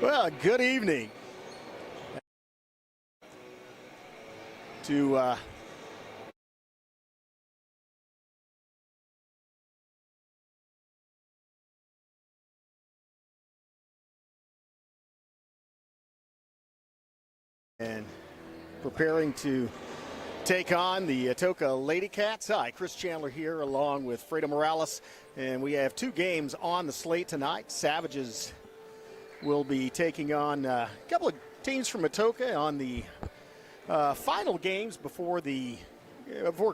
Well, good evening to and preparing to take on the Atoka Lady Cats. Hi, Chris Chandler here along with Fredo Morales, and we have two games on the slate tonight. Savages will be taking on a couple of teams from Atoka on the final games before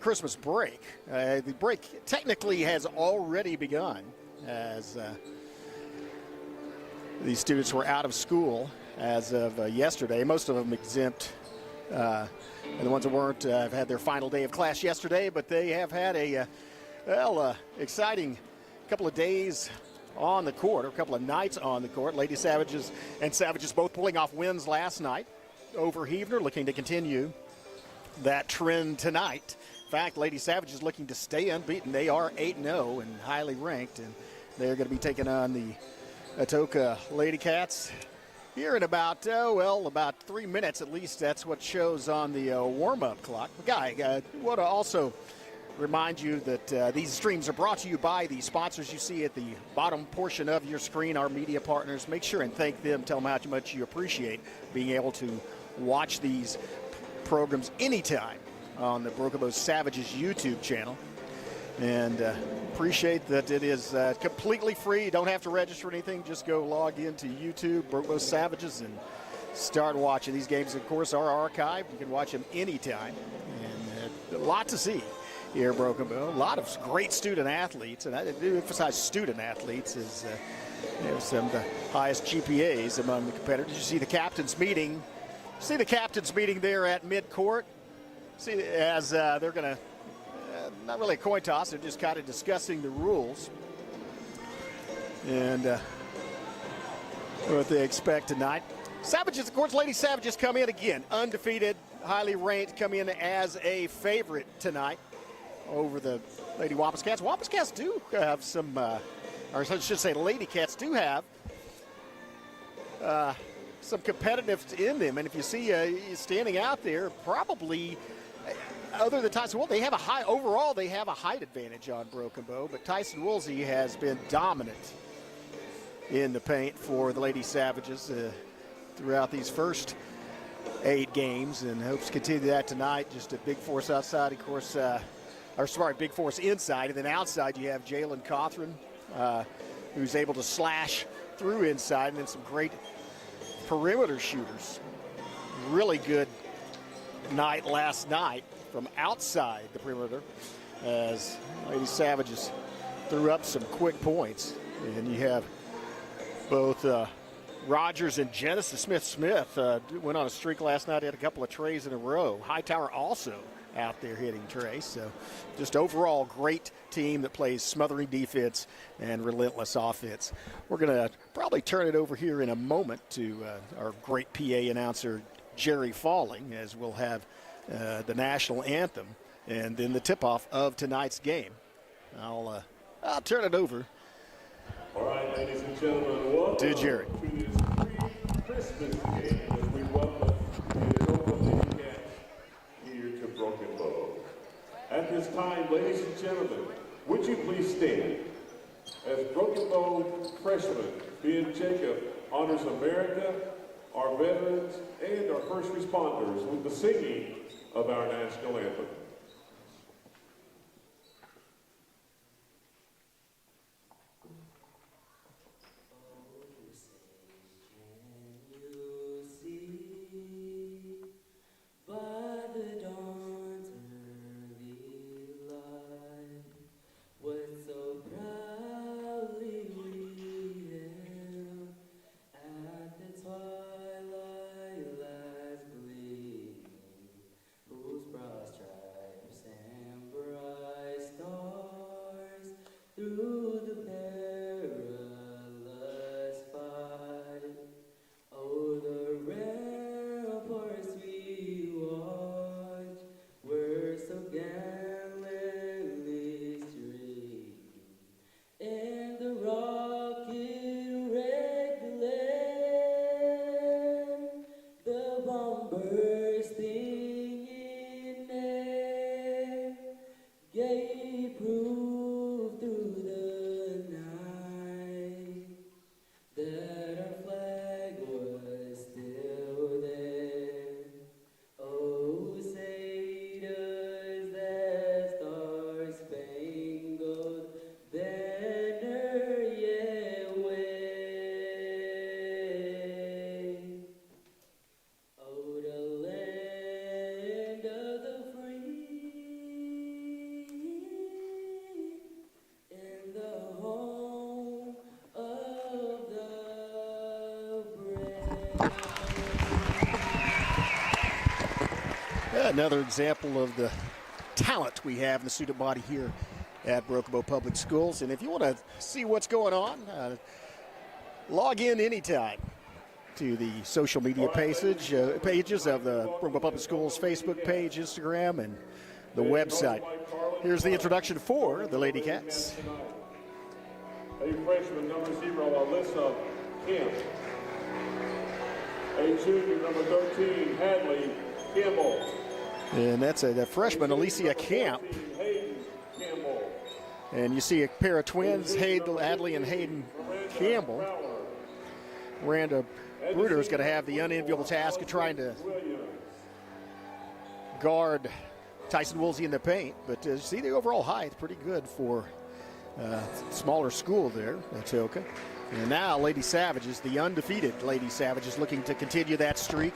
Christmas break. The break technically has already begun as these students were out of school as of yesterday. Most of them exempt, and the ones that weren't have had their final day of class yesterday, but they have had a exciting couple of days on the court, or a couple of nights on the court. Lady Savages and Savages both pulling off wins last night over Heavener, looking to continue that trend tonight. In fact, Lady Savages looking to stay unbeaten. They are 8-0 and highly ranked, and they're going to be taking on the Atoka Lady Cats here in about 3 minutes at least. That's what shows on the warm-up clock. I want to also remind you that these streams are brought to you by the sponsors you see at the bottom portion of your screen, our media partners. Make sure and thank them. Tell them how much you appreciate being able to watch these programs anytime on the Broken Bow Savages YouTube channel. And appreciate that it is completely free. You don't have to register or anything. Just go log into YouTube, Broken Bow Savages, and start watching. These games, of course, are archived. You can watch them anytime. And a lot to see here at Broken Bow. A lot of great student athletes, and I do emphasize student athletes as some of the highest GPAs among the competitors. You see the captain's meeting. See the captain's meeting there at midcourt. See, as they're going to, not really a coin toss, they're just kind of discussing the rules and what they expect tonight. Savages, of course, Lady Savages come in again, undefeated, highly ranked, come in as a favorite tonight over the Lady Wampus Cats. Wampus Cats do have some, or I should say Lady Cats do have some competitiveness in them. And if you see standing out there, probably other than Tyson Woolsey, they have they have a height advantage on Broken Bow, but Tyson Woolsey has been dominant in the paint for the Lady Savages throughout these first 8 games, and hopes to continue that tonight. Just a big force outside, of course, big force inside, and then outside you have Jalen Cothran, who's able to slash through inside, and then some great perimeter shooters. Really good night last night from outside the perimeter as Lady Savages threw up some quick points. And you have both Rogers and Genesis Smith went on a streak last night, had a couple of trays in a row. Hightower also out there hitting trays. So just overall great team that plays smothering defense and relentless offense. We're going to probably turn it over here in a moment to our great PA announcer, Jerry Falling, as we'll have the national anthem and then the tip-off of tonight's game. I'll turn it over. All right, ladies and gentlemen, welcome to Jerry. To this pre-Christmas game as we welcome the Copeland Lady Cats here to Broken Bow. At this time, ladies and gentlemen, would you please stand as Broken Bow freshman Ben Jacob honors America, our veterans, and our first responders with the singing of our national anthem. Twilight lies gleaming, whose brow strides Another example of the talent we have in the student body here at Broken Bow Public Schools. And if you want to see what's going on, log in anytime to the social media pages of the Broken Bow Public Schools Facebook page, Instagram, and the website. Here's the introduction for the Lady Cats. A freshman, number 0, Alyssa Kemp. A junior, number 13, Hadley Campbell. And that's a freshman, Alicia Camp. And you see a pair of twins, Hadley and Hayden Campbell. Miranda Bruder is going to have the unenviable task of trying to guard Tyson Woolsey in the paint. But see the overall height, pretty good for smaller school there, Atoka. And now Lady Savages, the undefeated Lady Savages, looking to continue that streak.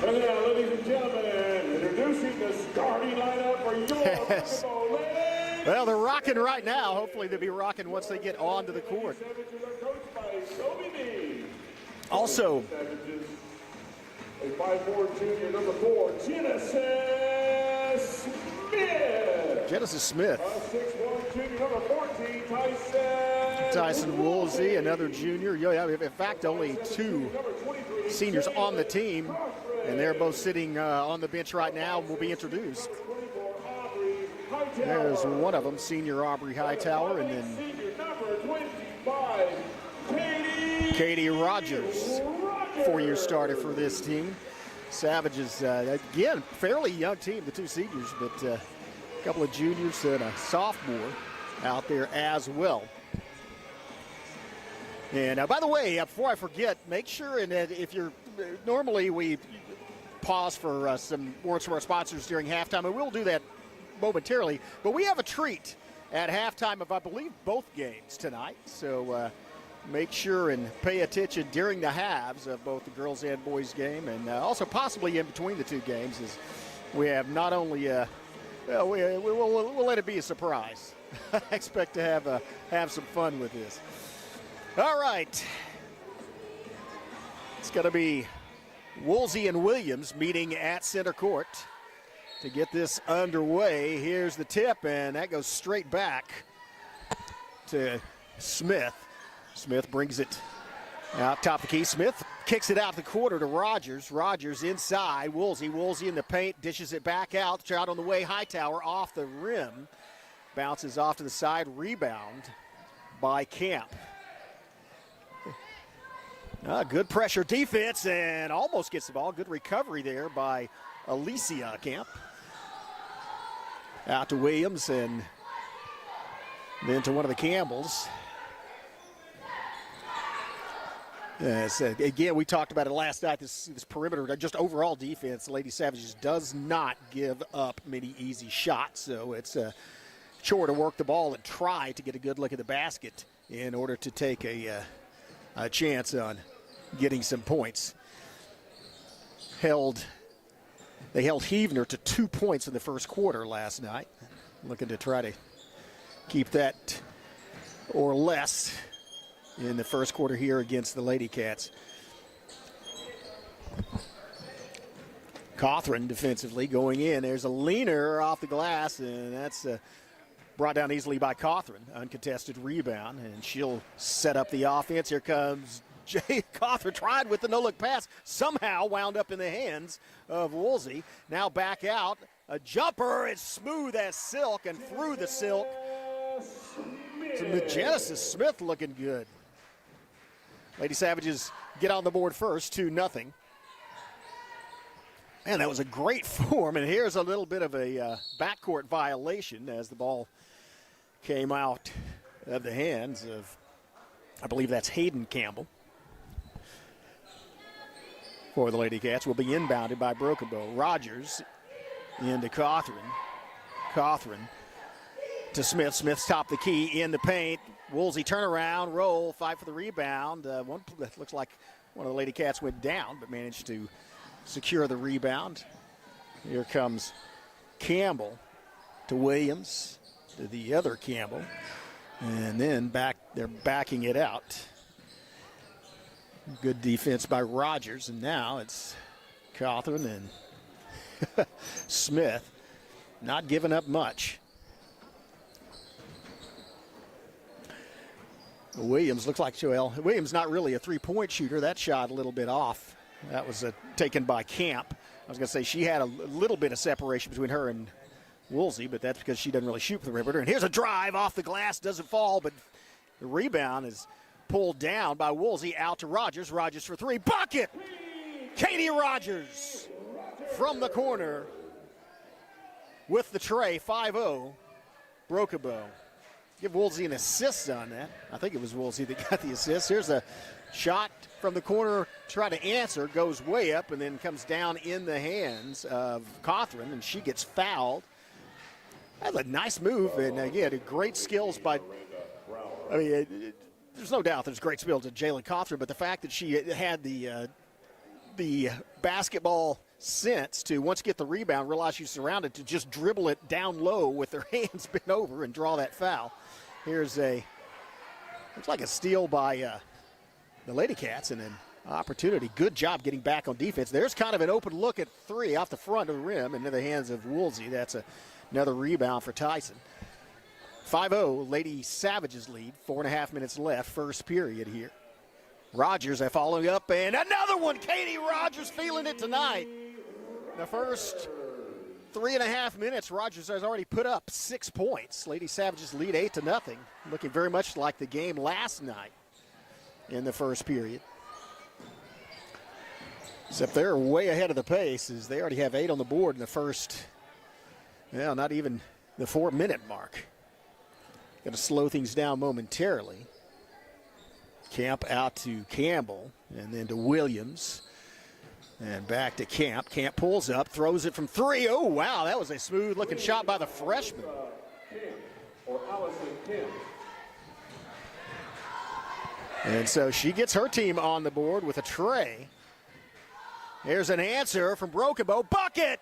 And now, ladies and gentlemen, introducing the starting lineup for your Ladies. Well, they're rocking right now. Hopefully they'll be rocking once they get onto the court. Also, a 5'4" junior, number 4, Genesis Smith. Genesis Smith. 6'1" junior, number 14, Tyson Woolsey, another junior. Yeah, in fact, only 2 seniors on the team, and they're both sitting on the bench right now and will be introduced. There's one of them, senior Aubrey Hightower, and then Katie Rogers, 4-year starter for this team. Savages, again, fairly young team, the 2 seniors, but a couple of juniors and a sophomore out there as well. And by the way, before I forget, make sure, and if you're, normally we pause for some words from our sponsors during halftime, and we'll do that momentarily, but we have a treat at halftime of, I believe, both games tonight. So make sure and pay attention during the halves of both the girls and boys game, and also possibly in between the 2 games, as we have not only, we'll let it be a surprise. I expect to have some fun with this. All right. It's going to be Woolsey and Williams meeting at center court to get this underway. Here's the tip, and that goes straight back to Smith. Smith brings it out top of the key. Smith kicks it out the quarter to Rogers. Rogers inside. Woolsey in the paint, dishes it back out. Out on the way, Hightower off the rim. Bounces off to the side, rebound by Camp. Good pressure defense and almost gets the ball. Good recovery there by Alicia Camp. Out to Williams and then to one of the Campbells. Again, we talked about it last night, this perimeter, just overall defense. Lady Savages does not give up many easy shots, so it's a chore to work the ball and try to get a good look at the basket in order to take a chance on getting some points. They held Heavener to 2 points in the first quarter last night. Looking to try to keep that or less in the first quarter here against the Lady Cats. Cawthron defensively going in. There's a leaner off the glass, and that's brought down easily by Cawthron. Uncontested rebound, and she'll set up the offense. Here comes Jay Cawthron, tried with the no-look pass, somehow wound up in the hands of Woolsey. Now back out, a jumper is smooth as silk and through the silk. Genesis Smith looking good. Lady Savages get on the board first, 2-0. Man, that was a great form, and here's a little bit of a backcourt violation as the ball came out of the hands of, I believe that's Hayden Campbell. For the Lady Cats will be inbounded by Broken Bow. Rogers into Cawthron. Cawthron to Smith. Smith's top the key in the paint. Woolsey turnaround, roll, fight for the rebound. Looks like one of the Lady Cats went down, but managed to secure the rebound. Here comes Campbell to Williams, to the other Campbell. And then back they're backing it out. Good defense by Rogers, and now it's Cawthron and Smith not giving up much. Williams looks like, well, Williams not really a three-point shooter. That shot a little bit off. That was taken by Camp. I was going to say she had a little bit of separation between her and Woolsey, but that's because she doesn't really shoot from the perimeter. And here's a drive off the glass, doesn't fall, but the rebound is pulled down by Woolsey out to Rogers. Rogers for three. Bucket! Katie Rogers from the corner with the tray. 5-0. Brokebo. Give Woolsey an assist on that. I think it was Woolsey that got the assist. Here's a shot from the corner, try to answer, goes way up and then comes down in the hands of Cawthron, and she gets fouled. That's a nice move, and again, great skills by, I mean, there's no doubt there's great skills to Jalen Cawthron, but the fact that she had the basketball sense to, once get the rebound, realize she's surrounded, to just dribble it down low with her hands bent over and draw that foul. Here's looks like a steal by the Lady Cats, and an opportunity. Good job getting back on defense. There's kind of an open look at three off the front of the rim into the hands of Woolsey. That's another rebound for Tyson. 5-0, Lady Savages lead. 4.5 minutes left, first period here. Rogers following up, and another one. Katie Rogers feeling it tonight. The first 3.5 minutes, Rogers has already put up 6 points. Lady Savages lead 8-0. Looking very much like the game last night in the first period. Except they're way ahead of the pace, as they already have 8 on the board in the first, well, not even the 4-minute mark. Going to slow things down momentarily. Camp out to Campbell, and then to Williams. And back to Camp. Camp pulls up, throws it from three. Oh, wow, that was a smooth-looking shot by the freshman. And so she gets her team on the board with a tray. Here's an answer from Brokebo. Bucket!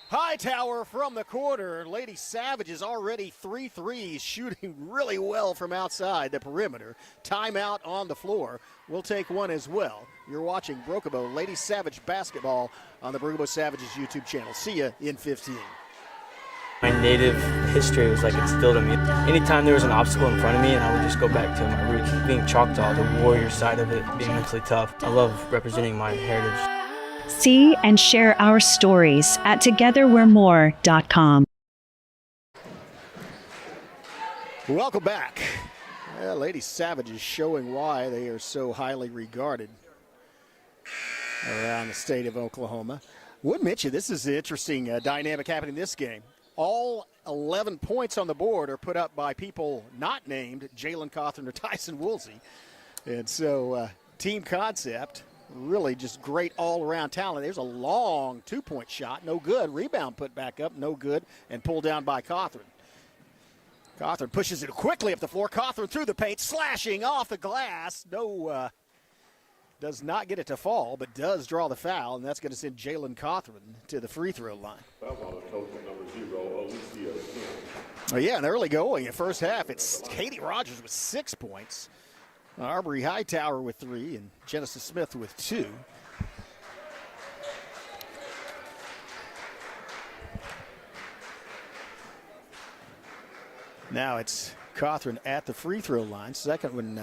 Hightower from the corner. Lady Savage is already 3 threes, shooting really well from outside the perimeter. Timeout on the floor. We'll take one as well. You're watching Brokebo Lady Savage basketball on the Brokebo Savages YouTube channel. See you in 15. My native history was like instilled in me. Anytime there was an obstacle in front of me, and I would just go back to my roots, being Choctaw, the warrior side of it, being mentally tough. I love representing my heritage. See and share our stories at togetherwe'remore.com. Welcome back. Well, Lady Savage is showing why they are so highly regarded around the state of Oklahoma. Would mention this is an interesting dynamic happening in this game. All 11 points on the board are put up by people not named Jalen Cawthron or Tyson Woolsey. And so team concept, really just great all-around talent. There's a long two-point shot, no good. Rebound put back up, no good, and pulled down by Cawthron. Cawthron pushes it quickly up the floor. Cawthron through the paint, slashing off the glass. No, does not get it to fall, but does draw the foul, and that's going to send Jalen Cawthron to the free throw line. Foul on Atoka, number 0, Alicia Kim. Oh, yeah, in the early going, in first half, it's Katie Rogers with 6 points. Arbery Hightower with 3, and Genesis Smith with 2. Now it's Cawthron at the free throw line. Second one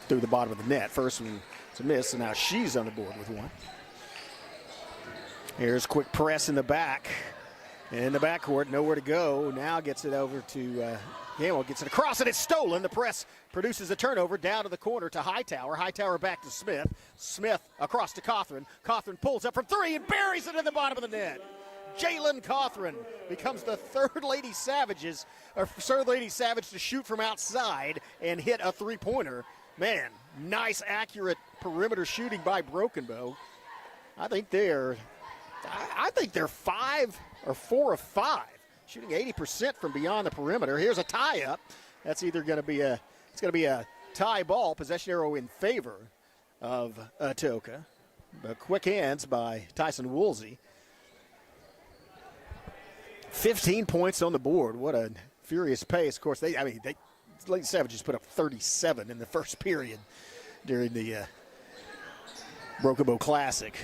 through the bottom of the net. First one to miss, and now she's on the board with 1. Here's quick press in the back. In the backcourt, nowhere to go. Now gets it over to Gamble, gets it across, and it's stolen. The press produces a turnover down to the corner to Hightower. Hightower back to Smith. Smith across to Cawthron. Cawthron pulls up from 3 and buries it in the bottom of the net. Jalen Cawthron becomes the third Lady Savage to shoot from outside and hit a three-pointer. Man, nice, accurate perimeter shooting by Broken Bow. I think they're 5 or 4 of 5, shooting 80% from beyond the perimeter. Here's a tie-up. That's either going to be a tie ball, possession arrow in favor of Atoka. But quick hands by Tyson Woolsey. 15 points on the board. What a furious pace. Of course, Lady Savages put up 37 in the first period during the Broken Bow Classic.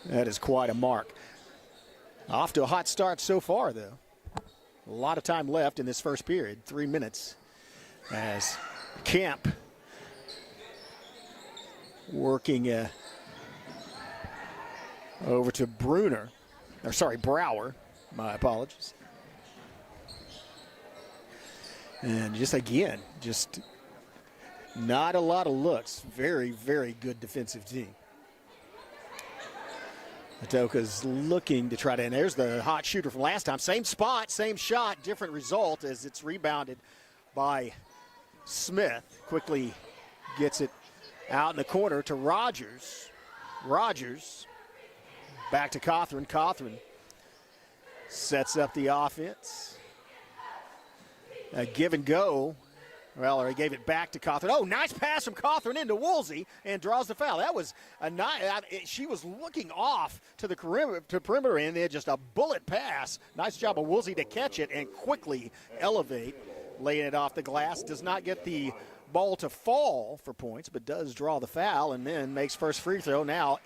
That is quite a mark. Off to a hot start so far, though. A lot of time left in this first period, 3 minutes, as Camp working over to Brower. My apologies. And just not a lot of looks. Very, very good defensive team. Atoka's looking to try to, and there's the hot shooter from last time. Same spot, same shot, different result as it's rebounded by Smith. Quickly gets it out in the corner to Rogers. Rogers back to Cawthron. Cawthron sets up the offense. A give and go. Well, or he gave it back to Cawthron. Oh, nice pass from Cawthron into Woolsey and draws the foul. That was a nice. She was looking off to the perimeter and they had just a bullet pass. Nice job of Woolsey to catch it and quickly elevate, laying it off the glass. Does not get the ball to fall for points, but does draw the foul and then makes first free throw. Now,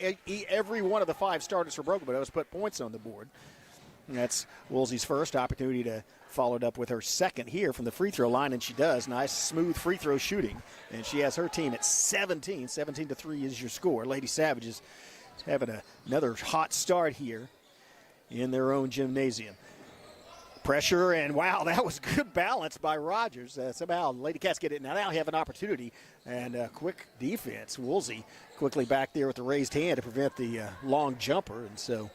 every one of the 5 starters for Broken Bow has put points on the board. And that's Woolsey's first opportunity to follow it up with her second here from the free throw line, and she does. Nice, smooth free throw shooting. And she has her team at 17. 17-3 is your score. Lady Savages having another hot start here in their own gymnasium. Pressure, and wow, that was good balance by Rogers. Somehow Lady Cats get it. Now have an opportunity, and quick defense. Woolsey quickly back there with the raised hand to prevent the long jumper, and so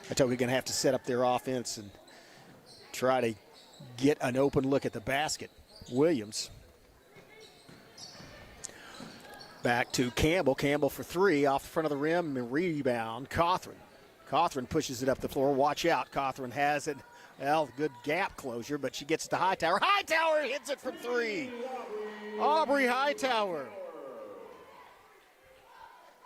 Atoka going to have to set up their offense and try to get an open look at the basket. Williams back to Campbell. Campbell for 3 off the front of the rim and rebound. Cawthron. Cawthron pushes it up the floor. Watch out. Cawthron has it. Well, good gap closure, but she gets to Hightower. Hightower hits it from 3. Aubrey Hightower.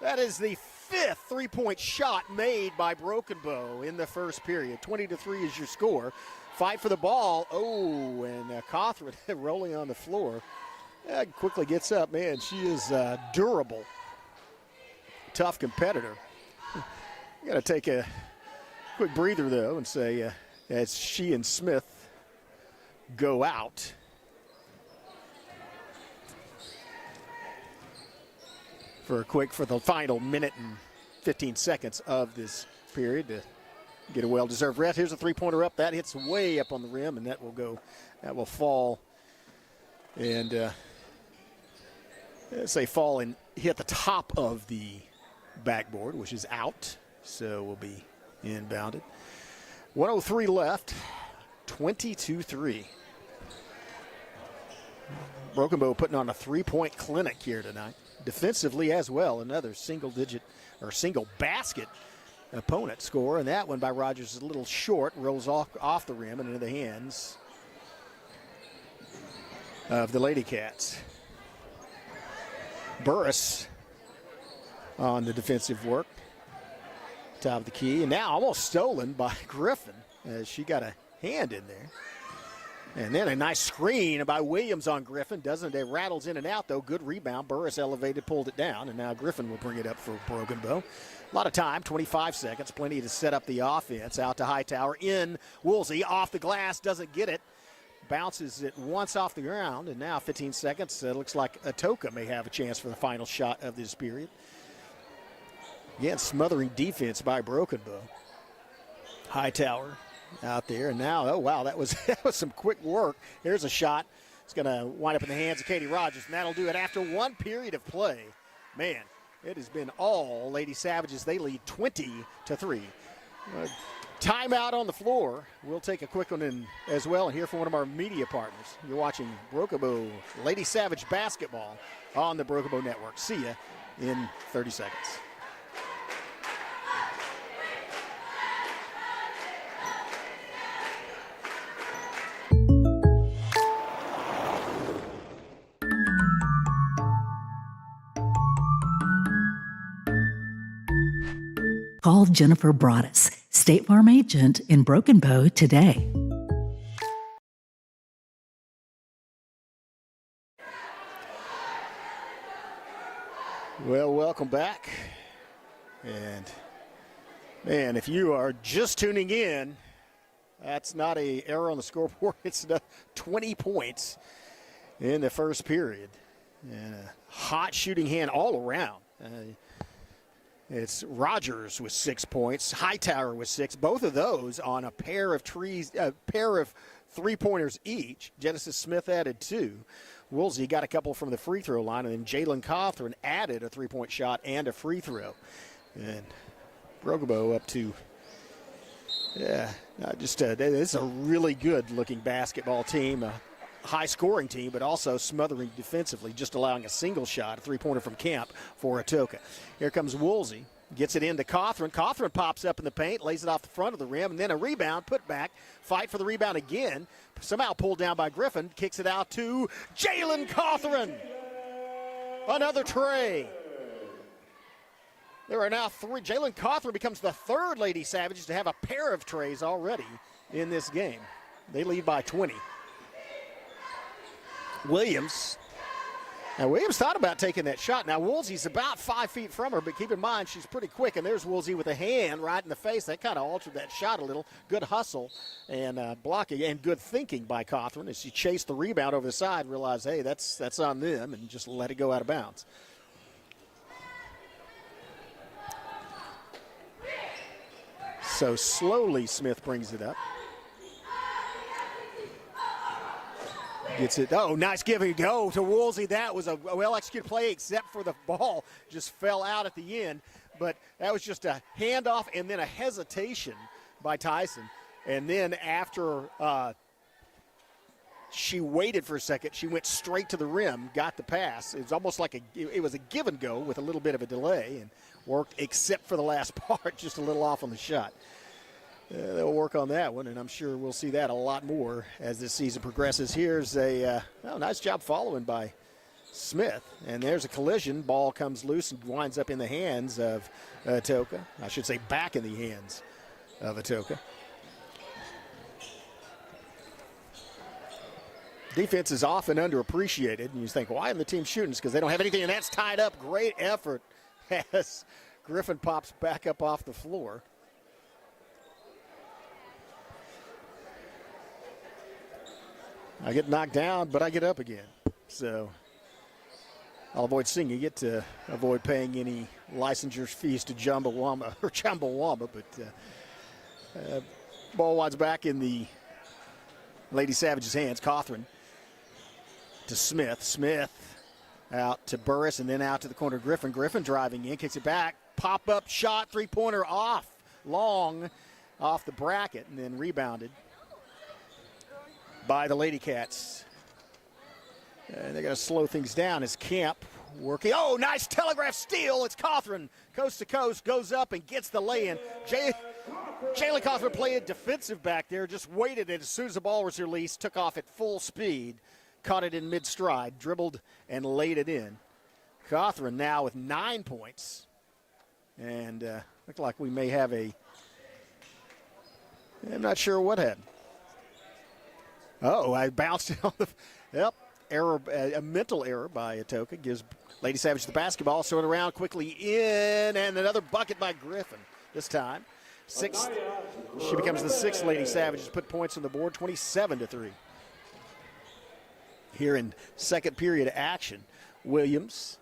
That is the 5th three-point shot made by Broken Bow in the first period. 20-3 is your score. Fight for the ball. Oh, and Cawthron rolling on the floor. Quickly gets up. Man, she is durable. Tough competitor. You got to take a quick breather, though, and say as she and Smith go out. For the final minute and 15 seconds of this period to get a well-deserved rest. Here's a three-pointer up. That hits way up on the rim, and that will fall and fall and hit the top of the backboard, which is out, so will be inbounded. 1:03 left, 22-3. Broken Bow putting on a three-point clinic here tonight. Defensively as well, another single basket opponent score, and that one by Rogers is a little short, rolls off the rim and into the hands of the Lady Cats. Burris on the defensive work, top of the key, and now almost stolen by Griffin as she got a hand in there. And then a nice screen by Williams on Griffin. Doesn't it? Rattles in and out, though. Good rebound. Burris elevated, pulled it down, and now Griffin will bring it up for Broken Bow. A lot of time, 25 seconds. Plenty to set up the offense. Out to Hightower. In Woolsey. Off the glass. Doesn't get it. Bounces it once off the ground. And now 15 seconds. It looks like Atoka may have a chance for the final shot of this period. Again, smothering defense by Broken Bow. Hightower out there, and now, oh wow, that was some quick work. Here's a shot. It's going to wind up in the hands of Katie Rogers, and that'll do it after one period of play. Man, it has been all Lady Savages. They lead 20-3. Timeout on the floor. We'll take a quick one in as well and hear from one of our media partners. You're watching Broken Bow Lady Savage basketball on the Broken Bow Network. See ya in 30 seconds. Call Jennifer Broaddus, State Farm agent in Broken Bow today. Well, welcome back. And, man, if you are just tuning in, that's not an error on the scoreboard. It's 20 points in the first period. And a hot shooting hand all around. It's Rogers with 6 points, Hightower with 6. Both of those on a pair of three-pointers each. Genesis Smith added 2. Woolsey got a couple from the free throw line, and then Jalen Cawthron added a three-point shot and a free throw. And Pregame up to, it's a really good-looking basketball team, a high-scoring team, but also smothering defensively, just allowing a single shot, a three-pointer from Camp for Atoka. Here comes Woolsey, gets it into Cawthron. Cawthron pops up in the paint, lays it off the front of the rim, and then a rebound, put back, fight for the rebound again, somehow pulled down by Griffin, kicks it out to Jalen Cawthron. Another tray. There are now 3. Jalen Cawthron becomes the third Lady Savages to have a pair of trays already in this game. They lead by 20. Williams. Now, Williams thought about taking that shot. Now, Woolsey's about 5 feet from her, but keep in mind she's pretty quick, and there's Woolsey with a hand right in the face. That kind of altered that shot a little. Good hustle and blocking and good thinking by Cawthron as she chased the rebound over the side, realized, hey, that's on them, and just let it go out of bounds. So slowly Smith brings it up. Gets it. Oh, nice give and go to Woolsey. That was a well-executed play, except for the ball just fell out at the end. But that was just a handoff and then a hesitation by Tyson. And then after she waited for a second, she went straight to the rim, got the pass. It was almost like it was a give and go with a little bit of a delay, and worked except for the last part, just a little off on the shot. They'll work on that one, and I'm sure we'll see that a lot more as this season progresses. Here's a nice job following by Smith, and there's a collision. Ball comes loose and winds up in the hands of Atoka. I should say back in the hands of Atoka. Defense is often underappreciated, and you think, why are the team shooting? It's because they don't have anything, and that's tied up. Great effort as Griffin pops back up off the floor. I get knocked down, but I get up again. So I'll avoid singing it to avoid paying any licensure fees to Chumbawamba. But ball winds back in the Lady Savage's hands. Cawthron to Smith. Smith out to Burris and then out to the corner. Griffin. Griffin driving in, kicks it back. Pop-up shot, three-pointer off. Long off the bracket and then rebounded by the Lady Cats. And they're going to slow things down as Camp working. Oh, nice telegraph steal. It's Cawthron, coast to coast, goes up and gets the lay-in. Jalen Cawthron played defensive back there, just waited, and as soon as the ball was released, took off at full speed, caught it in mid-stride, dribbled and laid it in. Cawthron now with 9 points. And looked like we may have I'm not sure what happened. Oh, I bounced it on the, error, a mental error by Atoka. Gives Lady Savage the basketball, throwing around quickly in, and another bucket by Griffin this time. Sixth, she becomes the sixth Lady Savage. Has put points on the board, 27-3. Here in second period action, Williams.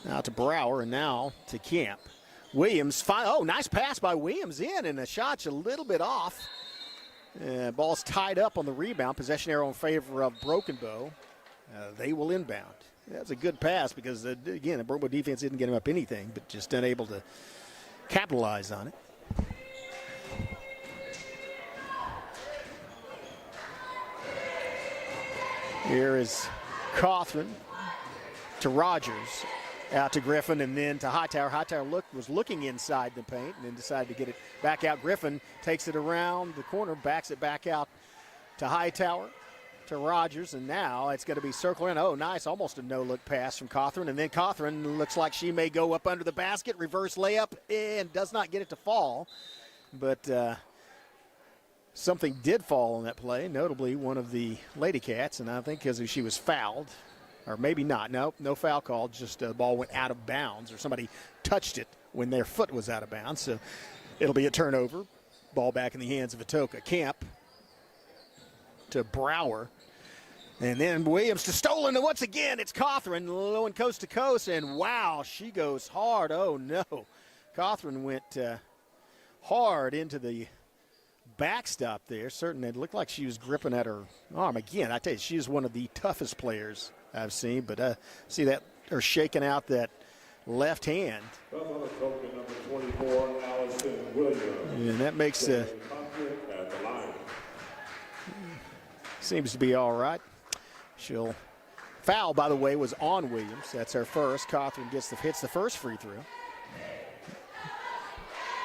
Now to Brower, and now to Camp. Williams, nice pass by Williams in, and the shot's a little bit off. Ball's tied up on the rebound. Possession arrow in favor of Broken Bow. They will inbound. That's a good pass because, again, the Broken Bow defense didn't get him up anything, but just unable to capitalize on it. Here is Cawthron to Rogers. Out to Griffin and then to Hightower. Hightower was looking inside the paint and then decided to get it back out. Griffin takes it around the corner, backs it back out to Hightower, to Rogers, and now it's going to be circling. Oh, nice, almost a no-look pass from Cawthron. And then Cawthron looks like she may go up under the basket, reverse layup, and does not get it to fall. But something did fall on that play, notably one of the Lady Cats, and I think because she was fouled. or maybe not. No foul call. Just the ball went out of bounds, or somebody touched it when their foot was out of bounds. So it'll be a turnover. Ball back in the hands of Atoka. Camp to Brower. And then Williams to Stolen, and once again, it's Cawthron low and coast to coast, and wow, she goes hard. Oh, no. Cawthron went hard into the backstop there. Certainly, it looked like she was gripping at her arm. Again, I tell you, she is one of the toughest players I've seen, but see that, her shaking out that left hand. Number 24, Allison Williams. And that makes seems to be all right. She'll foul, by the way, was on Williams. That's her first. Cawthron hits the first free throw.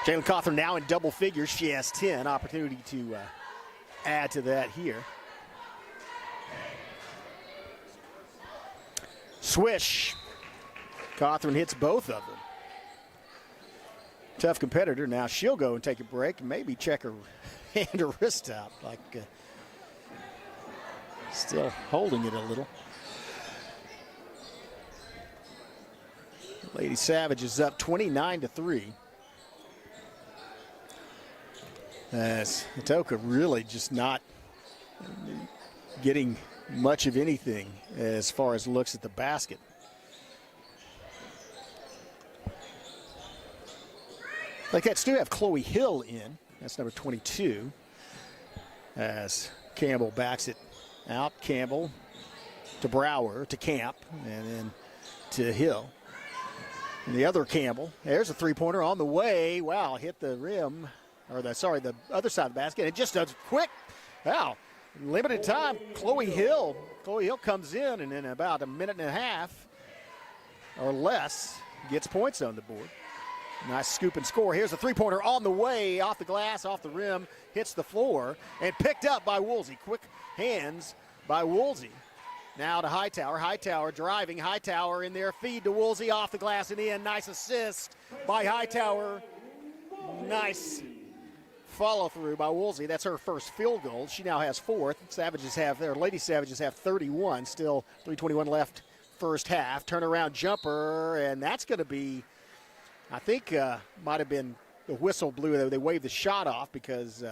Jalen Cawthron now in double figures. She has 10. Opportunity to add to that here. Swish. Cawthron hits both of them. Tough competitor. Now she'll go and take a break and maybe check her hand or wrist out. Like still holding it a little. Lady Savage is up 29-3. As Atoka really just not getting much of anything as far as looks at the basket. Like Cats do have Chloe Hill in. That's number 22. As Campbell backs it out. Campbell to Brower to Camp and then to Hill. And the other Campbell. There's a three-pointer on the way. Wow, hit the rim. Or the other side of the basket. It just does quick. Wow. Limited time. Chloe Hill comes in and in about a minute and a half or less gets points on the board. Nice scoop and score. Here's a three-pointer on the way, off the glass, off the rim, hits the floor, and picked up by Woolsey. Quick hands by Woolsey. Now to Hightower. Hightower driving. Hightower in there. Feed to Woolsey off the glass and in. Nice assist by Hightower. Nice follow through by Woolsey. That's her first field goal. She now has fourth. Lady Savages have 31. Still 3:21 left first half. Turnaround jumper, and that's going to be, I think, might have been the whistle blew. They waved the shot off because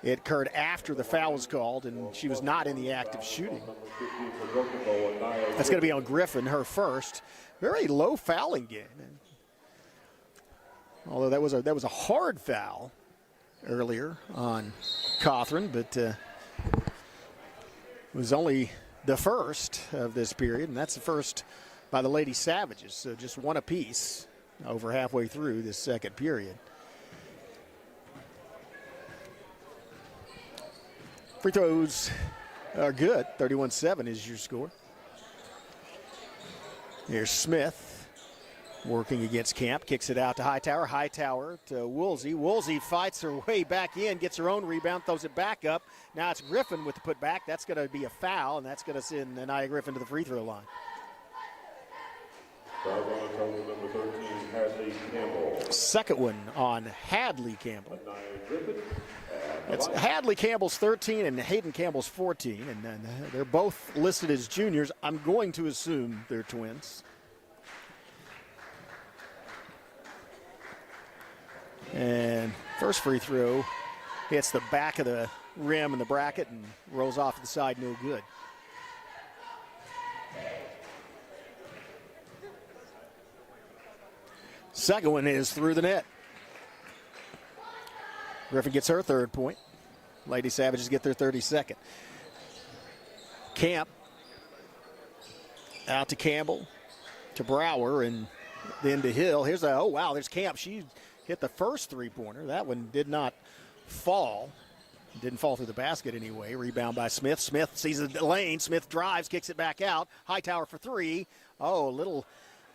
it occurred after the foul was called, and she was not in the act of shooting. That's going to be on Griffin, her first. Very low fouling game. Although that was a hard foul earlier on Cawthron, but it was only the first of this period, and that's the first by the Lady Savages. So just one apiece over halfway through this second period. Free throws are good. 31-7 is your score. Here's Smith. Working against Camp, kicks it out to Hightower. Hightower to Woolsey. Woolsey fights her way back in, gets her own rebound, throws it back up. Now it's Griffin with the putback. That's going to be a foul, and that's going to send Anaya Griffin to the free throw line. Number 13, Hadley Campbell. Second one on Hadley Campbell. It's Hadley Campbell's 13 and Hayden Campbell's 14, and they're both listed as juniors. I'm going to assume they're twins. And first free throw hits the back of the rim in the bracket and rolls off to the side, no good. Second one is through the net. Griffin gets her third point. Lady Savages get their 32nd. Camp out to Campbell, to Brower, and then to Hill. There's Camp. She hit the first three-pointer. That one did not fall. Didn't fall through the basket anyway. Rebound by Smith. Smith sees the lane. Smith drives, kicks it back out. Hightower for three. A little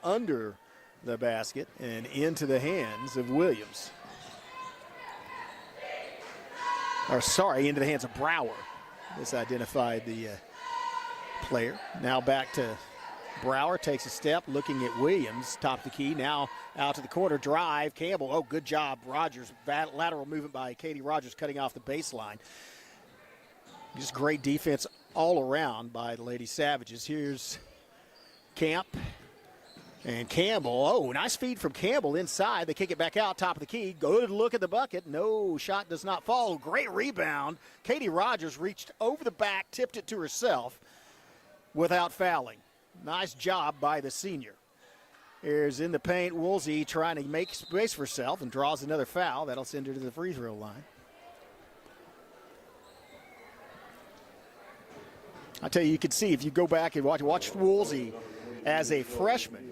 under the basket and into the hands of Williams. Into the hands of Brower. This identified the player. Now back to Brower, takes a step, looking at Williams, top of the key, now out to the corner, drive, Campbell, good job, Rogers, lateral movement by Katie Rogers, cutting off the baseline. Just great defense all around by the Lady Savages. Here's Camp and Campbell. Oh, nice feed from Campbell inside. They kick it back out, top of the key. Good look at the bucket. No, shot does not fall. Great rebound. Katie Rogers reached over the back, tipped it to herself without fouling. Nice job by the senior. Here's in the paint, Woolsey trying to make space for herself and draws another foul. That'll send her to the free throw line. I tell you, you can see if you go back and watch Woolsey as a freshman.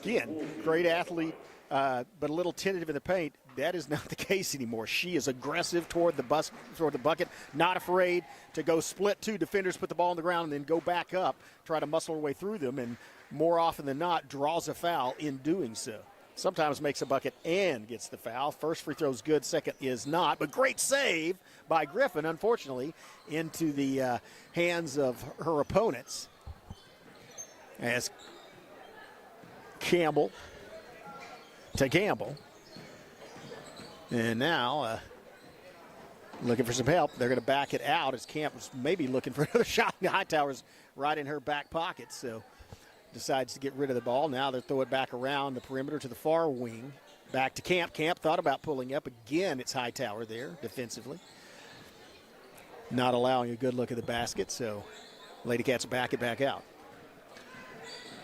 Again, great athlete, but a little tentative in the paint. That is not the case anymore. She is aggressive toward the bucket, not afraid to go split two defenders, put the ball on the ground, and then go back up, try to muscle her way through them, and more often than not draws a foul in doing so. Sometimes makes a bucket and gets the foul. First free throw is good, second is not. But great save by Griffin, unfortunately, into the hands of her opponents. As Campbell to Campbell. And now looking for some help. They're going to back it out as Camp was maybe looking for another shot. Hightower's right in her back pocket, so decides to get rid of the ball. Now they'll throw it back around the perimeter to the far wing. Back to Camp. Camp thought about pulling up. Again, it's Hightower there defensively. Not allowing a good look at the basket, so Lady Cats back it back out.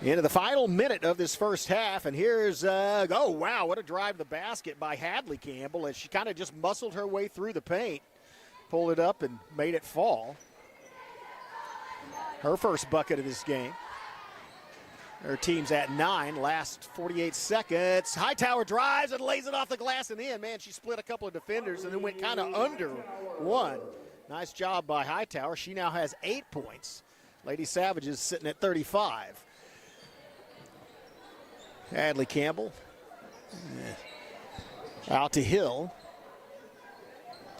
Into the final minute of this first half, and here's, oh, wow, what a drive to the basket by Hadley Campbell as she kind of just muscled her way through the paint, pulled it up and made it fall. Her first bucket of this game. Her team's at 9, last 48 seconds. Hightower drives and lays it off the glass and in. Man, she split a couple of defenders and then went kind of under one. Nice job by Hightower. She now has 8 points. Lady Savages sitting at 35. Hadley Campbell out to Hill.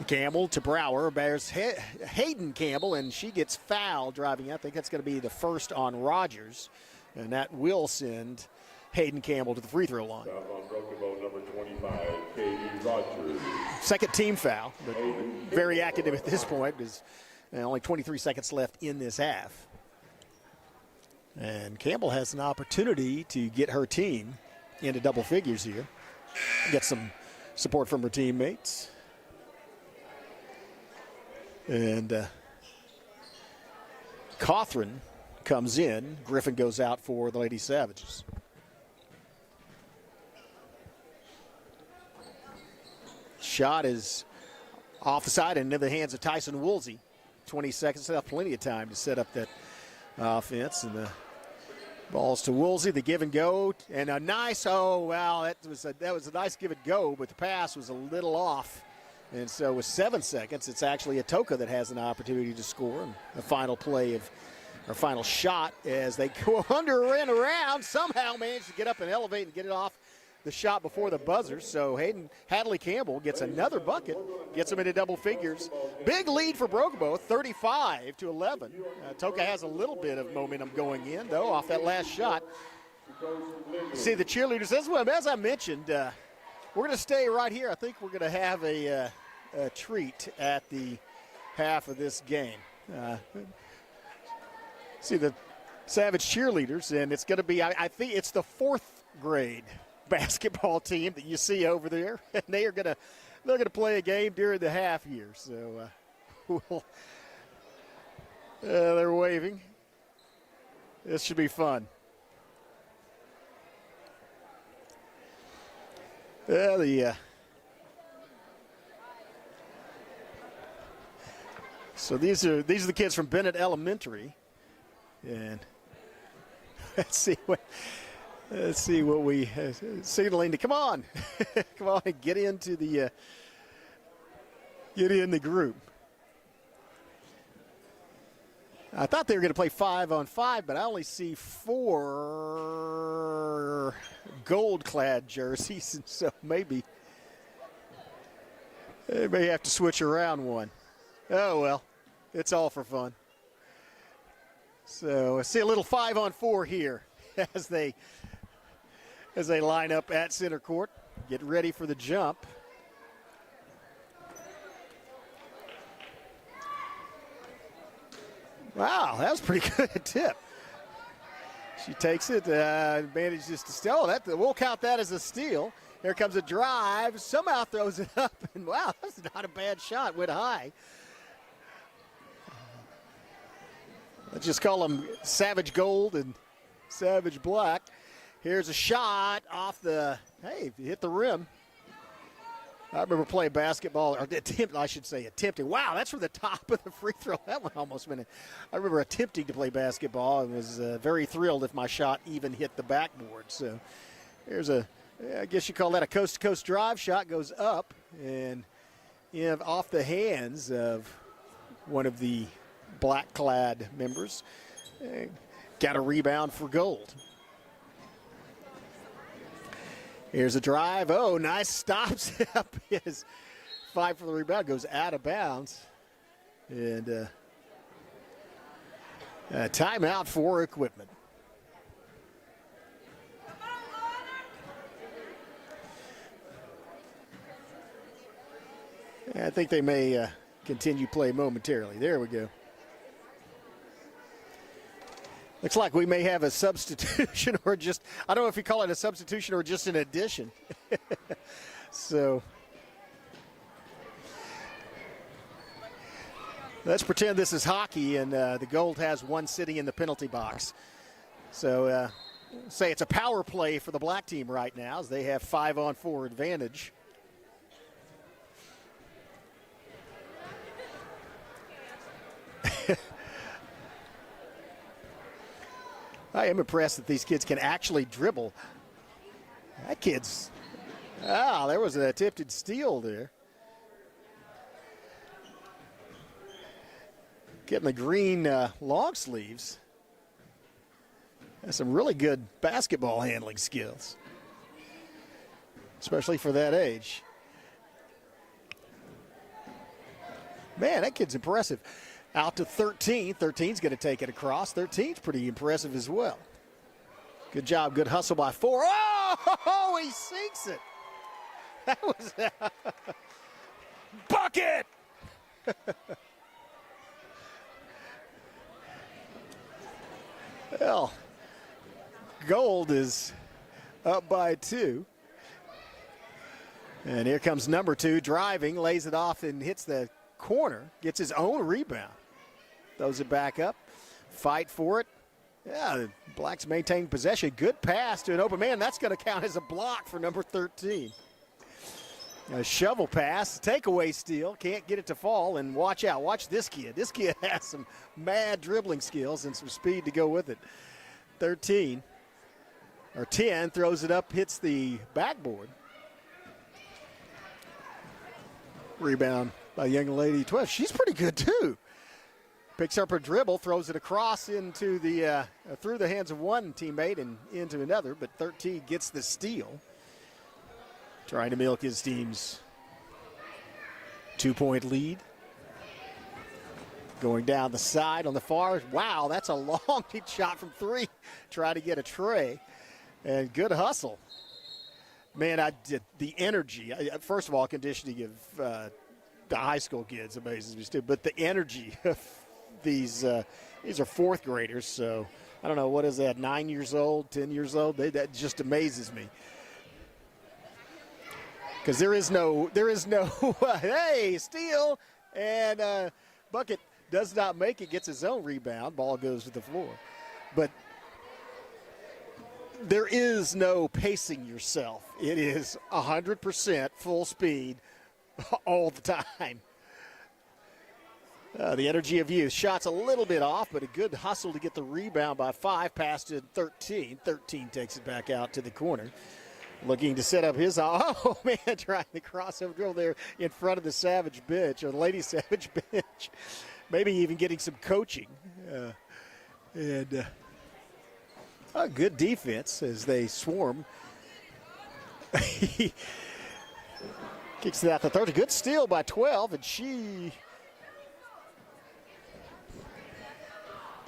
Campbell to Brower. Bears Hayden Campbell, and she gets fouled driving. I think that's going to be the first on Rogers, and that will send Hayden Campbell to the free throw line. Number 25, Katie Rogers. Second team foul, but very active at this point because only 23 seconds left in this half. And Campbell has an opportunity to get her team into double figures here. Get some support from her teammates. And Cawthron comes in. Griffin goes out for the Lady Savages. Shot is off the side and into the hands of Tyson Woolsey. 20 seconds left, plenty of time to set up that offense, and the ball's to Woolsey. The give and go, and a nice. Oh wow, that was a nice give and go, but the pass was a little off, and so with 7 seconds, it's actually Atoka that has an opportunity to score. And the final play of our final shot as they go under and around, somehow manage to get up and elevate and get it off the shot before the buzzer. So Hadley Campbell gets another bucket, gets them into double figures. Big lead for Brookabo, 35-11. Atoka has a little bit of momentum going in, though, off that last shot. See the cheerleaders, as I mentioned, we're going to stay right here. I think we're going to have a treat at the half of this game. See the Savage cheerleaders, and it's going to be, I think it's the 4th grade basketball team that you see over there, and they're gonna play a game during the half year. So they're waving. This should be fun. So these are the kids from Bennett Elementary, and let's see what we signaling to come on, come on and get into the group. I thought they were going to play 5-on-5, but I only see 4 gold-clad jerseys, and so maybe they may have to switch around one. Oh well, it's all for fun. So I see a little 5-on-4 here as they line up at center court, get ready for the jump. Wow, that was pretty good tip. She takes it, manages to steal. We'll count that as a steal. Here comes a drive, somehow throws it up, and wow, that's not a bad shot, went high. Let's just call them Savage Gold and Savage Black. Here's a shot off the, hey, hit the rim. I remember playing basketball, or attempting. Wow, that's from the top of the free throw. That one almost went in. I remember attempting to play basketball and was very thrilled if my shot even hit the backboard. So here's I guess you call that a coast-to-coast drive. Shot goes up and off the hands of one of the black-clad members. Got a rebound for Gold. Here's a drive. Oh, nice stops up. His fight for the rebound goes out of bounds. And timeout for equipment. I think they may continue play momentarily. There we go. Looks like we may have a substitution or just, I don't know if you call it a substitution or just an addition. So let's pretend this is hockey and the Gold has one sitting in the penalty box. So say it's a power play for the black team right now as they have 5-on-4 advantage. I am impressed that these kids can actually dribble. That kid's, there was an attempted steal there. Getting the green long sleeves. That's some really good basketball handling skills, especially for that age. Man, that kid's impressive. Out to 13. 13's going to take it across. 13's pretty impressive as well. Good job. Good hustle by 4. Oh, he sinks it. That was a bucket. Well, Gold is up by 2. And here comes number 2 driving, lays it off and hits the corner, gets his own rebound. Throws it back up, fight for it. Yeah, the Blacks maintain possession. Good pass to an open man. That's going to count as a block for number 13. A shovel pass, takeaway steal. Can't get it to fall, and watch out. Watch this kid. This kid has some mad dribbling skills and some speed to go with it. 10 throws it up, hits the backboard. Rebound by young lady 12. She's pretty good too. Picks up her dribble, throws it across into the through the hands of one teammate and into another, but 13 gets the steal. Trying to milk his team's 2-point lead. Going down the side on the far. Wow, that's a long shot from 3. Try to get a tray. And good hustle. Man, the energy. First of all, conditioning of the high school kids amazes me too. But the energy of these are 4th graders. So I don't know, what is that? 9 years old, 10 years old. That just amazes me. Because there is no hey, steal, and Bucket does not make it. Gets his own rebound. Ball goes to the floor, but there is no pacing yourself. It is 100% full speed all the time. The energy of youth. Shots a little bit off, but a good hustle to get the rebound by 5. Pass to 13. 13 takes it back out to the corner. Looking to set up his, oh man, trying the crossover drill there in front of the Savage bench, or the Lady Savage bench. Maybe even getting some coaching. A good defense as they swarm. He kicks it out to 30. Good steal by 12, and she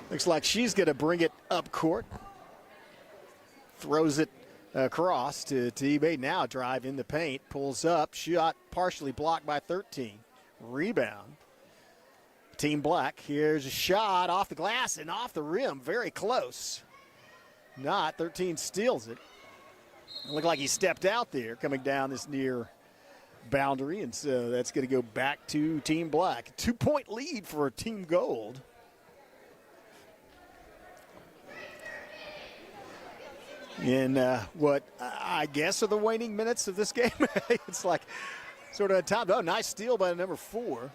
looks like she's going to bring it up court. Throws it across to teammate. Now drive in the paint, pulls up, shot partially blocked by 13. Rebound Team Black. Here's a shot off the glass and off the rim. Very close. Not. 13 steals it. Looked like he stepped out there coming down this near boundary, and so that's going to go back to Team Black. 2-point lead for Team Gold. In what I guess are the waning minutes of this game. It's like sort of a time. Oh, nice steal by number 4.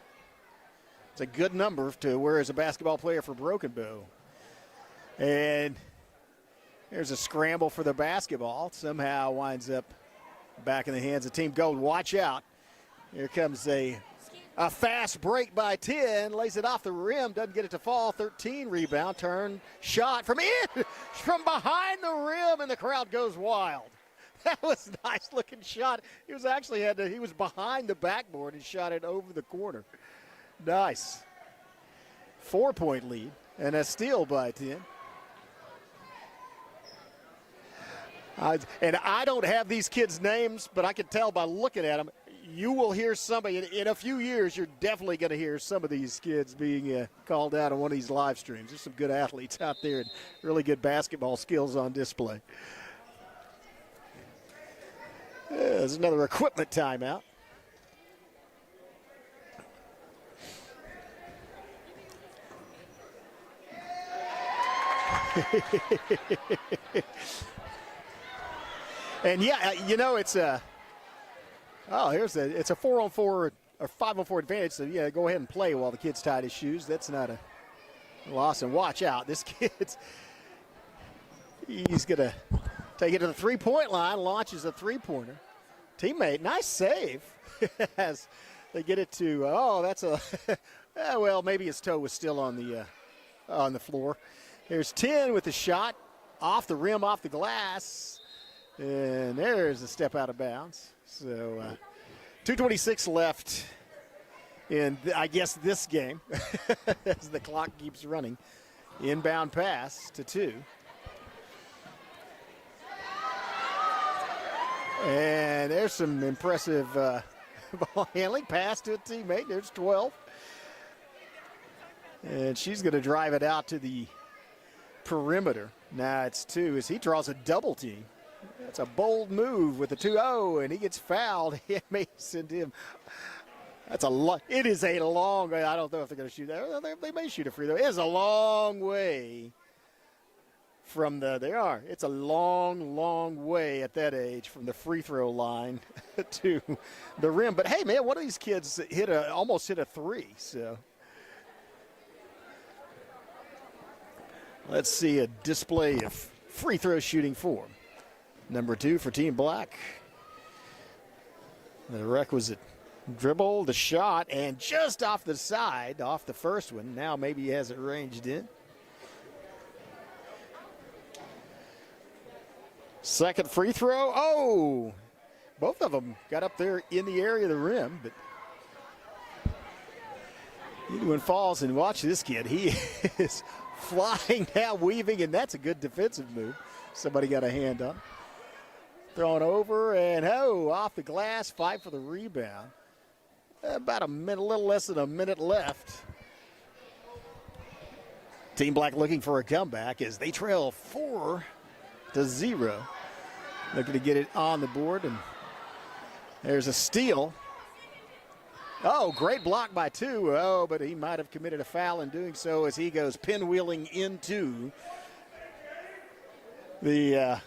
It's a good number to wear as a basketball player for Broken Bow. And there's a scramble for the basketball. Somehow winds up back in the hands of Team Gold. Watch out. Here comes a fast break by 10. Lays it off the rim. Doesn't get it to fall. 13 rebound. Turn. Shot from from behind the rim. And the crowd goes wild. That was a nice looking shot. He was actually he was behind the backboard and shot it over the corner. Nice. 4-point lead. And a steal by 10. And I don't have these kids' names, but I can tell by looking at them. You will hear somebody in a few years. You're definitely going to hear some of these kids being called out on one of these live streams. There's some good athletes out there and really good basketball skills on display. There's another equipment timeout. And yeah, you know, it's a 4-on-4 or 5-on-4 advantage. So yeah, go ahead and play while the kid's tied his shoes. That's not a loss. And watch out, this he's gonna take it to the 3-point line. Launches a 3-pointer. Teammate, nice save. As they get it to that's a well, maybe his toe was still on the floor. Here's 10 with the shot off the rim, off the glass. And there's a step out of bounds. So 2:26 left in, I guess, this game as the clock keeps running. Inbound pass to 2. And there's some impressive ball handling. Pass to a teammate. There's 12. And she's going to drive it out to the perimeter. Now it's 2 as he draws a double team. That's a bold move with the 2-0, and he gets fouled. It may send him. That's a lot. It is a long way. I don't know if they're going to shoot that. They may shoot a free throw. It is a long way from it's a long, long way at that age from the free throw line to the rim. But hey, man, one of these kids almost hit a 3. So let's see a display of free throw shooting form. Number 2 for Team Black. The requisite dribble, the shot, and just off the side, off the first one. Now maybe he has it ranged in. Second free throw. Oh! Both of them got up there in the area of the rim, but either one falls, and watch this kid. He is flying down, weaving, and that's a good defensive move. Somebody got a hand on. Thrown over, and off the glass, fight for the rebound. About a little less than a minute left. Team Black looking for a comeback as they trail 4-0. Looking to get it on the board, and there's a steal. Oh, great block by 2. Oh, but he might have committed a foul in doing so as he goes pinwheeling into the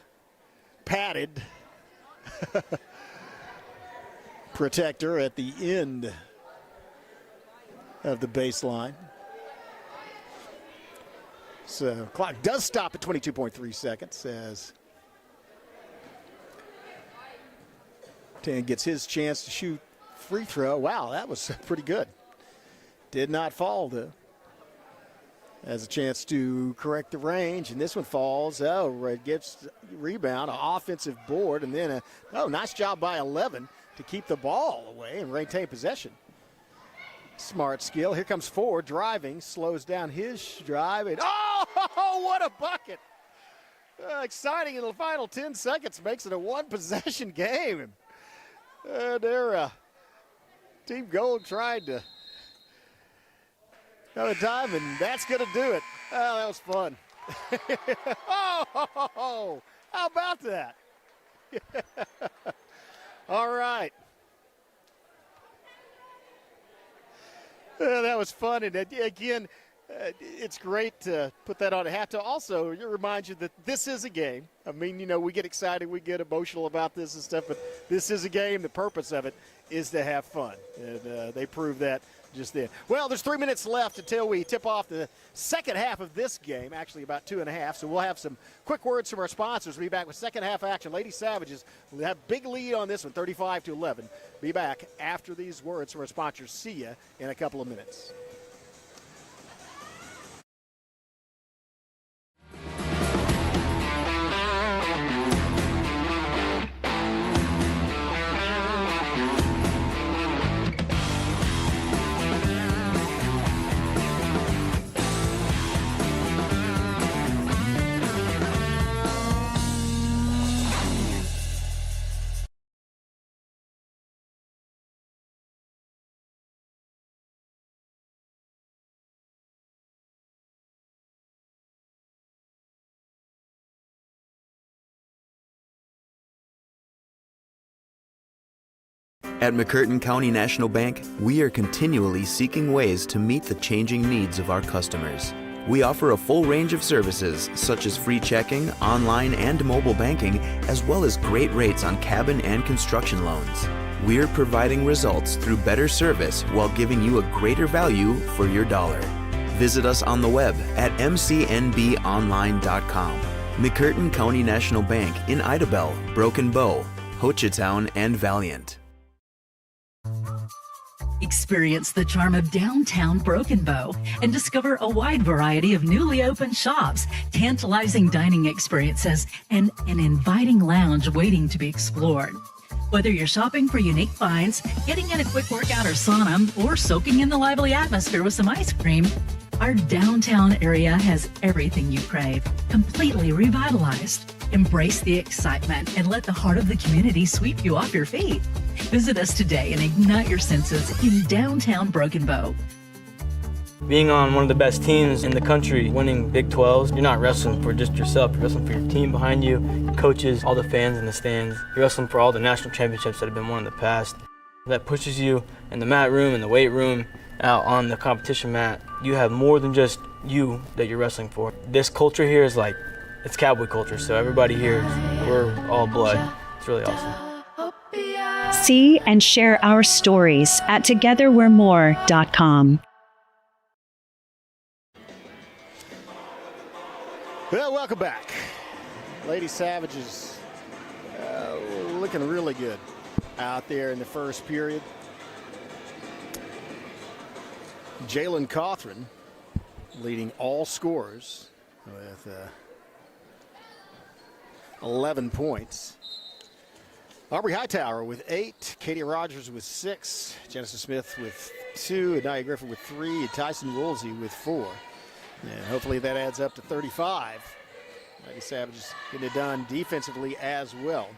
padded protector at the end of the baseline. So clock does stop at 22.3 seconds as 10 gets his chance to shoot free throw. Wow, that was pretty good. Did not fall though. Has a chance to correct the range, and this one falls. It gets rebound, an offensive board, and then nice job by 11 to keep the ball away and retain possession. Smart skill. Here comes Ford driving, slows down his drive, and what a bucket! Exciting in the final 10 seconds, makes it a one-possession game. Team Gold tried to Another time, and that's going to do it. Oh, that was fun. Oh, how about that? All right. That was fun. And again, it's great to put that on a hat. To also, it reminds you that this is a game. I mean, you know, we get excited, we get emotional about this and stuff, but this is a game. The purpose of it is to have fun. And they proved that just then. Well, there's 3 minutes left until we tip off the second half of this game, actually about 2.5. So we'll have some quick words from our sponsors. We'll be back with second half action. Lady Savages will have big lead on this one, 35-11. Be back after these words from our sponsors. See ya in a couple of minutes. At McCurtain County National Bank, we are continually seeking ways to meet the changing needs of our customers. We offer a full range of services such as free checking, online and mobile banking, as well as great rates on cabin and construction loans. We're providing results through better service while giving you a greater value for your dollar. Visit us on the web at mcnbonline.com. McCurtain County National Bank in Idabel, Broken Bow, Hochatown, and Valiant. Experience the charm of downtown Broken Bow and discover a wide variety of newly opened shops, tantalizing dining experiences, and an inviting lounge waiting to be explored. Whether you're shopping for unique finds, getting in a quick workout or sauna, or soaking in the lively atmosphere with some ice cream, our downtown area has everything you crave, completely revitalized. Embrace the excitement and let the heart of the community sweep you off your feet. Visit us today and ignite your senses in downtown Broken Bow. Being on one of the best teams in the country, winning Big 12s, you're not wrestling for just yourself. You're wrestling for your team behind you, your coaches, all the fans in the stands. You're wrestling for all the national championships that have been won in the past. That pushes you in the mat room, in the weight room, out on the competition mat. You have more than just you that you're wrestling for. This culture here is like, it's cowboy culture, so everybody here, we're all blood. It's really awesome. See and share our stories at togetherwe'remore.com. Well, welcome back. Lady Savages looking really good out there in the first period. Jalen Cawthron leading all scorers with 11 points. Aubrey Hightower with 8, Katie Rogers with 6, Genesis Smith with 2, Ania Griffin with 3, and Tyson Woolsey with 4. And hopefully that adds up to 35. Lady Savages getting it done defensively as well.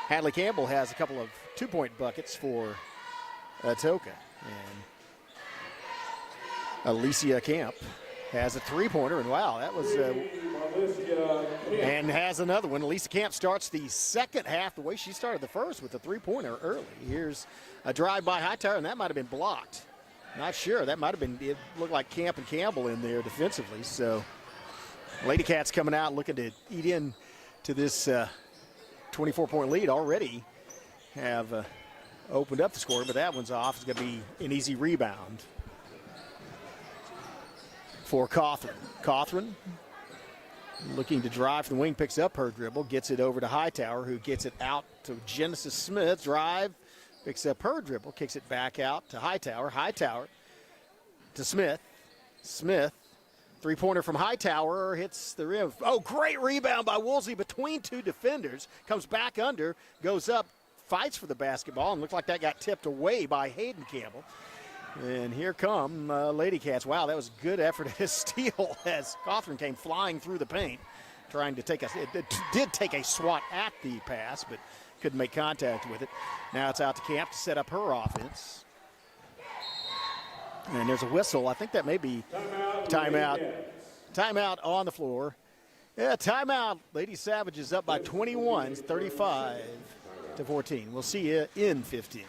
Hadley Campbell has a couple of 2-point buckets for Atoka. And Alicia Camp has a 3-pointer, and wow, that was and has another one. Alicia Camp starts the second half the way she started the first with a 3-pointer early. Here's a drive by Hightower, and that might have been blocked. Not sure. That might have been, it looked like Camp and Campbell in there defensively. So Lady Cats coming out looking to eat in to this 24-point lead already. Have opened up the score, but that one's off. It's going to be an easy rebound for Cawthron. Cawthron looking to drive from the wing, picks up her dribble, gets it over to Hightower, who gets it out to Genesis Smith. Drive, picks up her dribble, kicks it back out to Hightower. Hightower to Smith. Smith, 3-pointer from Hightower, hits the rim. Oh, great rebound by Woolsey between two defenders. Comes back under, goes up, fights for the basketball, and looked like that got tipped away by Hayden Campbell. And here come Lady Cats. Wow, that was a good effort at steal as Cawthron came flying through the paint, trying to take it did take a swat at the pass, but couldn't make contact with it. Now it's out to Camp to set up her offense. And there's a whistle. I think that may be timeout. Timeout on the floor. Yeah, timeout. Lady Savages up by 21, 35-14. We'll see you in 15.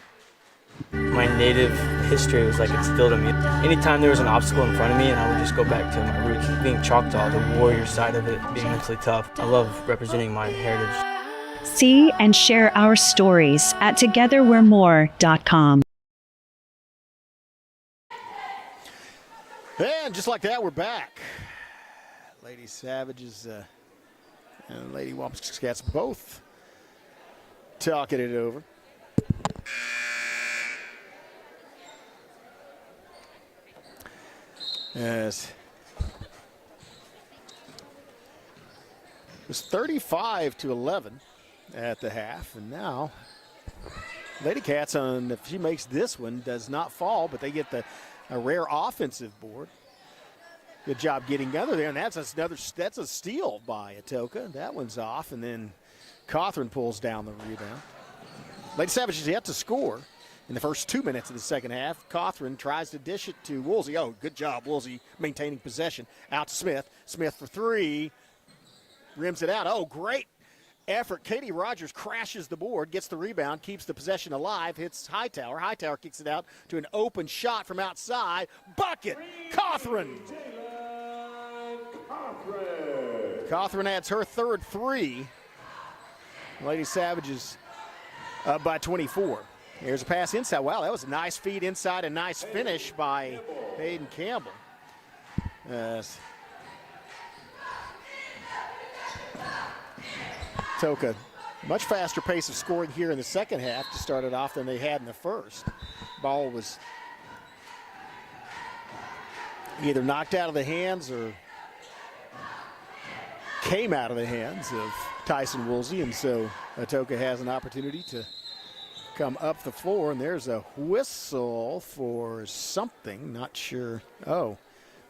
My native history was like instilled in me. Anytime there was an obstacle in front of me, and I would just go back to my roots, being Choctaw, the warrior side of it, being mentally tough. I love representing my heritage. See and share our stories at togetherwe'remore.com. And just like that, we're back. Lady Savages and Lady Wampuscats both talking it over. Yes. It was 35-11 at the half, and now Lady Cats, if she makes this one, does not fall, but they get a rare offensive board. Good job getting under there, and that's a steal by Atoka. That one's off, and then Cawthron pulls down the rebound. Lady Savages yet to score in the first 2 minutes of the second half. Cawthron tries to dish it to Woolsey. Oh, good job, Woolsey, maintaining possession. Out to Smith. Smith for three. Rims it out. Oh, great effort. Katie Rogers crashes the board, gets the rebound, keeps the possession alive, hits Hightower. Hightower kicks it out to an open shot from outside. Bucket! Cawthron! Cawthron adds her third three. Lady Savages up by 24. Here's a pass inside. Wow, that was a nice feed inside, a nice finish by Hayden Campbell. Atoka, much faster pace of scoring here in the second half to start it off than they had in the first. Ball was either knocked out of the hands or came out of the hands of Tyson Woolsey, and so Atoka has an opportunity to come up the floor, and there's a whistle for something, not sure. Oh,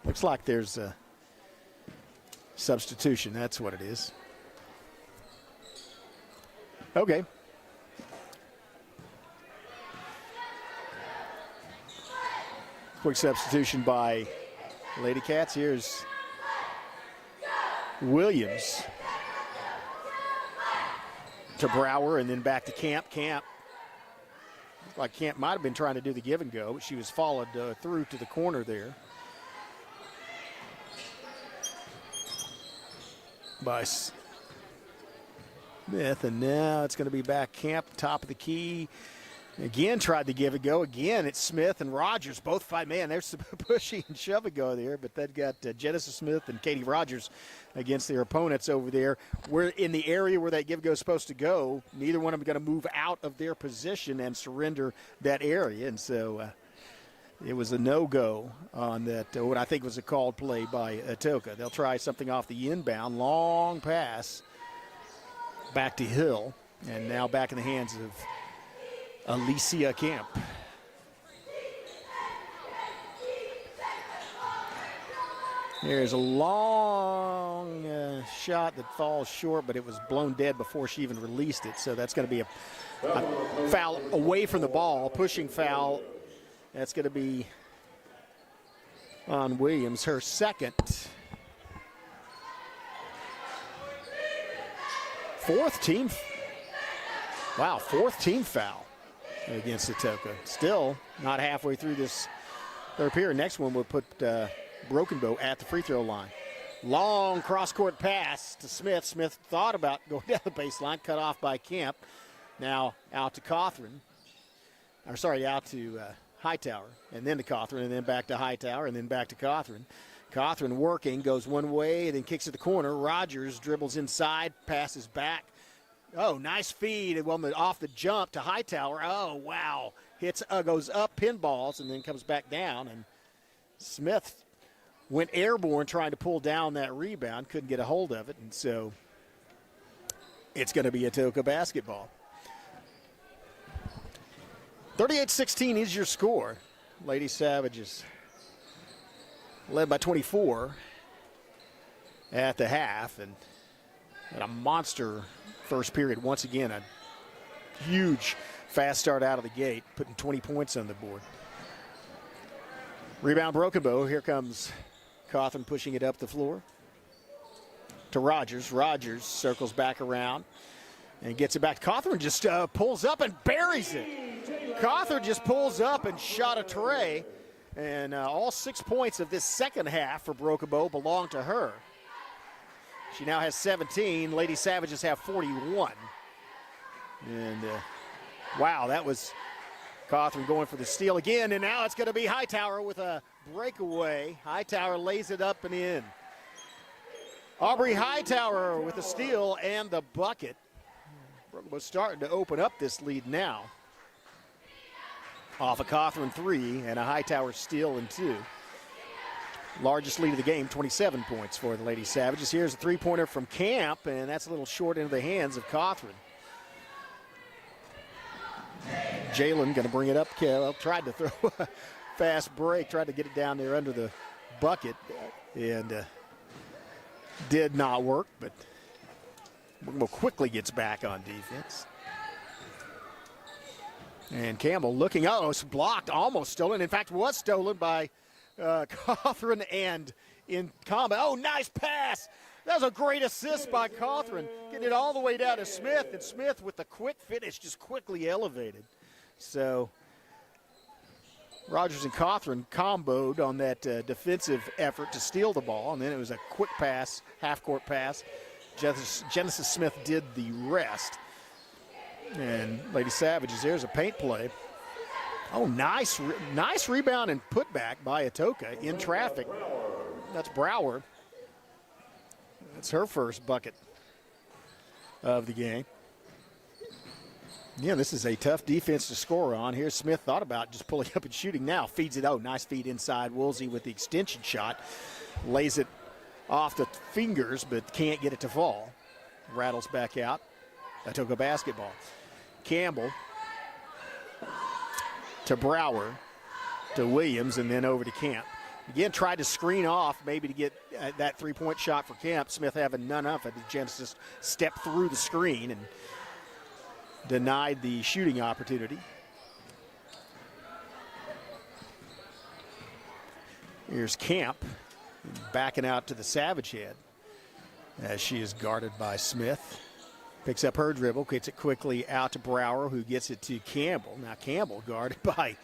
looks like there's a substitution. That's what it is. Okay. Quick substitution by Lady Cats. Here's Williams to Brower, and then back to Camp. Camp, like Camp might have been trying to do the give and go, but she was followed through to the corner there by Smith, and now it's going to be back Camp, top of the key. Again, tried to give it go. Again, it's Smith and Rogers, both fight. Man, there's some pushing and shove and go there, but they've got Genesis Smith and Katie Rogers against their opponents over there. We're in the area where that give go is supposed to go. Neither one of them going to move out of their position and surrender that area, and so it was a no-go on that, what I think was a called play by Atoka. They'll try something off the inbound, long pass back to Hill, and now back in the hands of Alicia Camp. There's a long shot that falls short, but it was blown dead before she even released it. So that's going to be a foul away from the ball, pushing foul. That's going to be on Williams, her second. Fourth team foul against Atoka. Still not halfway through this third period. Next one will put Broken Bow at the free throw line. Long cross-court pass to Smith. Smith thought about going down the baseline, cut off by Camp. Now out to Cawthron. Out to Hightower, and then to Cawthron, and then back to Hightower, and then back to Cawthron. Cawthron working, goes one way, then kicks at the corner. Rogers dribbles inside, passes back. Oh, nice feed off the jump to Hightower. Oh, wow. Hits, goes up, pinballs, and then comes back down. And Smith went airborne trying to pull down that rebound, couldn't get a hold of it. And so it's going to be Atoka basketball. 38-16 is your score. Lady Savages led by 24 at the half, and a monster first period. Once again, a huge fast start out of the gate, putting 20 points on the board. Rebound Broken Bow. Here comes Cawthorn pushing it up the floor to Rogers. Rogers circles back around and gets it back. Cawthorn just pulls up and buries it. Cawthorn just pulls up and shot a tray. And all 6 points of this second half for Broken Bow belong to her. She now has 17. Lady Savages have 41. And wow, that was Cawthorn going for the steal again. And now it's going to be Hightower with a breakaway. Hightower lays it up and in. Aubrey Hightower with the steal and the bucket. Broken Bow starting to open up this lead now. Off a Cawthorn 3 and a Hightower steal and 2. Largest lead of the game, 27 points for the Lady Savages. Here's a three-pointer from Camp, and that's a little short into the hands of Cawthorn. Jalen going to bring it up. Tried to throw a fast break, tried to get it down there under the bucket, and did not work, but quickly gets back on defense. And Campbell looking, it's blocked, almost stolen. In fact, was stolen by Cawthorn and in combo. Oh, nice pass. That was a great assist by Cawthorn. Getting it all the way down to Smith, and Smith with the quick finish just quickly elevated. So Rogers and Cawthorn comboed on that defensive effort to steal the ball, and then it was a quick pass, half-court pass. Genesis Smith did the rest. And Lady Savages, there's a paint play. Oh, nice rebound and putback by Atoka in traffic. That's Brower. That's her first bucket of the game. Yeah, this is a tough defense to score on. Here's Smith, thought about just pulling up and shooting now. Feeds it, nice feed inside. Woolsey with the extension shot. Lays it off the fingers, but can't get it to fall. Rattles back out. Atoka basketball. Campbell to Brower to Williams, and then over to Camp. Again, tried to screen off maybe to get that three-point shot for Camp. Smith having none of it. Genesis stepped through the screen and denied the shooting opportunity. Here's Camp backing out to the Savage head as she is guarded by Smith. Picks up her dribble, gets it quickly out to Brower, who gets it to Campbell. Now Campbell guarded by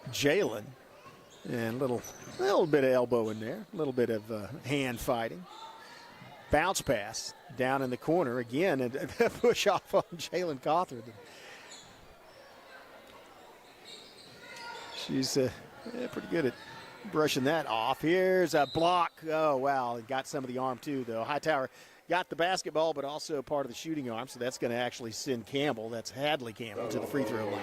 Jalen. And a little bit of elbow in there, a little bit of hand fighting. Bounce pass down in the corner again, and a push off on Jalen Cawthorn. She's pretty good at brushing that off. Here's a block. Oh, wow. Got some of the arm, too, though. Hightower got the basketball, but also part of the shooting arm, so that's going to actually send Campbell, that's Hadley Campbell, to the free throw line.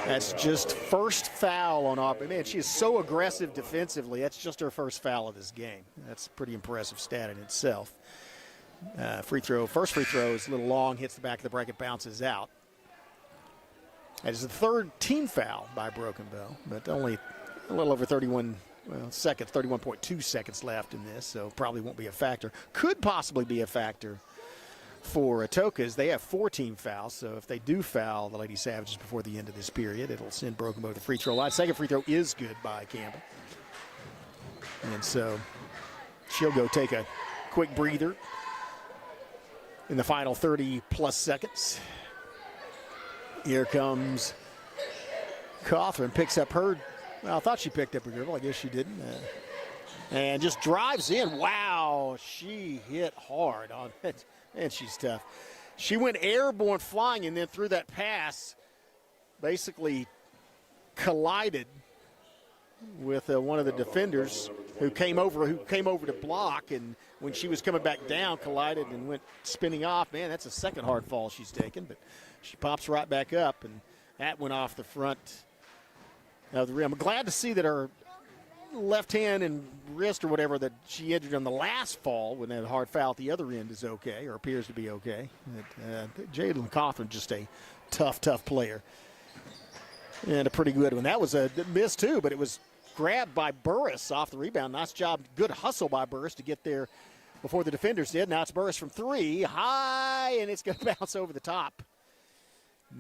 That's just first foul on Aubrey. Man, she is so aggressive defensively. That's just her first foul of this game. That's a pretty impressive stat in itself. First free throw is a little long, hits the back of the bracket, bounces out. That is the third team foul by Broken Bow, but only a little over 31.2 seconds left in this, so probably won't be a factor. Could possibly be a factor for Atoka, as they have 4 team fouls, so if they do foul the Lady Savages before the end of this period, it'll send Broken Bow to the free throw line. Second free throw is good by Campbell. And so she'll go take a quick breather in the final 30-plus seconds. Here comes Cawthorn, picks up her. Well, I thought she picked up her dribble. I guess she didn't. And just drives in. Wow, she hit hard on it. Man, she's tough. She went airborne flying and then threw that pass, basically collided with one of the defenders who came over to block, and when she was coming back down, collided and went spinning off. Man, that's a second hard fall she's taken, but she pops right back up, and that went off the front of the rim. I'm glad to see that her left hand and wrist or whatever that she injured on the last fall when that hard foul at the other end is okay, or appears to be okay. Jalen Cawthorn, just a tough player. And a pretty good one. That was a miss too, but it was grabbed by Burris off the rebound. Nice job, good hustle by Burris to get there before the defenders did. Now it's Burris from 3, high, and it's going to bounce over the top.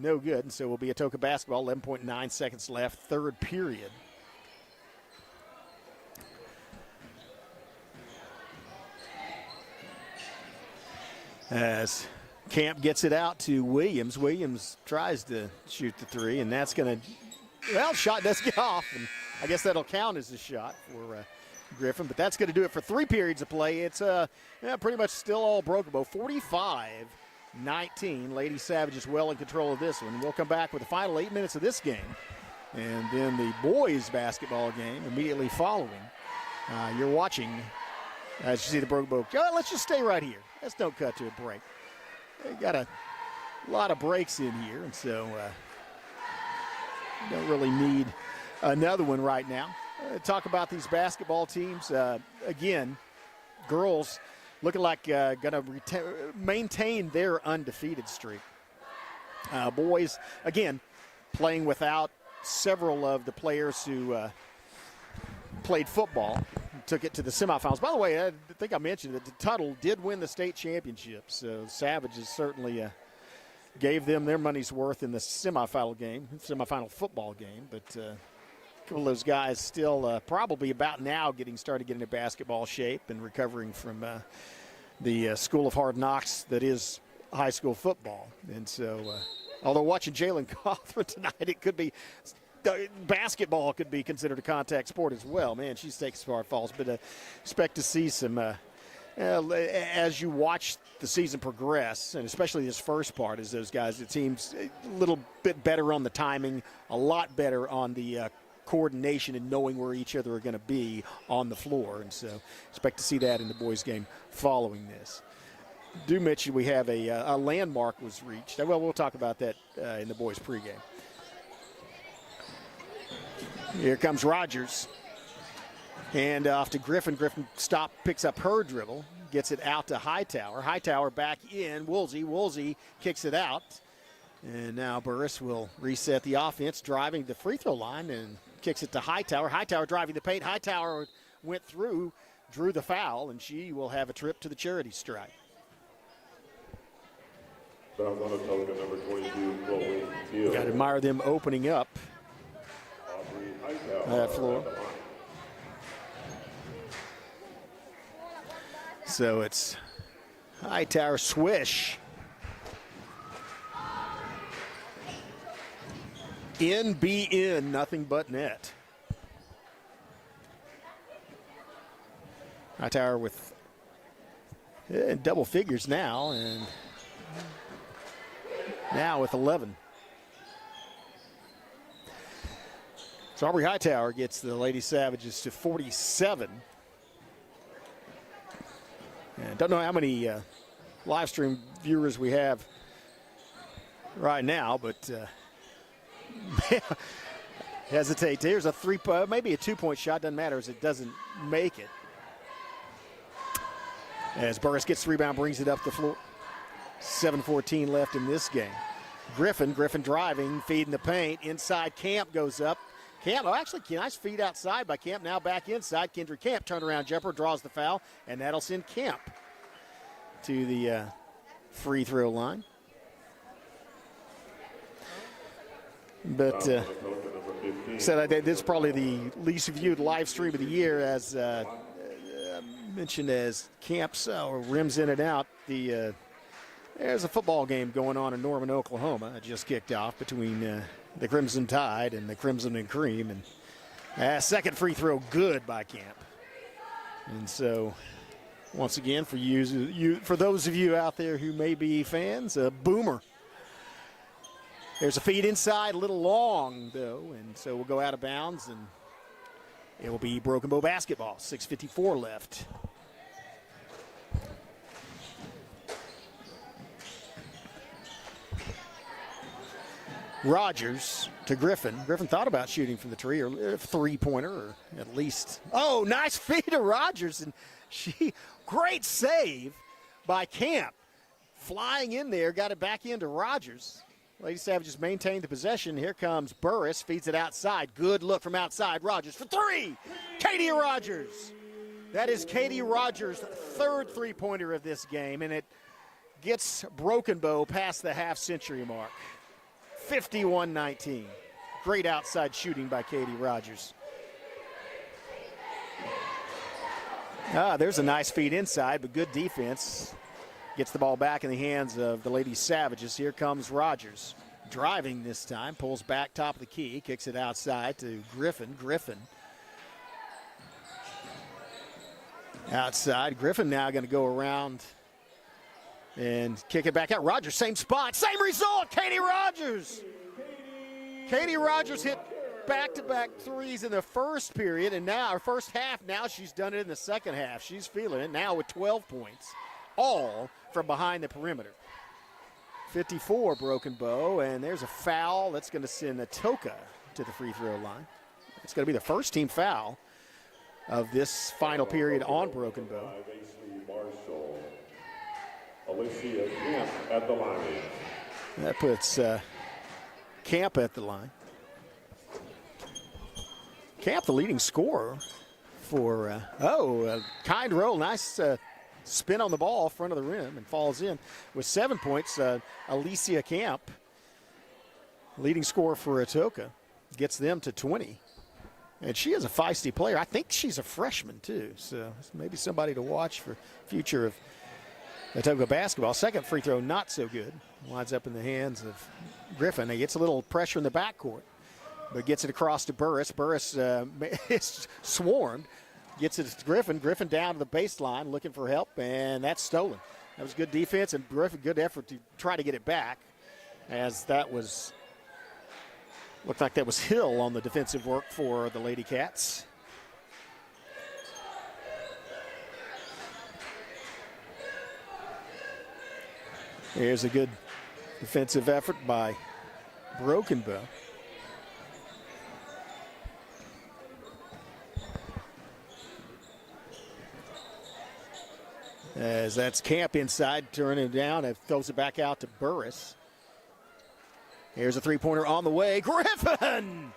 No good, and so will be Atoka basketball, 11.9 seconds left, third period. as Camp gets it out to Williams. Williams tries to shoot the three, and that's going to, well, shot does get off, and I guess that'll count as a shot for Griffin, but that's going to do it for 3 periods of play. It's pretty much still all Broken Bow, 45-19. Lady Savage is well in control of this one. We'll come back with the final 8 minutes of this game, and then the boys basketball game immediately following. You're watching, as you see the Broken Bow. Let's just stay right here. Let's don't cut to a break. They got a lot of breaks in here, and so don't really need another one right now. Talk about these basketball teams. Again, girls looking like going to maintain their undefeated streak. Boys, again, playing without several of the players who played football, took it to the semifinals. By the way, I think I mentioned that Tuttle did win the state championship, so Savages certainly gave them their money's worth in the semifinal football game, but a couple of those guys still probably about now started getting into basketball shape and recovering from the school of hard knocks that is high school football. And so, although watching Jalen Cawthron tonight, it could be basketball could be considered a contact sport as well. Man, she's taking some hard falls, but expect to see some as you watch the season progress, and especially this first part, as those guys, it seems a little bit better on the timing, a lot better on the coordination and knowing where each other are going to be on the floor. And so expect to see that in the boys game following this. Do mention we have a landmark was reached. Well, we'll talk about that in the boys pregame. Here comes Rogers. Hand off to Griffin. Griffin picks up her dribble, gets it out to Hightower. Hightower back in. Woolsey kicks it out. And now Burris will reset the offense, driving the free throw line and kicks it to Hightower. Hightower driving the paint. Hightower went through, drew the foul, and she will have a trip to the charity stripe. Fouls on Atoka, number 22, Chloe Teal. Got to admire them opening up that floor. So it's Hightower swish. In, nothing but net. Hightower with double figures now, and now with 11. So Aubrey Hightower gets the Lady Savages to 47. And don't know how many live stream viewers we have right now, but hesitate. Here's a maybe a 2-point shot. Doesn't matter as it doesn't make it. As Burris gets the rebound, brings it up the floor. 7:14 left in this game. Griffin driving, feeding the paint. Inside, Camp goes up. Camp, actually, nice feed outside by Camp. Now back inside. Kendra Camp, turnaround jumper, draws the foul, and that'll send Camp to the free throw line. But said this is probably the least viewed live stream of the year, as mentioned, as Camps rims in and out. There's a football game going on in Norman, Oklahoma. It just kicked off between the Crimson Tide and the Crimson and Cream, and second free throw good by Camp. And so, once again, for those of you out there who may be fans, a boomer. There's a feed inside, a little long though, and so we'll go out of bounds, and it will be Broken Bow basketball. 6:54 left. Rogers to Griffin. Griffin thought about shooting from the tree, or three-pointer, or at least. Oh, nice feed to Rogers, and great save by Camp. Flying in there, got it back into Rogers. Lady Savages maintained the possession. Here comes Burris, feeds it outside. Good look from outside. Rogers for three. Katie Rogers. That is Katie Rogers' third three-pointer of this game, and it gets Broken Bow past the half-century mark. 51-19. Great outside shooting by Katie Rogers. There's a nice feed inside, but good defense. Gets the ball back in the hands of the Lady Savages. Here comes Rogers. Driving this time, pulls back top of the key, kicks it outside to Griffin. Griffin outside. Griffin now going to go around and kick it back out. Rogers, same spot, same result. Katie Rogers. Katie Rogers hit back-to-back threes in the first period, and now, our first half, now she's done it in the second half. She's feeling it now with 12 points, all from behind the perimeter. 54 Broken Bow, and there's a foul that's going to send Atoka to the free throw line. It's going to be the first team foul of this final period on Broken Bow. Marshall. Alicia Camp at the line. That puts Camp at the line. Camp, the leading scorer for, kind roll, nice spin on the ball, front of the rim, and falls in with 7 points. Alicia Camp, leading scorer for Atoka, gets them to 20. And she is a feisty player. I think she's a freshman, too, so maybe somebody to watch for future of Atoka basketball. Second free throw, not so good. Winds up in the hands of Griffin. He gets a little pressure in the backcourt, but gets it across to Burris. Burris is swarmed. Gets it to Griffin. Griffin down to the baseline looking for help, and that's stolen. That was good defense, and Griffin, good effort to try to get it back, as that was, looked like that was Hill on the defensive work for the Lady Cats. Here's a good defensive effort by Broken Bow. As that's Camp inside, turning it down and throws it back out to Burris. Here's a three-pointer on the way. Griffin!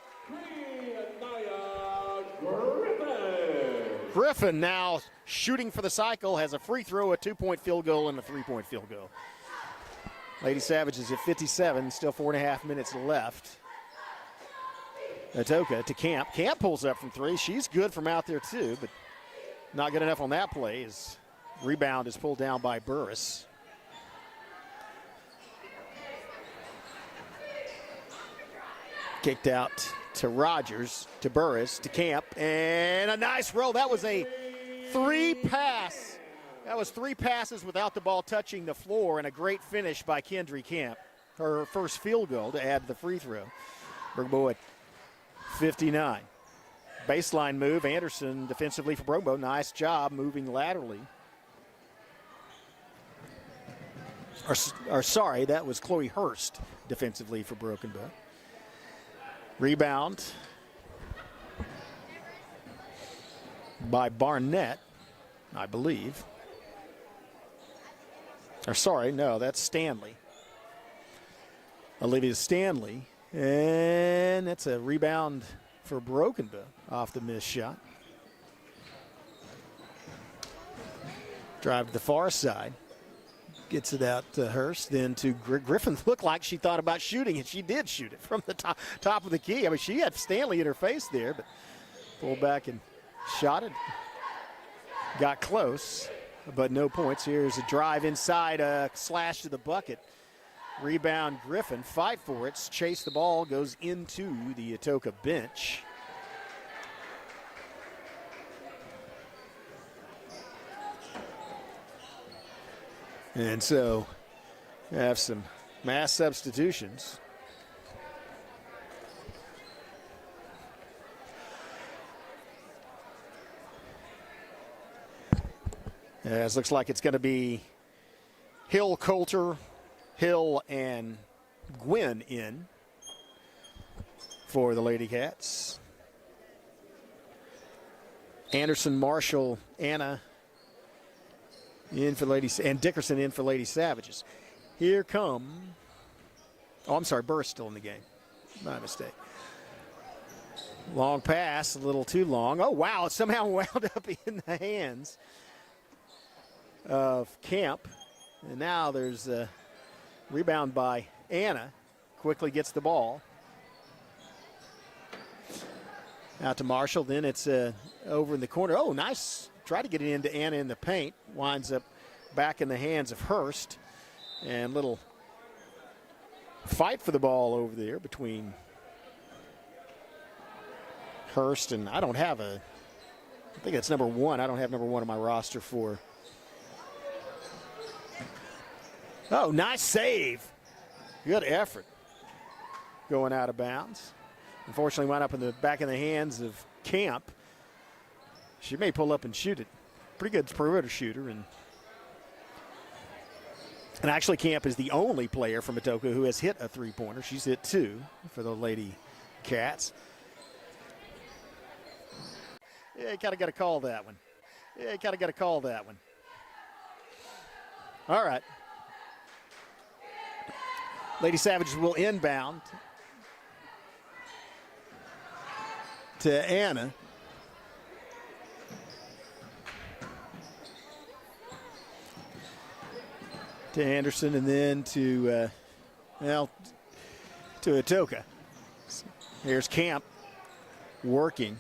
Griffin now shooting for the cycle, has a free throw, a 2-point field goal, and a 3-point field goal. Lady Savages at 57, still 4.5 minutes left. Atoka to Camp. Camp pulls up from three. She's good from out there too, but not good enough on that play. His rebound is pulled down by Burris. Kicked out to Rogers, to Burris, to Camp, and a nice roll. That was a three-pass. That was three passes without the ball touching the floor, and a great finish by Kendry Camp. Her first field goal to add the free throw. Brogbo at 59. Baseline move. Anderson defensively for Brogbo. Nice job moving laterally. Sorry, that was Chloe Hurst defensively for Broken Bow. Rebound by Barnett, I believe. Or sorry, no, that's Stanley. Olivia Stanley. And that's a rebound for Broken Bow off the missed shot. Drive to the far side. Gets it out to Hurst, then to Griffin. Looked like she thought about shooting, and she did shoot it from the top of the key. I mean, she had Stanley in her face there, but pulled back and shot it. Got close, but no points. Here's a drive inside, a slash to the bucket. Rebound Griffin, fight for it, chase the ball, goes into the Atoka bench. And so we have some mass substitutions. As looks like it's going to be Hill, Coulter, Hill, and Gwynn in for the Lady Cats. Anderson, Marshall, Anna in for Ladies, and Dickerson in for Lady Savages. Here come, oh, I'm sorry, Burr's still in the game. My mistake. Long pass, a little too long. Oh, wow, it somehow wound up in the hands of Camp. And now there's a rebound by Anna. Quickly gets the ball. Out to Marshall, then it's over in the corner. Oh, nice. Try to get it into Anna in the paint. Winds up back in the hands of Hurst. And little fight for the ball over there between Hurst and I think that's number 1. I don't have number 1 on my roster for. Oh, nice save. Good effort. Going out of bounds. Unfortunately, wound up in the back in the hands of Camp. She may pull up and shoot it. Pretty good perimeter shooter. And actually, Camp is the only player from Atoka who has hit a three-pointer. She's hit 2 for the Lady Cats. Yeah, you kind of got to call that one. All right. Lady Savages will inbound to Anna. To Anderson and then to Atoka. Here's Camp working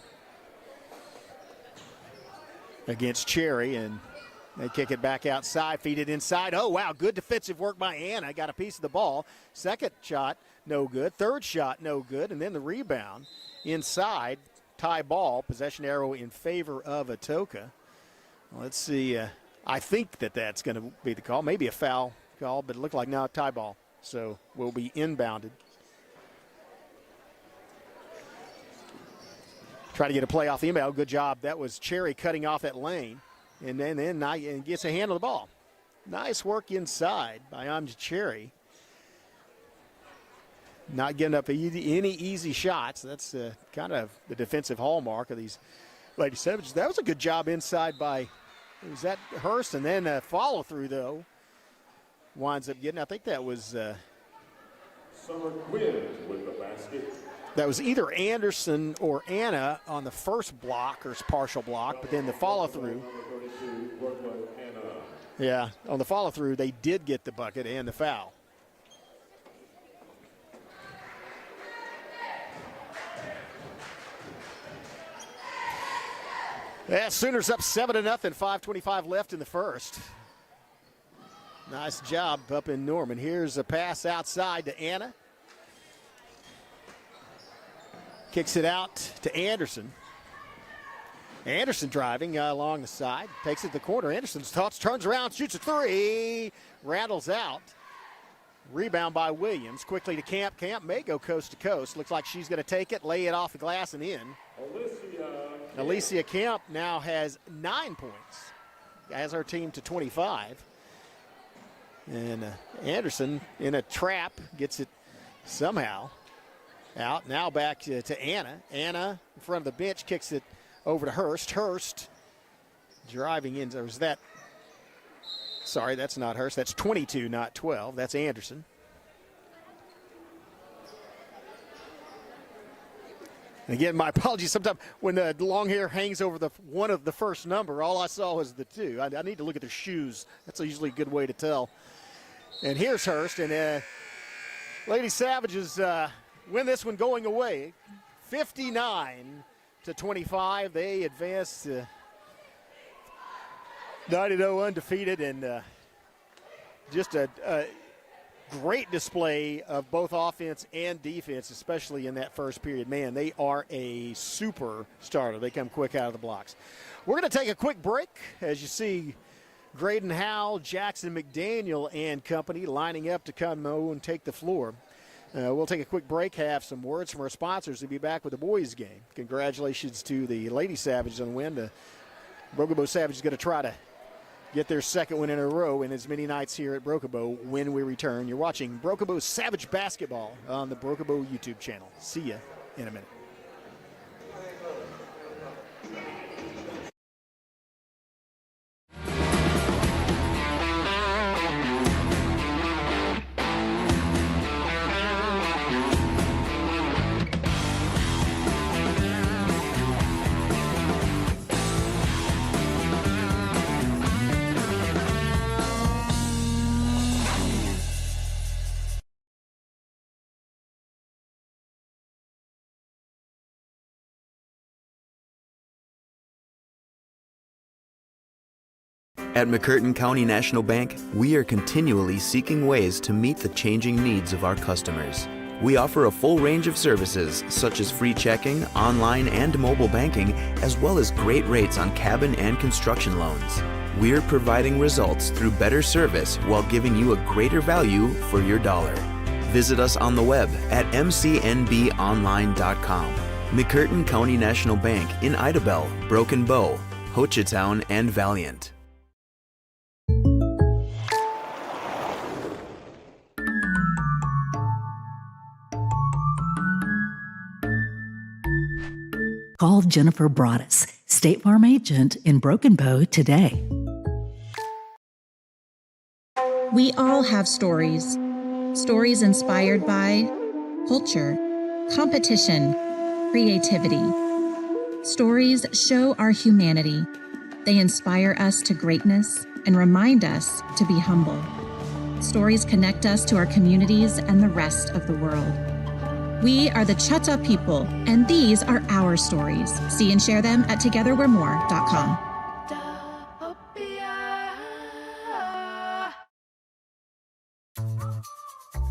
against Cherry, and they kick it back outside, feed it inside. Oh, wow, good defensive work by Anna. Got a piece of the ball. Second shot, no good. Third shot, no good. And then the rebound inside. Tie ball, possession arrow in favor of Atoka. Let's see. I think that's going to be the call. Maybe a foul call, but it looked like now a tie ball. So will be inbounded. Try to get a play off the inbound. Good job. That was Cherry cutting off that lane. And then gets a hand on the ball. Nice work inside by Amja Cherry. Not getting up any easy shots. That's kind of the defensive hallmark of these Lady Savages. That was a good job inside by, was that Hurst? And then follow through, though, winds up getting, I think that was. Summer Quinn with the basket. That was either Anderson or Anna on the first block or partial block, but then the follow through. Yeah, on the follow through, they did get the bucket and the foul. Yeah, Sooners up 7-0, 5:25 left in the first. Nice job up in Norman. Here's a pass outside to Anna. Kicks it out to Anderson. Anderson driving along the side. Takes it to the corner. Anderson's thoughts, turns around, shoots a three. Rattles out. Rebound by Williams. Quickly to Camp. Camp may go coast to coast. Looks like she's going to take it, lay it off the glass and in. Alicia Camp now has 9 points. Has her team to 25. And Anderson in a trap gets it somehow out. Now back to Anna. Anna in front of the bench kicks it over to Hurst. Hurst driving in. Or was that? Sorry, that's not Hurst. That's 22, not 12. That's Anderson. Again, my apologies. Sometimes when the long hair hangs over the one of the first number, all I saw was the 2. I need to look at their shoes. That's usually a good way to tell. And here's Hurst. And Lady Savages win this one going away. 59-25. They advance to 9-0 undefeated, and just a great display of both offense and defense, especially in that first period. Man, they are a super starter. They come quick out of the blocks. We're going to take a quick break as you see Graydon Howell, Jackson McDaniel, and company lining up to come and take the floor. We'll take a quick break, have some words from our sponsors, and be back with the boys' game. Congratulations to the Lady Savages on the win. The Broken Savages going to try to get their second win in a row in as many nights here at Broken Bow when we return. You're watching Broken Savage Basketball on the Broken YouTube channel. See ya in a minute. At McCurtain County National Bank, we are continually seeking ways to meet the changing needs of our customers. We offer a full range of services such as free checking, online and mobile banking, as well as great rates on cabin and construction loans. We're providing results through better service while giving you a greater value for your dollar. Visit us on the web at mcnbonline.com. McCurtain County National Bank in Idabel, Broken Bow, Hochatown, and Valiant. Call Jennifer Broaddus, State Farm agent in Broken Bow today. We all have stories. Stories inspired by culture, competition, creativity. Stories show our humanity. They inspire us to greatness and remind us to be humble. Stories connect us to our communities and the rest of the world. We are the Chutta people, and these are our stories. See and share them at togetherwe'remore.com.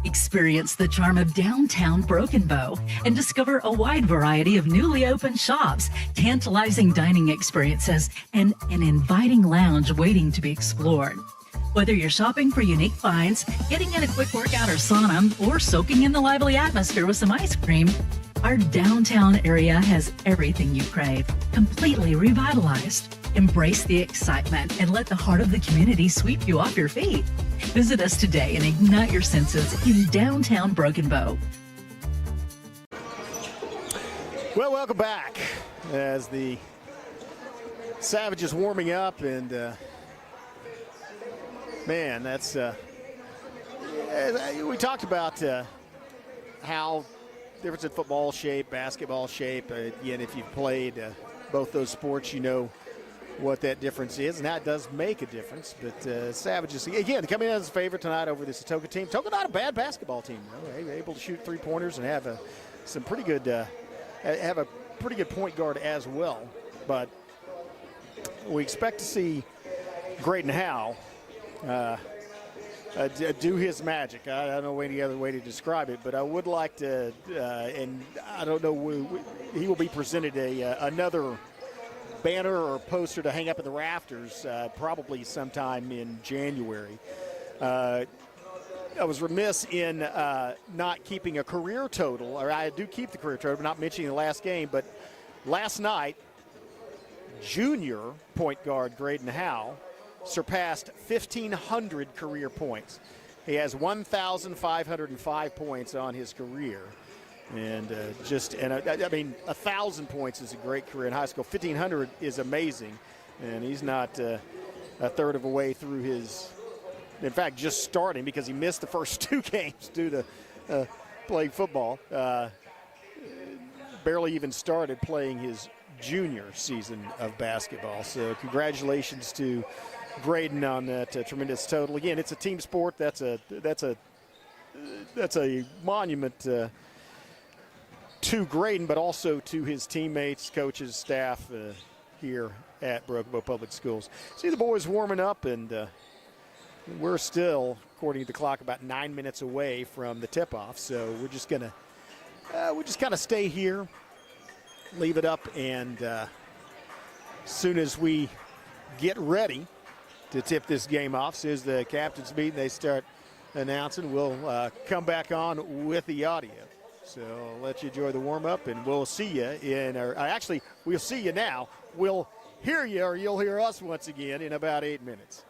Experience the charm of downtown Broken Bow and discover a wide variety of newly opened shops, tantalizing dining experiences, and an inviting lounge waiting to be explored. Whether you're shopping for unique finds, getting in a quick workout or sauna, or soaking in the lively atmosphere with some ice cream, our downtown area has everything you crave, completely revitalized. Embrace the excitement and let the heart of the community sweep you off your feet. Visit us today and ignite your senses in downtown Broken Bow. Well, welcome back as the Savage is warming up, and man, that's we talked about how difference in football shape, basketball shape. Again, if you've played both those sports, you know what that difference is, and that does make a difference. But Savages, again, coming in as a favorite tonight over this Atoka team. Atoka not a bad basketball team, though. Able to shoot three-pointers and have some pretty good, have a pretty good point guard as well. But we expect to see Graydon Howe do his magic. I don't know any other way to describe it, but I would like to, and I don't know, he will be presented another banner or poster to hang up in the rafters probably sometime in January. I was remiss in not keeping a career total, or I do keep the career total, but not mentioning the last game. But last night, junior point guard Graydon Howe surpassed 1,500 career points. He has 1,505 points on his career. And I mean, 1,000 points is a great career in high school. 1,500 is amazing, and he's not a third of a way through his. In fact, just starting because he missed the first two games due to playing football. Barely even started playing his junior season of basketball. So congratulations to Graydon on that tremendous total. Again, it's a team sport. That's a monument. To Graydon, but also to his teammates, coaches, staff here at Broken Bow Public Schools. See the boys warming up, and we're still, according to the clock, about 9 minutes away from the tip-off. So we're just gonna, kind of stay here, leave it up, and as soon as we get ready to tip this game off, as soon as the captains meet and they start announcing, we'll come back on with the audio. So I'll let you enjoy the warm-up, and we'll see you in our – actually, we'll see you now. We'll hear you, or you'll hear us once again in about 8 minutes.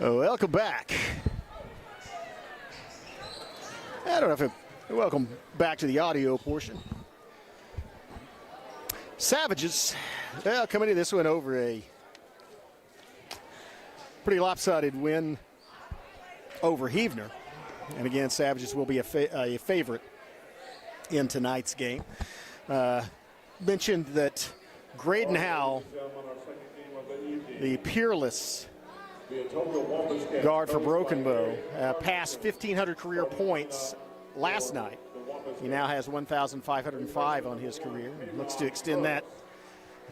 Welcome back. I don't know if welcome back to the audio portion. Savages, coming into this one over a pretty lopsided win over Heavener. And again, Savages will be a favorite in tonight's game. Mentioned that Graydon Howell, the peerless guard for Broken Bow, passed 1,500 career points last night. He now has 1,505 on his career and looks to extend that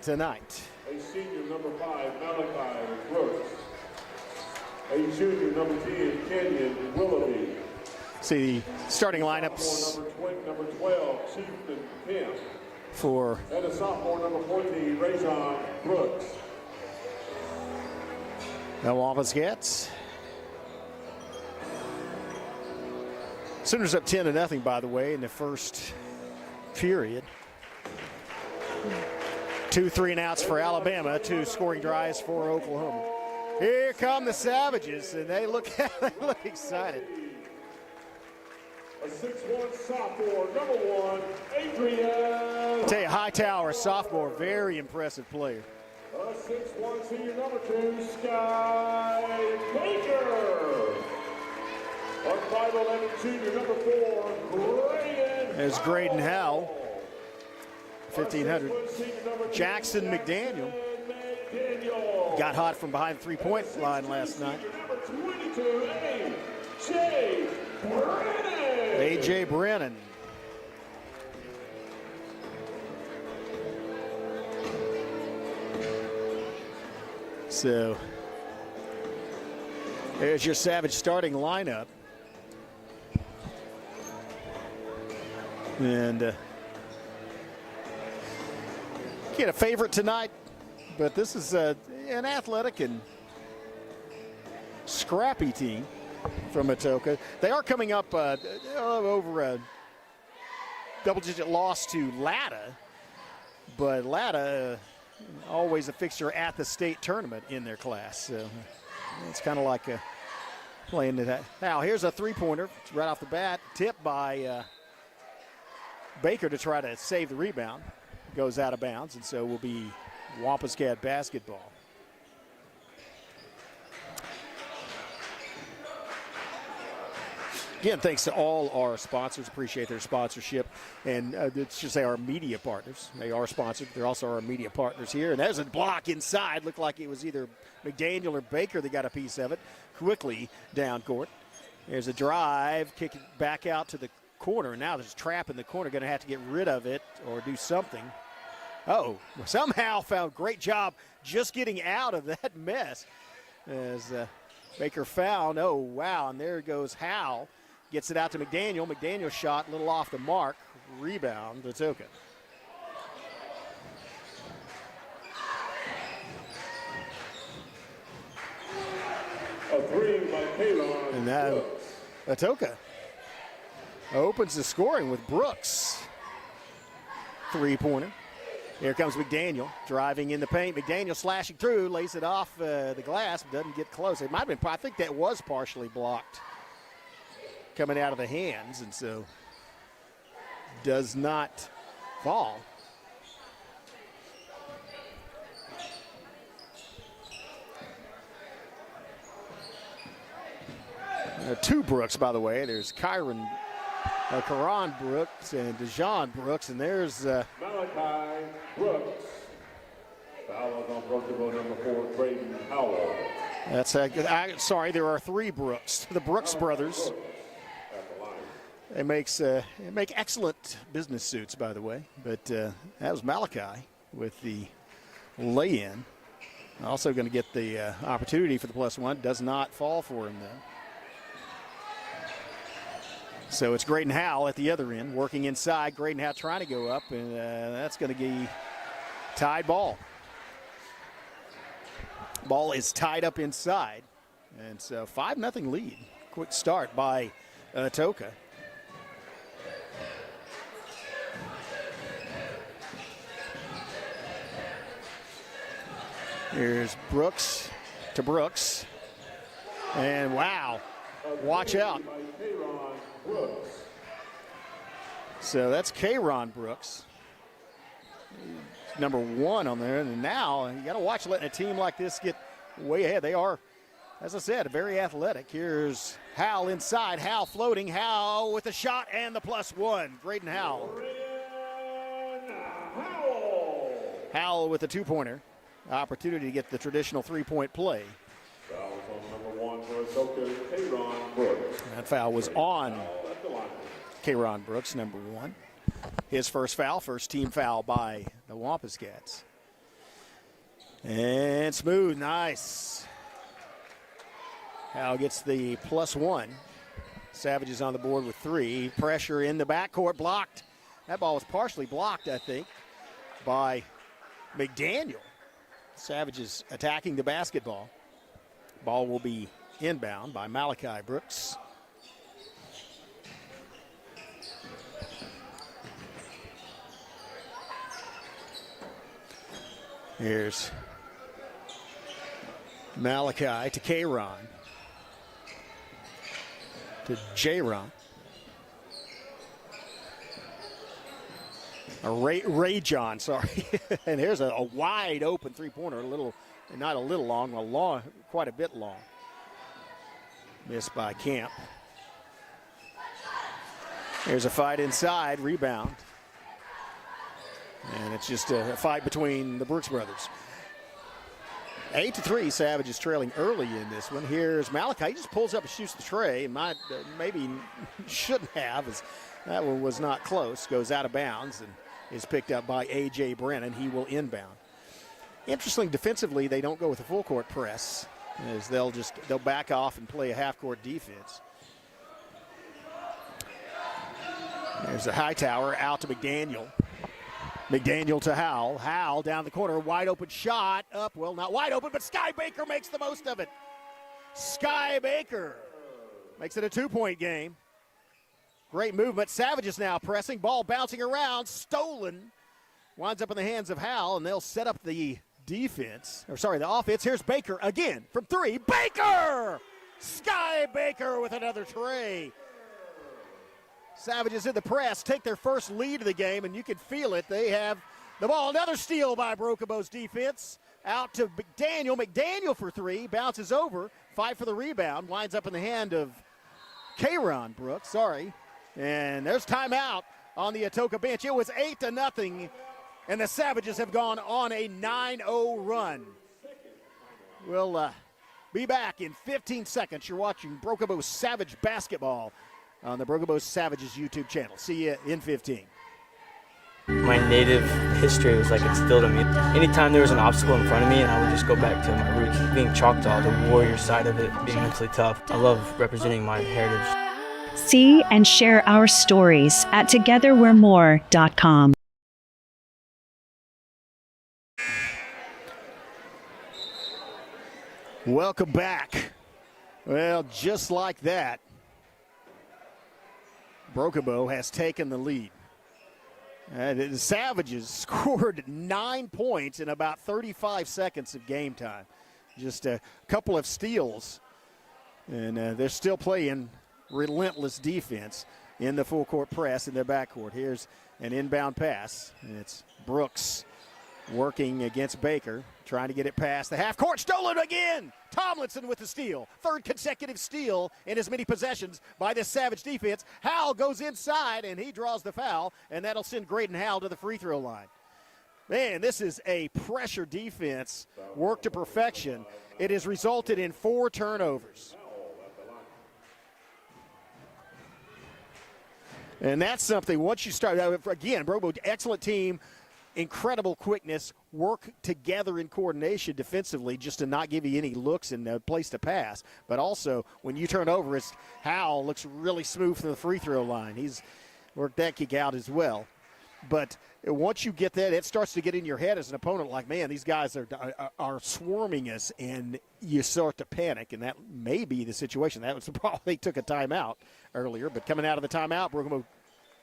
tonight. A senior number 5, Malachi Brooks. A junior number 10, Kenyon Willoughby. See the starting lineups Number 12, Chieftain Kemp. for And a sophomore number 14, Rajon Brooks. the Wampus Cats. Sooners up 10-0, by the way, in the first period. 2 3-and-outs for Alabama, 2 scoring drives for Oklahoma. Here come the Savages, and they look excited. A 6'1" sophomore, number 1, Adrian. Tell you, Hightower, sophomore, very impressive player. A 6'1" senior, number 2, Sky Baker. A 5'11" junior, number 4, Graydon. There's Graydon Howell, 1,500. Jackson McDaniel got hot from behind the three-point line last night. Number 22, A.J. Brennan. A.J. Brennan. So there's your Savage starting lineup. And get a favorite tonight, but this is an athletic and scrappy team from Atoka. They are coming up over a double-digit loss to Latta, but Latta always a fixture at the state tournament in their class. So it's kind of like playing to that. Now here's a three-pointer right off the bat, tipped by Baker to try to save the rebound. Goes out of bounds, and so will be Wampus Cat basketball. Again, thanks to all our sponsors. Appreciate their sponsorship. And let's just say our media partners. They are sponsored. They're also our media partners here. And there's a block inside. Looked like it was either McDaniel or Baker that got a piece of it. Quickly down court. There's a drive. Kick it back out to the corner. And now there's a trap in the corner. Going to have to get rid of it or do something. Oh, somehow found great job just getting out of that mess. As Baker found. Oh, wow. And there goes Howell. Gets it out to McDaniel. McDaniel shot a little off the mark. Rebound, Atoka. A three by Kalon. And now Atoka opens the scoring with Brooks. Three-pointer. Here comes McDaniel driving in the paint. McDaniel slashing through, lays it off the glass, doesn't get close. It might have been, I think that was partially blocked coming out of the hands, and so does not fall. Two Brooks, by the way. There's Karan Brooks and Dejon Brooks, and there's Malachi Brooks. Foul on Broken Bow, number 4, Graydon Howell. That's sorry, there are three Brooks. The Brooks brothers. They make excellent business suits, by the way. But that was Malachi with the lay-in. Also going to get the opportunity for the +1. Does not fall for him, though. So it's Graydon Howell at the other end, working inside. Graydon Howell trying to go up, and that's going to be tied ball. Ball is tied up inside. And so 5-0 lead. Quick start by Atoka. Here's Brooks to Brooks. And wow, watch out. So that's K'Ron Brooks, number 1 on there. And now you got to watch letting a team like this get way ahead. They are, as I said, very athletic. Here's Howell inside. Howell floating. Howell with a shot and the +1. Graydon Howell. Howell with a 2-pointer. Opportunity to get the traditional 3-point play. Foul on number 1 for Atoka, K'Ron Brooks. That foul was on K'Ron Brooks, number 1. His first foul, first team foul by the Wampus Cats. And smooth, nice. Howell gets the +1. Savages on the board with 3. Pressure in the backcourt, blocked. That ball was partially blocked, I think, by McDaniel. Savages attacking the basketball. Ball will be inbound by Malachi Brooks. Here's Malachi to K'Ron. To J-Ron. Ray John, sorry. And here's a wide open 3-pointer, not a little long, quite a bit long. Missed by Camp. There's a fight inside, rebound. And it's just a fight between the Brooks brothers. 8-3, Savages trailing early in this one. Here's Malachi. He just pulls up and shoots the tray. Maybe shouldn't have, as that one was not close. Goes out of bounds and is picked up by A.J. Brennan. He will inbound. Interesting, defensively, they don't go with a full court press, as they'll back off and play a half court defense. There's a Hightower out to McDaniel. McDaniel to Howell. Howell down the corner, wide open shot. Up, well, not wide open, but Sky Baker makes the most of it. Sky Baker makes it a 2-point game. Great movement. Savages now pressing. Ball bouncing around. Stolen. Winds up in the hands of Howell, and they'll set up the the offense. Here's Baker again from 3. Baker! Sky Baker with another tray. Savages in the press take their first lead of the game, and you can feel it. They have the ball. Another steal by Brokabo's defense. Out to McDaniel. McDaniel for 3. Bounces over. Fight for the rebound. Winds up in the hand of K'Ron Brooks. Sorry. And there's timeout on the Atoka bench. It was 8-0, and the Savages have gone on a 9-0 run. We'll be back in 15 seconds. You're watching Brokabo Savage basketball on the Brokabo Savages YouTube channel. See you in 15. My native history was like instilled in me. Anytime there was an obstacle in front of me, I would just go back to my roots. Being Choctaw, the warrior side of it, being mentally tough. I love representing my heritage. See and share our stories at togetherwe'remore.com. Welcome back. Well, just like that, Brokabo has taken the lead. The Savages scored 9 points in about 35 seconds of game time. Just a couple of steals, and they're still playing relentless defense in the full court press in their backcourt. Here's an inbound pass. It's Brooks working against Baker, trying to get it past the half court. Stolen again. Tomlinson with the steal. 3rd consecutive steal in as many possessions by this Savage defense. Howell goes inside, and he draws the foul, and that'll send Graydon Howell to the free throw line. Man, this is a pressure defense, work to perfection. It has resulted in 4 turnovers. And that's something, once you start, again, Brobo, excellent team, incredible quickness, work together in coordination defensively just to not give you any looks and a place to pass. But also, when you turn over, Howell looks really smooth from the free throw line. He's worked that kick out as well. But once you get that, it starts to get in your head as an opponent, like, man, these guys are swarming us, and you start to panic, and that may be the situation. That was the problem. They took a timeout earlier, but coming out of the timeout, Brooklyn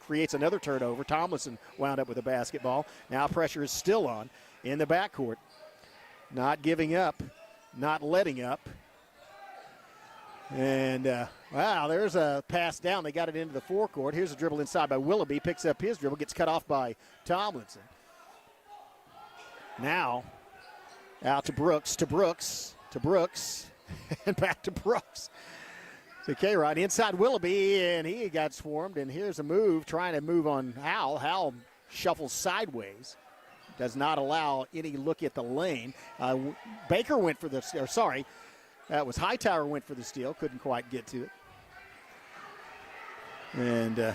creates another turnover. Tomlinson wound up with a basketball. Now pressure is still on in the backcourt. Not giving up, not letting up. And, wow, there's a pass down. They got it into the forecourt. Here's a dribble inside by Willoughby. Picks up his dribble. Gets cut off by Tomlinson. Now, out to Brooks, and back to Brooks. So K-Rod inside Willoughby, and he got swarmed. And here's a move, trying to move on Howell. Howell shuffles sideways. Does not allow any look at the lane. Baker went for the, or sorry, that was Hightower went for the steal. Couldn't quite get to it. And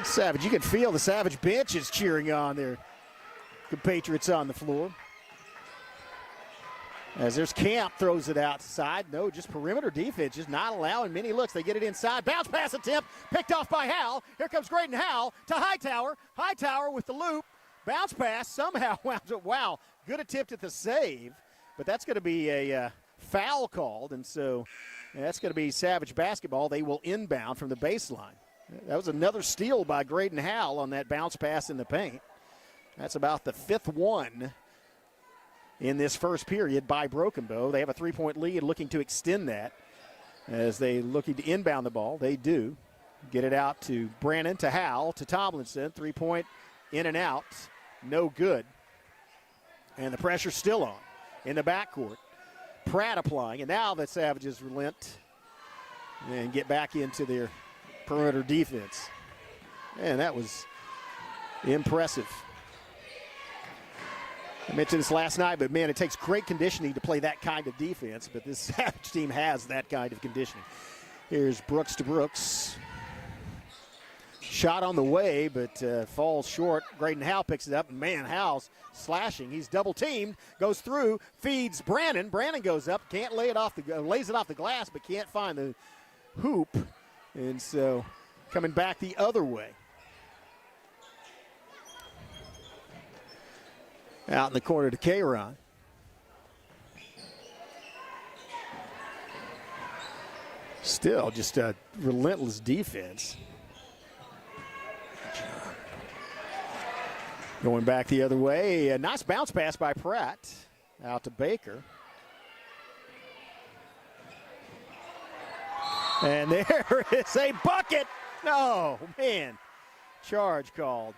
Savage, you can feel the Savage bench is cheering on their compatriots on the floor. As there's Camp, throws it outside. No, just perimeter defense, just not allowing many looks. They get it inside. Bounce pass attempt, picked off by Howell. Here comes Graydon Howell to Hightower. Hightower with the loop. Bounce pass somehow wound up. Wow, good attempt at the save, but that's going to be a foul called, and so that's going to be Savage basketball. They will inbound from the baseline. That was another steal by Graydon Howell on that bounce pass in the paint. That's about the fifth one in this first period by Broken Bow. They have a three-point lead, looking to extend that as they looking to inbound the ball. They do. Get it out to Brannon, to Howell, to Tomlinson. Three-point in and out. No good. And the pressure's still on in the backcourt. Pratt applying, and now the Savages relent and get back into their perimeter defense. And that was impressive. I mentioned this last night, but man, it takes great conditioning to play that kind of defense, but this Savage team has that kind of conditioning. Here's Brooks to Brooks. Shot on the way, but falls short. Graydon Howell picks it up, and man, Howell's slashing. He's double teamed, goes through, feeds Brannon. Brannon goes up, can't lay it off lays it off the glass, but can't find the hoop, and so coming back the other way. Out in the corner to K-Ron. Still just a relentless defense. Going back the other way, a nice bounce pass by Pratt out to Baker. And there is a bucket. No, man. Charge called.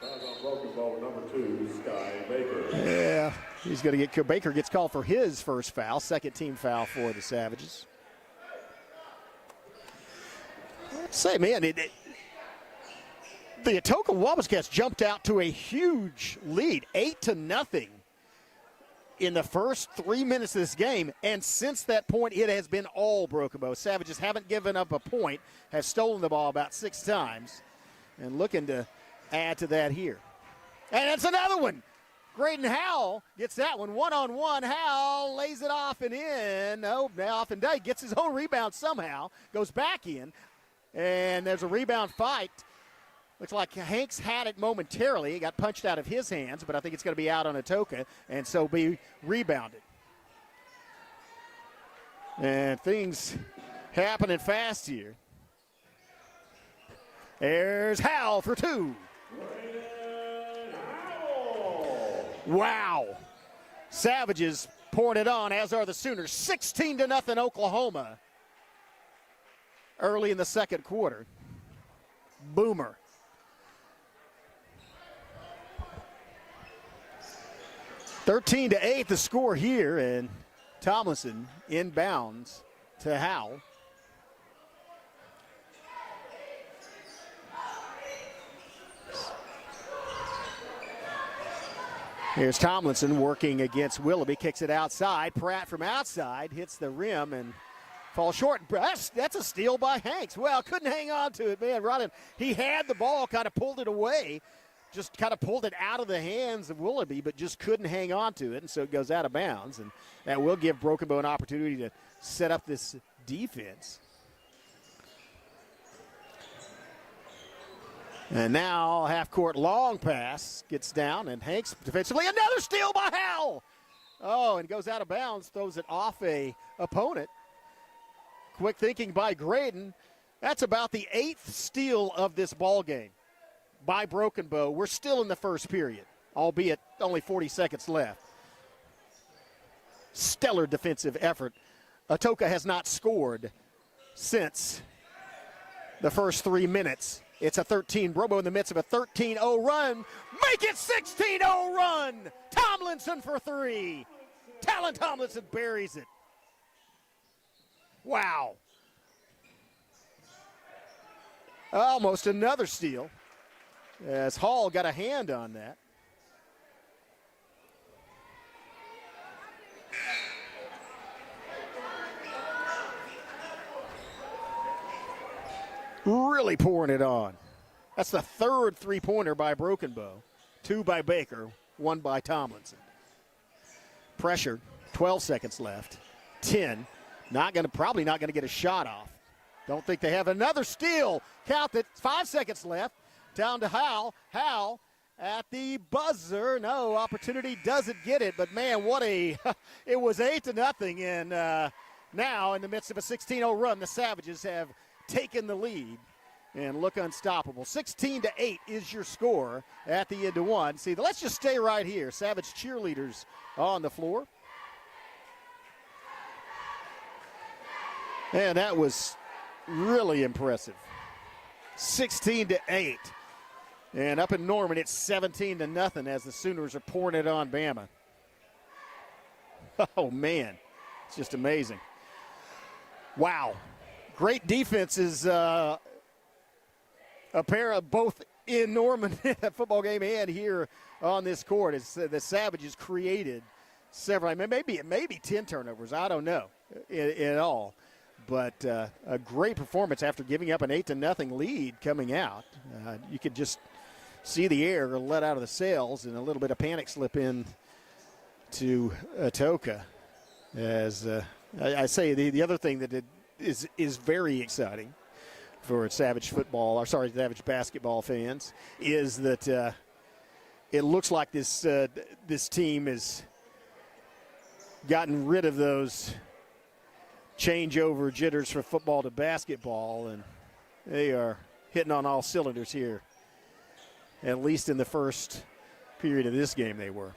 Foul on Broken Bow, number 2, Sky Baker. Yeah, he's going to get, Baker gets called for his first foul, second team foul for the Savages. Say, man, the Atoka Wabascats jumped out to a huge lead, 8-0 in the first 3 minutes of this game, and since that point, it has been all Broken Bow. Savages haven't given up a point, have stolen the ball about 6 times, and looking to add to that here. And it's another one. Graydon Howell gets that one. One-on-one, Howell lays it off and in. Oh, off and day, gets his own rebound somehow, goes back in, and there's a rebound fight. Looks like Hanks had it momentarily. It got punched out of his hands, but I think it's going to be out on Atoka, and so be rebounded. And things happening fast here. There's Howell for 2. Wow. Savages pouring it on, as are the Sooners. 16-0 Oklahoma early in the second quarter. Boomer. (13 to 8) the score here, and Tomlinson inbounds to Howell. Here's Tomlinson working against Willoughby, kicks it outside. Pratt from outside hits the rim and falls short. That's a steal by Hanks. Well, couldn't hang on to it, man. Rodden, he had the ball, kind of pulled it away, just kind of pulled it out of the hands of Willoughby, but just couldn't hang on to it, and so it goes out of bounds. And that will give Broken Bow an opportunity to set up this defense. And now half-court long pass gets down, and Hanks defensively. Another steal by Howell. Oh, and goes out of bounds, throws it off a opponent. Quick thinking by Graydon. That's about the 8th steal of this ball game by Broken Bow. We're still in the first period, albeit only 40 seconds left. stellar defensive effort. Atoka has not scored since the first 3 minutes. It's a 13. Brobo in the midst of a 13-0 run. Make it 16-0 run. Tomlinson for three. Talon Tomlinson buries it. Wow. Almost another steal as Hall got a hand on that. Really pouring it on. That's the third three-pointer by Broken Bow. 2 by Baker, 1 by Tomlinson. Pressure, 12 seconds left. 10, probably not gonna get a shot off. Don't think they have another steal. Count it, 5 seconds left. Down to Howell. Howell at the buzzer. No, opportunity doesn't get it, but man, it was 8-0, and now in the midst of a 16-0 run, the Savages have taken the lead and look unstoppable. 16-8 is your score at the end of one. See, let's just stay right here. Savage cheerleaders on the floor. And that was really impressive. 16-8. And up in Norman, it's 17-0 as the Sooners are pouring it on Bama. Oh, man. It's just amazing. Wow. Great defenses apparent both in Norman football game and here on this court. As the Savages created several, maybe 10 turnovers. I don't know at all. But a great performance after giving up an 8-0 lead coming out. You could just see the air let out of the sails and a little bit of panic slip in to Atoka. As I say, the other thing that is very exciting for Savage basketball fans is that it looks like this team has gotten rid of those changeover jitters from football to basketball, and they are hitting on all cylinders here. At least in the first period of this game they were.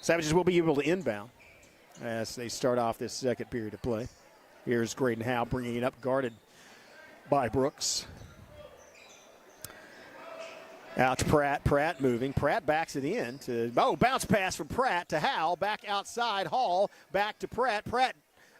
Savages will be able to inbound as they start off this second period of play. Here's Graydon Howe bringing it up, guarded by Brooks. Out to Pratt. Pratt moving. Pratt backs it in to bounce pass from Pratt to Howe. Back outside. Hall back to Pratt. Pratt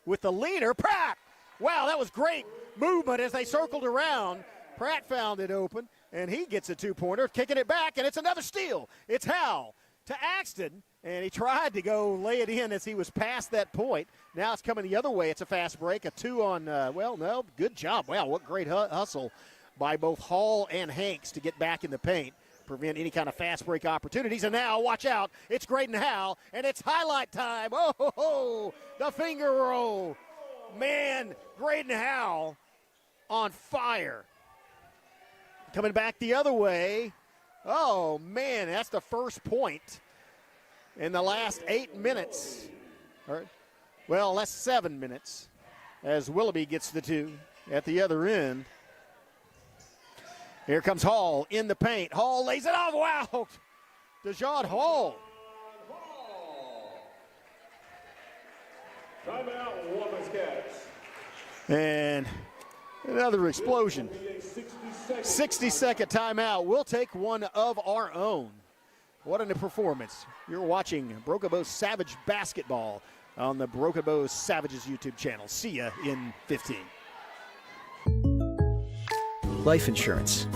with the leader. Pratt! Wow, that was great movement as they circled around. Pratt found it open, and he gets a two-pointer, kicking it back, and it's another steal. It's Howe to Axton, and he tried to go lay it in as he was past that point. Now it's coming the other way. It's a fast break. A 2 on, good job. Wow, what great hustle by both Hall and Hanks to get back in the paint, prevent any kind of fast break opportunities. And now, watch out, it's Graydon Howe, and it's highlight time. Oh, the finger roll. Man, Graydon Howe on fire. Coming back the other way. Oh, man, that's the first point in the last 8 minutes. Well, that's 7 minutes as Willoughby gets the 2 at the other end. Here comes Hall in the paint. Hall lays it off. Wow. DeJohn Hall. Timeout, Women's Cats. And another explosion. 60-second timeout. We'll take one of our own. What a performance. You're watching Broken Bow Savage Basketball on the Broken Bow Savages YouTube channel. See ya in 15. Life insurance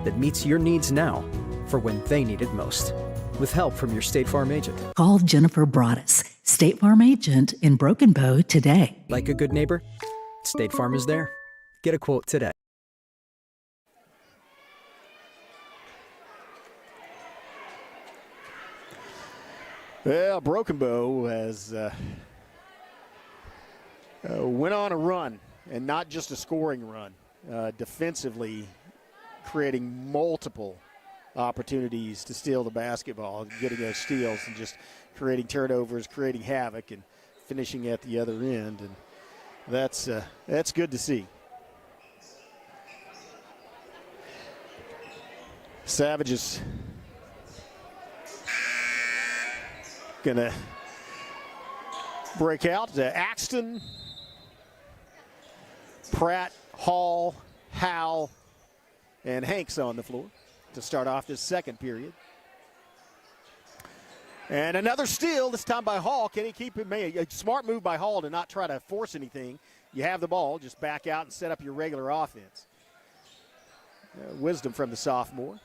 that meets your needs now for when they need it most. With help from your State Farm agent. Call Jennifer Broaddus, State Farm agent in Broken Bow today. Like a good neighbor, State Farm is there. Get a quote today. Well, Broken Bow has went on a run, and not just a scoring run. Defensively, creating multiple opportunities to steal the basketball, getting those steals and just creating turnovers, creating havoc, and finishing at the other end. And that's good to see. Savages gonna Breakout to Axton, Pratt, Hall, Howell, and Hanks on the floor to start off this second period. And another steal, this time by Hall. Can he keep it? A smart move by Hall to not try to force anything. You have the ball, just back out and set up your regular offense. Wisdom from the sophomore.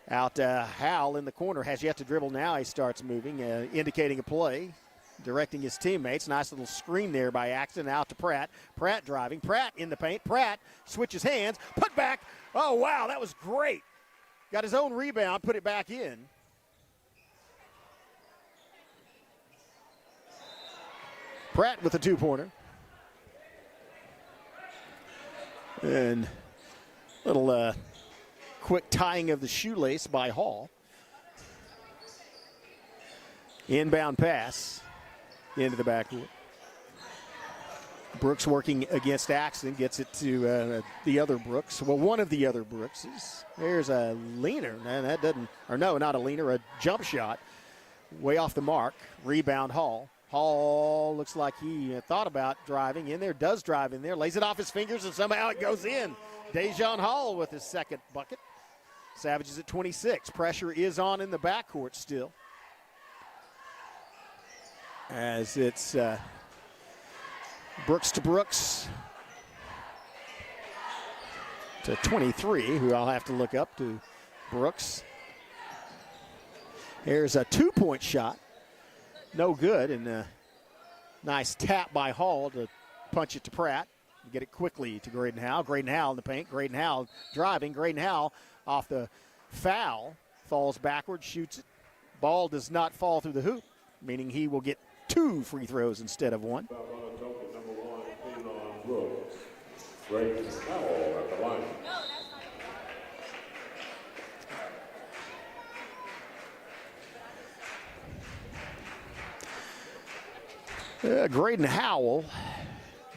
Out Howell in the corner, has yet to dribble. Now he starts moving, indicating a play, directing his teammates. Nice little screen there by Axton. Out to Pratt. Pratt driving. Pratt in the paint. Pratt switches hands. Put back. Oh, wow, that was great. Got his own rebound, put it back in. Pratt with a two-pointer. And little quick tying of the shoelace by Hall. Inbound pass into the backcourt. Brooks working against Axton, gets it to the other Brooks. Well, one of the other Brookses. There's a leaner, and that doesn't, or no, not a leaner, a jump shot. Way off the mark. Rebound Hall. Hall looks like he thought about driving in there, does drive in there, lays it off his fingers, and somehow it goes in. Dejon Hall with his second bucket. Savages at 26. Pressure is on in the backcourt still. As it's Brooks to Brooks to 23, who I'll have to look up to Brooks. Here's a two-point shot. No good, and a nice tap by Hall to punch it to Pratt. Get it quickly to Graydon Howell. Graydon Howell in the paint. Graydon Howell driving. Graydon Howell off the foul. Falls backwards, shoots it. Ball does not fall through the hoop, meaning he will get 2 free throws instead of 1. Foul on Atoka, number 1, in on Brooks. Graydon Howell at the line. Graydon Howell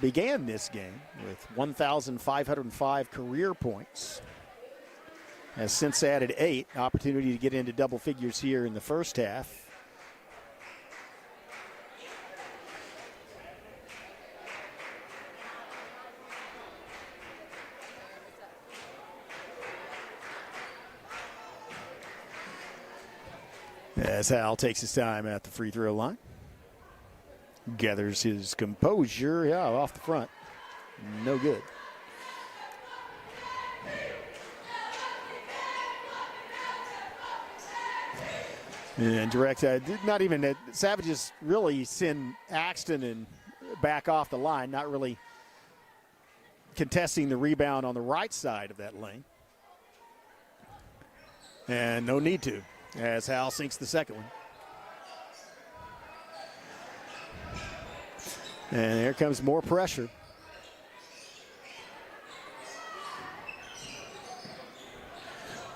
began this game with 1,505 career points. Has since added 8. Opportunity to get into double figures here in the first half. As Howell takes his time at the free throw line. Gathers his composure, off the front. No good. And direct, did not even, Savages really send Axton and back off the line, not really contesting the rebound on the right side of that lane. And no need to, as Howell sinks the second one. And here comes more pressure.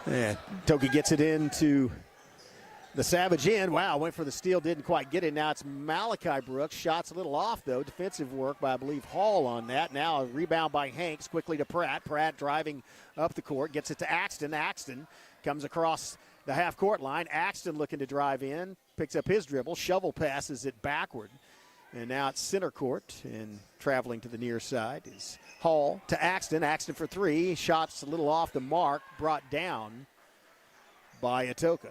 And Toki gets it into the Savage end. Wow, went for the steal, didn't quite get it. Now it's Malachi Brooks. Shots a little off, though. Defensive work by, I believe, Hall on that. Now a rebound by Hanks, quickly to Pratt. Pratt driving up the court, gets it to Axton. Axton comes across the half-court line. Axton looking to drive in, picks up his dribble, shovel passes it backward. And now it's center court, and traveling to the near side is Hall to Axton. Axton for 3. Shots a little off the mark, brought down by Atoka.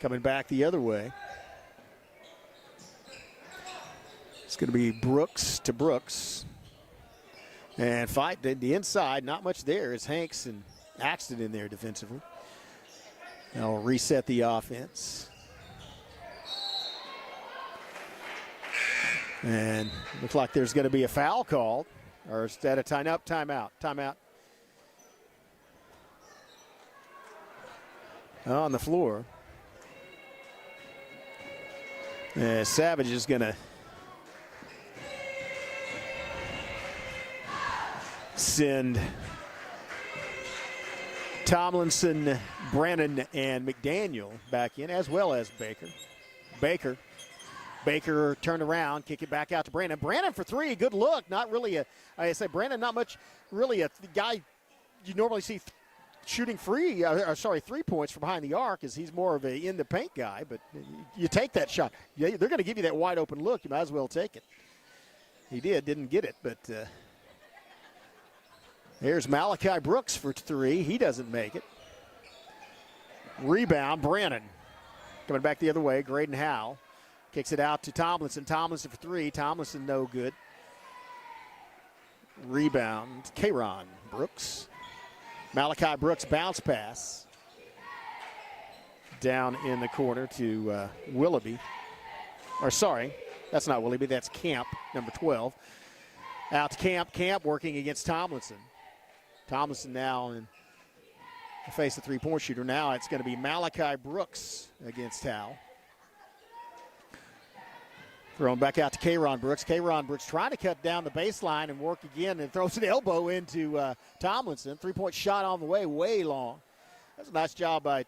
Coming back the other way. It's going to be Brooks to Brooks. And fight the inside, not much there. Is Hanks and Axton in there defensively. They'll reset the offense. And looks like there's going to be a foul called, or instead of timeout. Timeout. On the floor. Savage is going to send Tomlinson, Brannon, and McDaniel back in, as well as Baker. Baker turned around, kick it back out to Brandon. Brandon for 3, good look. Not really Brandon, not much, really a guy you normally see shooting 3 points from behind the arc, as he's more of a in the paint guy, but you take that shot. Yeah, they're going to give you that wide open look. You might as well take it. He didn't get it, but here's Malachi Brooks for 3. He doesn't make it. Rebound, Brannon. Coming back the other way, Graydon Howe. Kicks it out to Tomlinson. Tomlinson for 3. Tomlinson no good. Rebound, Kayron Brooks. Malachi Brooks bounce pass. Down in the corner to Willoughby. Or sorry, that's not Willoughby, that's Camp, number 12. Out to Camp. Camp working against Tomlinson. Tomlinson now in the face of three-point shooter. Now it's going to be Malachi Brooks against Howe. Thrown back out to Kayron Brooks. Kayron Brooks trying to cut down the baseline and work again, and throws an elbow into Tomlinson. Three-point shot on the way, way long. That's a nice job by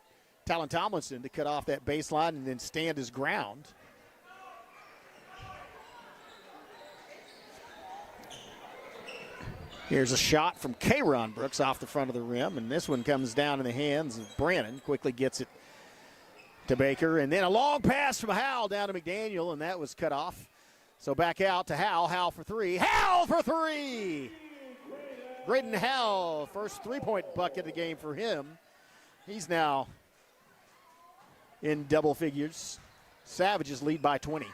Talon Tomlinson to cut off that baseline and then stand his ground. Here's a shot from Kayron Brooks off the front of the rim, and this one comes down in the hands of Brannon. Quickly gets it to Baker, and then a long pass from Howell down to McDaniel, and that was cut off. So back out to Howell. Howell for 3. Howell for 3! Graydon Howell, first three-point bucket of the game for him. He's now in double figures. Savages lead by 20.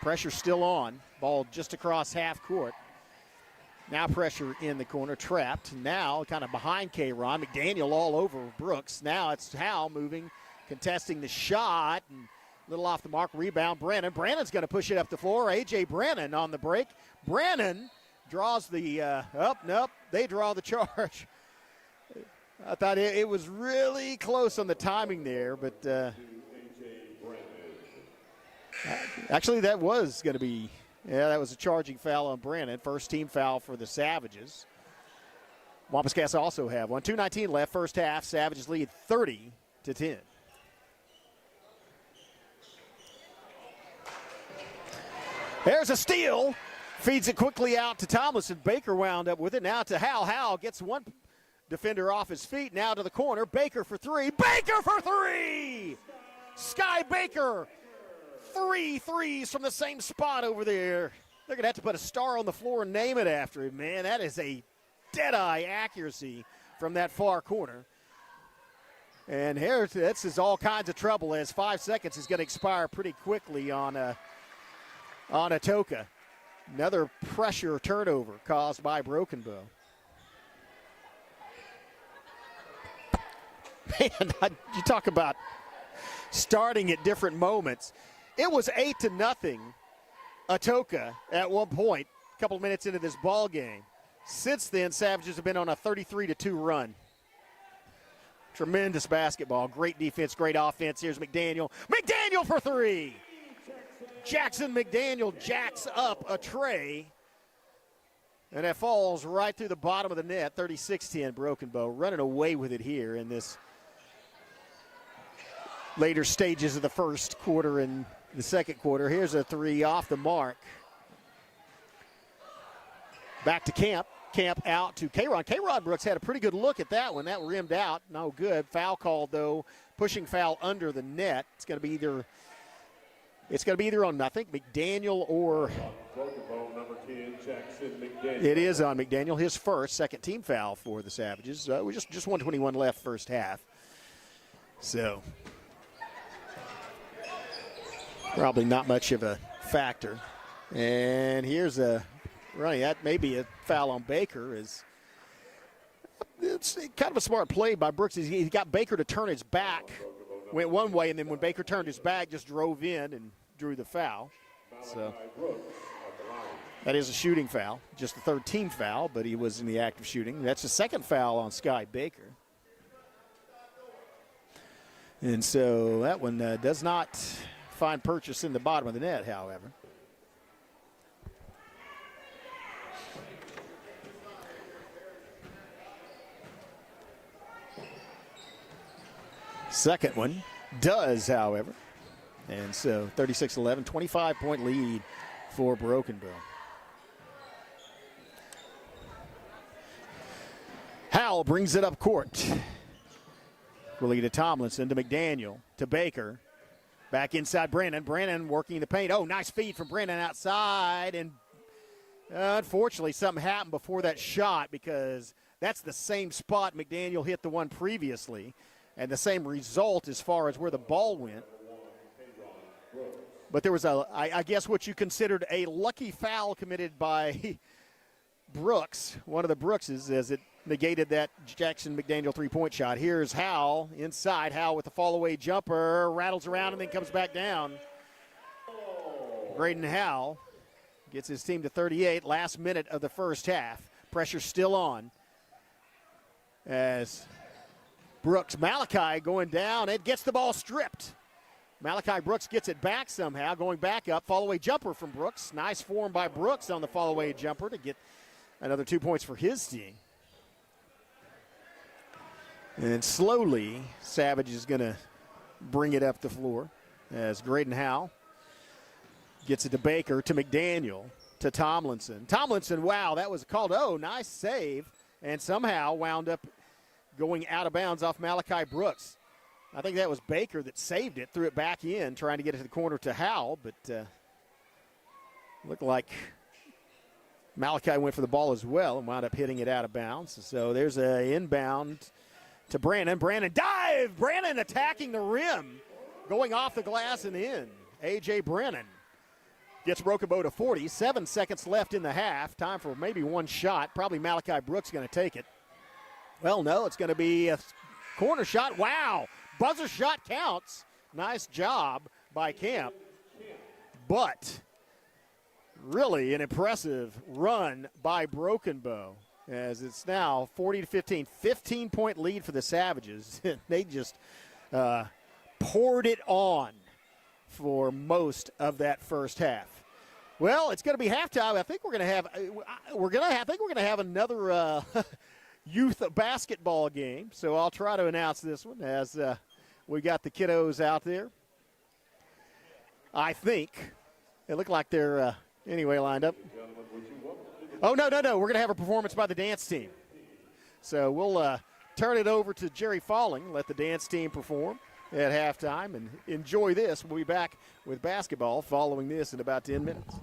Pressure still on. Ball just across half court. Now pressure in the corner, trapped. Now kind of behind Kayron. McDaniel all over Brooks. Now it's Howell moving, contesting the shot, and a little off the mark. Rebound, Brannon. Brannon's going to push it up the floor. A.J. Brannon on the break. Brannon draws the, nope, they draw the charge. I thought it was really close on the timing there, but actually that was going to be, that was a charging foul on Brannon. First team foul for the Savages. Wampuscats also have one. 2:19 left, first half. Savages lead 30-10. There's a steal. Feeds it quickly out to Tomlinson. Baker wound up with it. Now to Howell. Howell gets one defender off his feet. Now to the corner. Baker for 3. Baker for 3! Sky Baker. 3 threes from the same spot over there. They're going to have to put a star on the floor and name it after him, man. That is a dead-eye accuracy from that far corner. And here, this is all kinds of trouble, as 5 seconds is going to expire pretty quickly on Atoka. Another pressure turnover caused by Broken Bow. Man, you talk about starting at different moments. It was 8-0 Atoka at one point, a couple minutes into this ball game. Since then, Savages have been on a 33-2 run. Tremendous basketball, great defense, great offense. Here's McDaniel. McDaniel for 3! Jackson McDaniel jacks up a tray, and that falls right through the bottom of the net. 36-10 Broken Bow, running away with it here in this later stages of the first quarter and the second quarter. Here's a 3 off the mark. Back to Camp. Camp out to Kayron. Kayron Brooks had a pretty good look at that one. That rimmed out. No good. Foul called, though. Pushing foul under the net. It's going to be either on nothing, McDaniel, or it is on McDaniel, his first, second team foul for the Savages. We just 121 left first half. So probably not much of a factor. And here's that may be a foul on Baker. It's kind of a smart play by Brooks. He got Baker to turn his back. Went one way, and then when Baker turned his back, just drove in and drew the foul. So that is a shooting foul, just the third team foul, but he was in the act of shooting. That's the second foul on Sky Baker. And so that one does not find purchase in the bottom of the net, however. Second one does, however. And so 36-11, 25-point lead for Broken Bow. Howell brings it up court. Really to Tomlinson, to McDaniel, to Baker. Back inside Brennan. Brennan working the paint. Oh, nice feed from Brennan outside. And unfortunately, something happened before that shot because that's the same spot McDaniel hit the one previously and the same result as far as where the ball went. But there was, I guess, what you considered a lucky foul committed by Brooks, one of the Brookses, as it negated that Jackson McDaniel three-point shot. Here's Howell inside. Howell with the fall-away jumper, rattles around and then comes back down. Braden Howell gets his team to 38, last minute of the first half. Pressure still on as Brooks, Malachi going down. It gets the ball stripped. Malachi Brooks gets it back somehow, going back up. Fall-away jumper from Brooks. Nice form by Brooks on the fall-away jumper to get another 2 points for his team. And slowly, Savage is going to bring it up the floor as Graydon Howe gets it to Baker, to McDaniel, to Tomlinson. Tomlinson, wow, that was called. Oh, nice save. And somehow wound up going out of bounds off Malachi Brooks. I think that was Baker that saved it, threw it back in, trying to get it to the corner to Howe, but looked like Malachi went for the ball as well and wound up hitting it out of bounds. So there's an inbound to Brandon. Brandon dive! Brandon attacking the rim, going off the glass and in. A.J. Brennan gets Broken Bow to 40. 7 seconds left in the half. Time for maybe one shot. Probably Malachi Brooks going to take it. Well, no, it's going to be a corner shot. Wow! Buzzer shot counts. Nice job by Camp. But really an impressive run by Broken Bow, as it's now 40-15. 15-point lead for the Savages. They just poured it on for most of that first half. Well, it's going to be halftime. I think we're going to have another youth basketball game. So I'll try to announce this one as we got the kiddos out there. I think it looked like they're anyway lined up. Oh, no. We're going to have a performance by the dance team. So we'll turn it over to Jerry Falling, let the dance team perform at halftime, and enjoy this. We'll be back with basketball following this in about 10 minutes.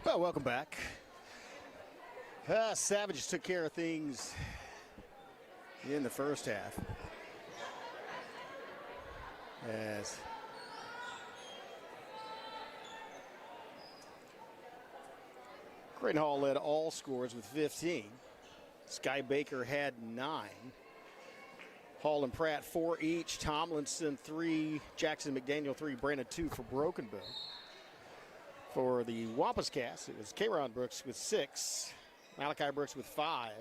Well, welcome back. Savages took care of things in the first half. As Creighton Hall led all scores with 15. Sky Baker had 9. Hall and Pratt 4 each. Tomlinson 3. Jackson McDaniel 3. Brandon 2 for Broken Bow. For the Wampus Cast, it was Kayron Brooks with 6. Malachi Brooks with 5.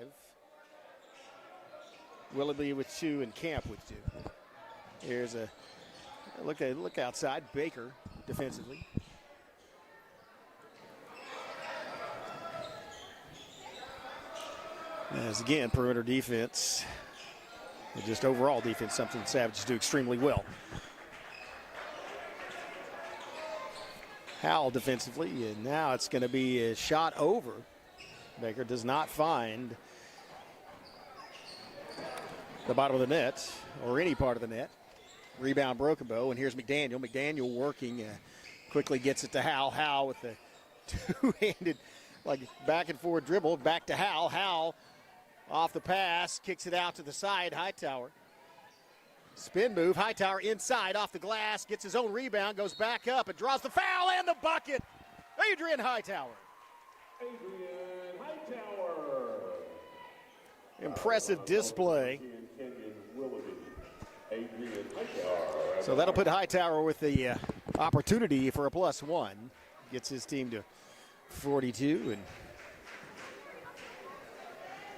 Willoughby with 2 and Camp with 2. Here's a look outside. Baker defensively. As again, perimeter defense, and just overall defense, something the Savages do extremely well. Howell defensively, and now it's going to be a shot over. Baker does not find the bottom of the net or any part of the net. Rebound Broken Bow, and here's McDaniel. McDaniel working, quickly gets it to Howell. Howell with the two-handed, like back and forth dribble, back to Howell. Howell off the pass, kicks it out to the side. Hightower. Spin move, Hightower inside, off the glass, gets his own rebound, goes back up and draws the foul and the bucket. Adrian Hightower. Adrian Hightower. Impressive display. Adrian Hightower. So that'll put Hightower with the opportunity for a +1. Gets his team to 42 and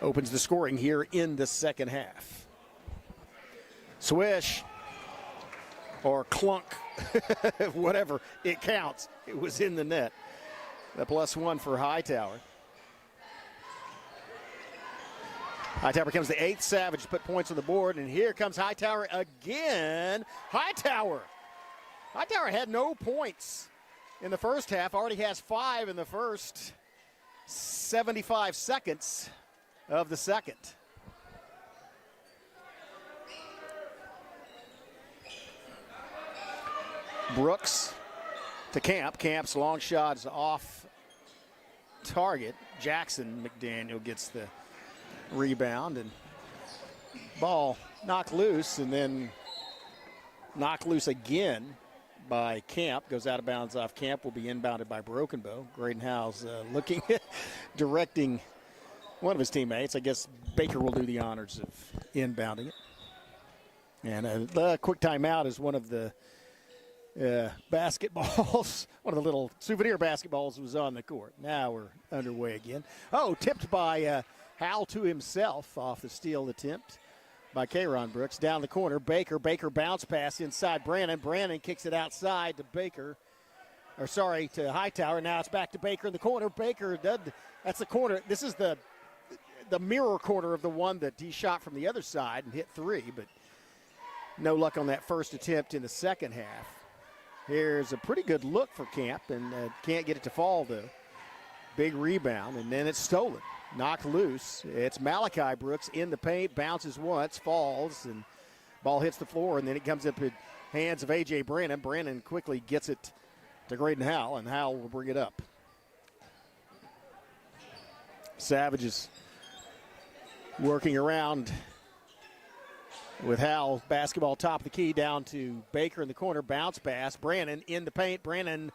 opens the scoring here in the second half. Swish or clunk, whatever, it counts. It was in the net. The +1 for Hightower. Hightower becomes the 8th Savage to put points on the board, and here comes Hightower again. Hightower had no points in the first half, already has 5 in the first 75 seconds of the second. Brooks to Camp. Camp's long shot is off target. Jackson McDaniel gets the rebound, and ball knocked loose, and then knocked loose again by Camp. Goes out of bounds off Camp. Will be inbounded by Broken Bow. Graydon Howell's looking, directing one of his teammates. I guess Baker will do the honors of inbounding it. And a quick timeout is one of the basketballs, one of the little souvenir basketballs was on the court. Now we're underway again. Oh, tipped by Howell to himself off the steal attempt by Kayron Brooks. Down the corner, Baker bounce pass inside Brannon. Brannon kicks it outside to to Hightower. Now it's back to Baker in the corner. Baker, that's the corner. This is the mirror corner of the one that he shot from the other side and hit 3, but no luck on that first attempt in the second half. Here's a pretty good look for Camp, and can't get it to fall, though. Big rebound, and then it's stolen. Knocked loose. It's Malachi Brooks in the paint, bounces once, falls, and ball hits the floor, and then it comes up in hands of A.J. Brannon. Brannon quickly gets it to Graydon Howell, and Howell will bring it up. Savages working around with Howell, basketball top of the key, down to Baker in the corner, bounce pass. Brannon in the paint. Brannon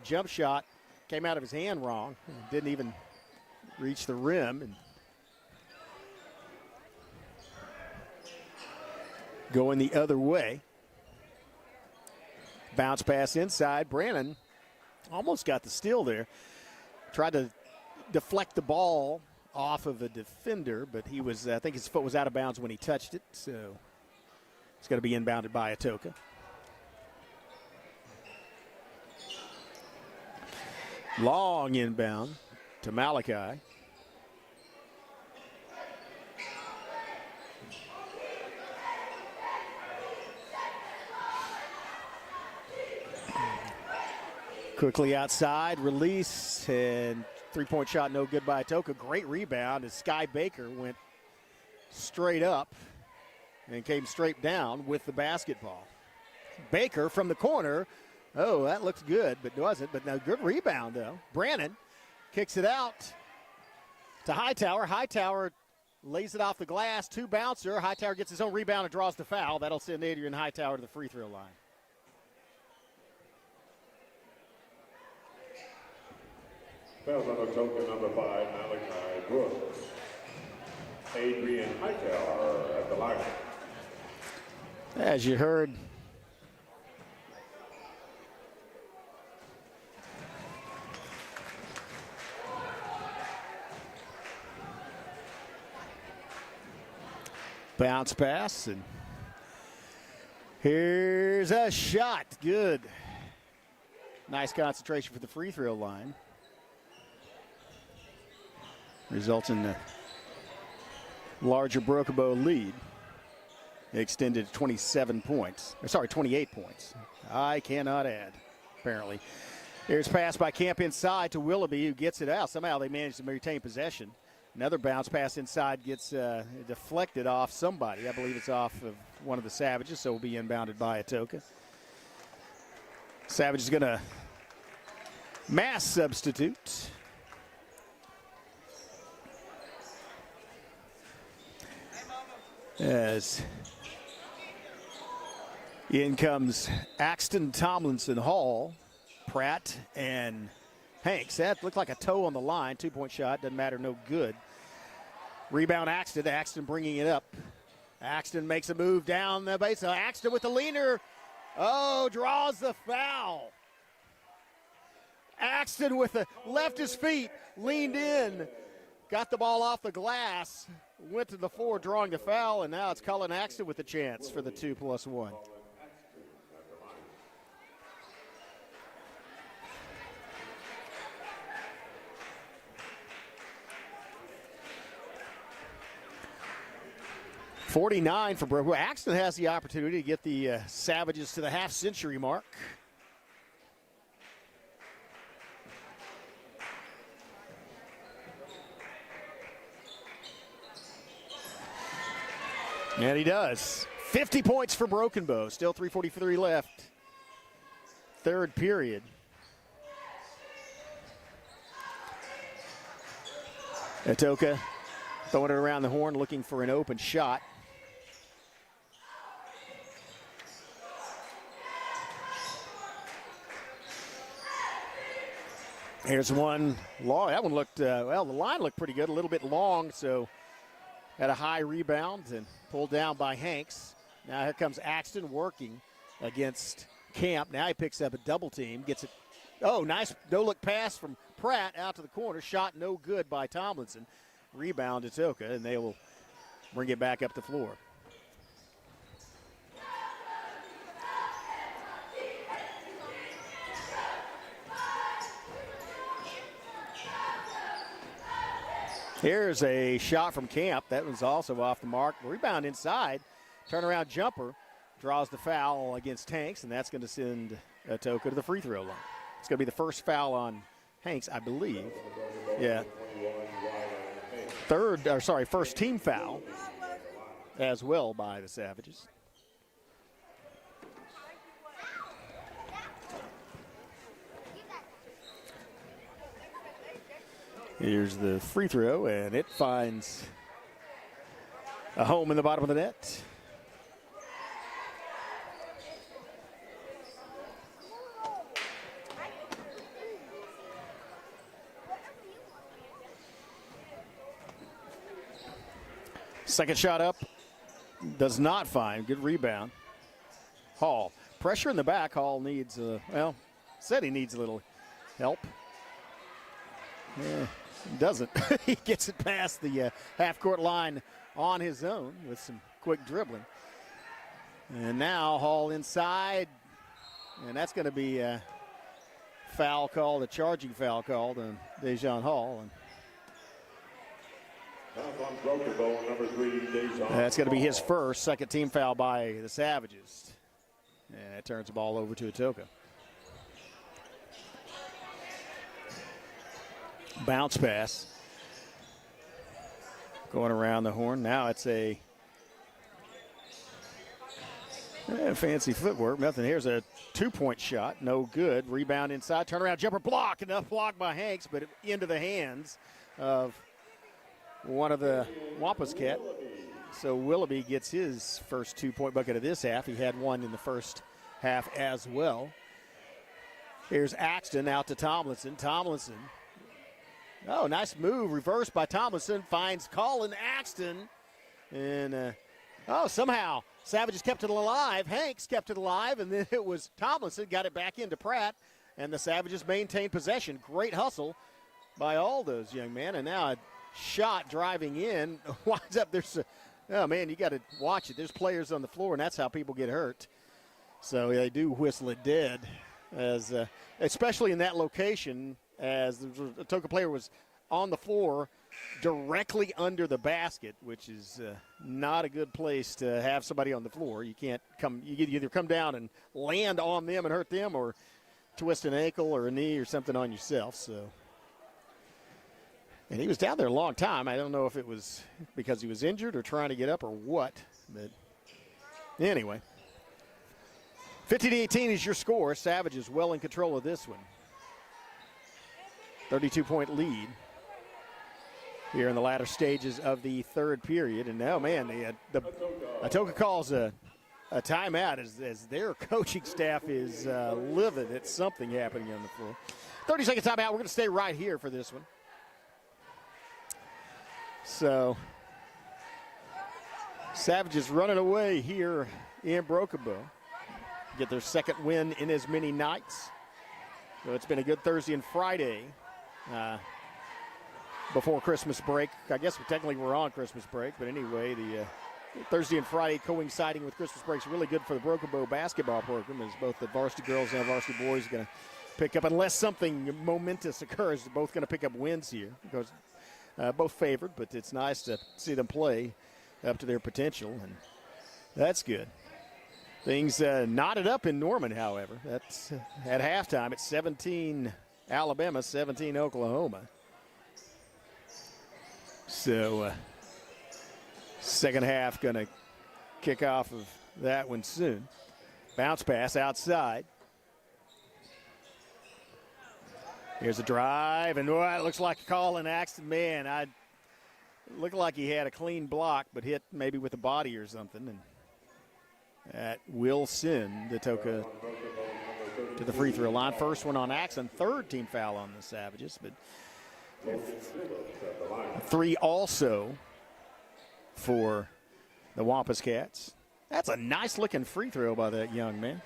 jump shot came out of his hand wrong. Didn't even reach the rim. And going the other way. Bounce pass inside. Brannon almost got the steal there. Tried to deflect the ball off of a defender, but he was, I think his foot was out of bounds when he touched it, so it's going to be inbounded by Atoka. Long inbound to Malachi. Quickly outside, release, and three-point shot no good by Atoka. Great rebound as Sky Baker went straight up and came straight down with the basketball. Baker from the corner. Oh, that looks good, but wasn't. But no, good rebound, though. Brannon kicks it out to Hightower. Hightower lays it off the glass, 2-bouncer. Hightower gets his own rebound and draws the foul. That'll send Adrian Hightower to the free throw line. Fouls on Atoka, number 5, Malachi Brooks. Adrian Hightower at the line. As you heard, bounce pass, and here's a shot. Good. Nice concentration for the free throw line. Results in the larger Broken Bow lead. Extended to 27 points. Or sorry, 28 points. I cannot add, apparently. Here's pass by Camp inside to Willoughby, who gets it out. Somehow they managed to retain possession. Another bounce pass inside gets deflected off somebody. I believe it's off of one of the Savages, so will be inbounded by Atoka. Savage is going to mass substitute. As in comes Axton, Tomlinson, Hall, Pratt, and Hanks. That looked like a toe on the line. 2-point shot. Doesn't matter. No good. Rebound Axton. Axton bringing it up. Axton makes a move down the base. Axton with the leaner. Oh, draws the foul. Axton with the left his feet, leaned in, got the ball off the glass, went to the floor drawing the foul, and now it's Cullen Axton with the chance for the 2+1. .49 for Broken. Axton has the opportunity to get the Savages to the half-century mark. And he does. 50 points for Broken Bow. Still 3:43 left. Third period. Atoka throwing it around the horn, looking for an open shot. Here's one long. That one looked, well, the line looked pretty good, a little bit long, so had a high rebound and pulled down by Hanks. Now here comes Axton working against Camp. Now he picks up a double team, gets it. Oh, nice no-look pass from Pratt out to the corner. Shot no good by Tomlinson. Rebound to Atoka, and they will bring it back up the floor. Here's a shot from Camp. That was also off the mark. Rebound inside. Turnaround jumper. Draws the foul against Hanks, and that's going to send Atoka to the free throw line. It's going to be the first foul on Hanks, I believe. Yeah. First team foul as well by the Savages. Here's the free throw, and it finds a home in the bottom of the net. Second shot up, does not find. Good rebound. Hall. Pressure in the back. Hall needs, said he needs a little help. Yeah, doesn't. He gets it past the half-court line on his own with some quick dribbling. And now Hall inside, and that's going to be a foul called, a charging foul called on Dejan Hall. And that's going to be his first, second team foul by the Savages. And that turns the ball over to Atoka. Bounce pass. Going around the horn. Now it's a Fancy footwork, nothing. Here's a two-point shot, no good. Rebound inside, turnaround jumper, block. Enough block by Hanks, but into the hands of one of the Wampus Cat. So Willoughby gets his first two-point bucket of this half. He had one in the first half as well. Here's Axton out to Tomlinson. Tomlinson. Oh, nice move. Reversed by Tomlinson. Finds Colin Axton. And, somehow Savages kept it alive. Hanks kept it alive. And then it was Tomlinson. Got it back into Pratt. And the Savages maintained possession. Great hustle by all those young men. And now a shot driving in. Winds up. Oh, man, you got to watch it. There's players on the floor, and that's how people get hurt. So they do whistle it dead. As especially in that location, as the Atoka player was on the floor directly under the basket, which is not a good place to have somebody on the floor. You can't you either come down and land on them and hurt them, or twist an ankle or a knee or something on yourself. So, and he was down there a long time. I don't know if it was because he was injured or trying to get up or what, but anyway. 50-18 is your score. Savages well in control of this one. 32-point lead here in the latter stages of the third period. And now, man, the Atoka calls a timeout as their coaching staff is livid at something happening on the floor. 30-second timeout. We're going to stay right here for this one. So, Savages running away here in Broken Bow. Get their second win in as many nights. So it's been a good Thursday and Friday before Christmas break. I guess technically we're on Christmas break, but anyway, the Thursday and Friday coinciding with Christmas break is really good for the Broken Bow basketball program, as both the varsity girls and the varsity boys are going to pick up, unless something momentous occurs, they're both going to pick up wins here, because both favored, but it's nice to see them play up to their potential, and that's good. Things knotted up in Norman, however. That's at halftime. It's 17 Alabama, 17 Oklahoma. So second half going to kick off of that one soon. Bounce pass outside. Here's a drive, and it looks like Colin Axton. Man, it looked like he had a clean block, but hit maybe with a body or something, and that will send the Atoka to the free throw line. First one on Axton, third team foul on the Savages, but three also for the Wampus Cats. That's a nice looking free throw by that young man.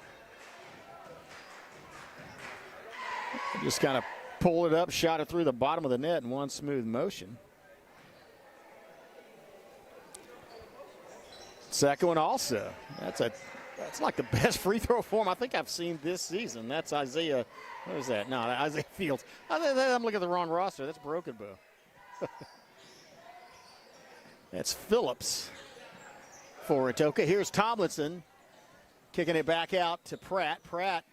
Just kind of pulled it up, shot it through the bottom of the net in one smooth motion. Second one also. That's like the best free throw form I think I've seen this season. That's Isaiah. What is that? No, Isaiah Fields. I'm looking at the wrong roster. That's Broken Bow. That's Phillips for Atoka. Here's Tomlinson kicking it back out to Pratt. Pratt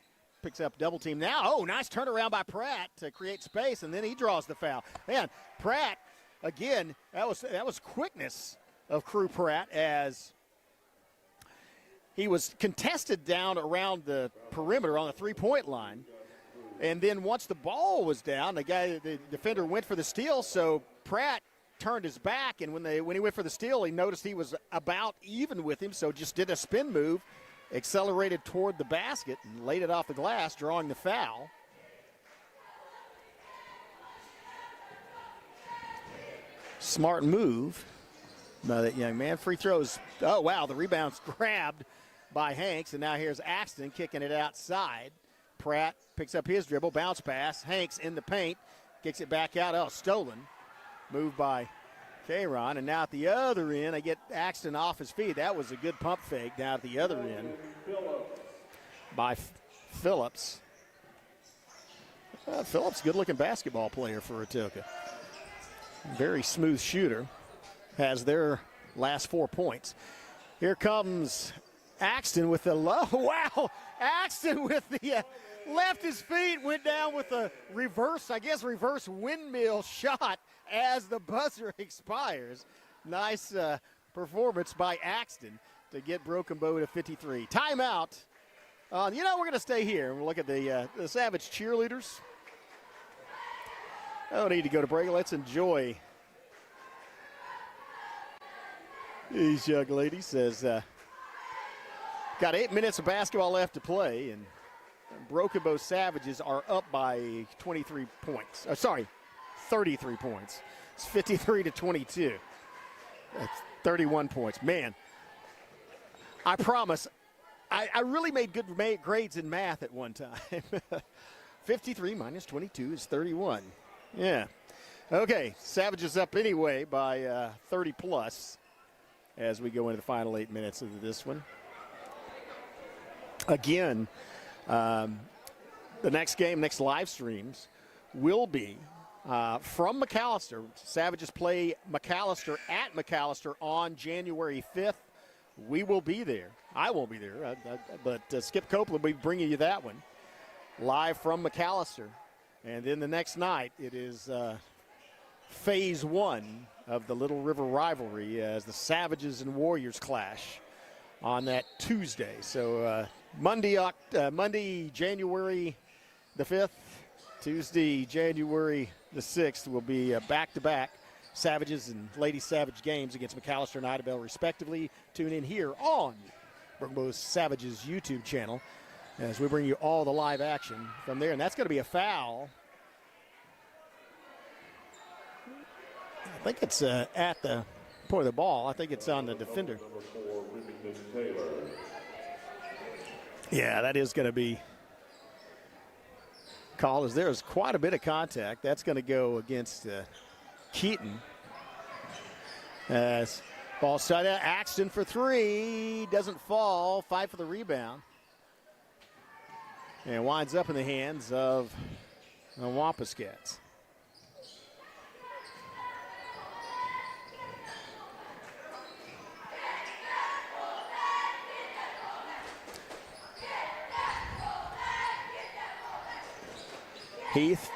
picks up double team now. Oh, nice turnaround by Pratt to create space, and then he draws the foul. Man, Pratt again. That was quickness of Crew Pratt, as he was contested down around the perimeter on the three-point line. And then once the ball was down, the defender went for the steal, so Pratt turned his back, and when he went for the steal, he noticed he was about even with him, so just did a spin move, accelerated toward the basket, and laid it off the glass, drawing the foul. Smart move by that young man. Free throws. Oh, wow, the rebound's grabbed by Hanks, and now here's Axton kicking it outside. Pratt picks up his dribble, bounce pass. Hanks in the paint, kicks it back out. Oh, stolen. Moved by Kayron, and now at the other end, I get Axton off his feet. That was a good pump fake down at the other end by Phillips. Phillips, good-looking basketball player for Atoka. Very smooth shooter. Has their last 4 points. Here comes Axton with the low. Wow, Axton with the left his feet, went down with a reverse windmill shot as the buzzer expires. Nice performance by Axton to get Broken Bow to 53. Timeout. We're going to stay here. We'll look at the Savage cheerleaders. No need to go to break. Let's enjoy these young ladies. Got 8 minutes of basketball left to play, and Broken Bow Savages are up by 23 points. 33 points. It's 53-22. That's 31 points. Man, I promise, I really made good grades in math at one time. 53 minus 22 is 31. Yeah. Okay, Savages up anyway by 30 plus as we go into the final 8 minutes of this one. Again, the next live streams will be from McAllister. Savages play McAllister at McAllister on January 5th. We will be there. I won't be there, but Skip Copeland will be bringing you that one live from McAllister. And then the next night, it is phase 1 of the Little River rivalry as the Savages and Warriors clash on that Tuesday. So Monday, January the 5th, Tuesday, January the 6th will be back-to-back Savages and Lady Savage games against McAllister and Idabel respectively. Tune in here on Broken Bow Savages YouTube channel as we bring you all the live action from there. And that's going to be a foul. I think it's at the point of the ball. I think it's on the defender. Yeah, that is going to be called, as there is quite a bit of contact. That's going to go against Keaton. As ball side out, Axton for 3, doesn't fall, fight for the rebound. And winds up in the hands of the Wampuscats. Heath,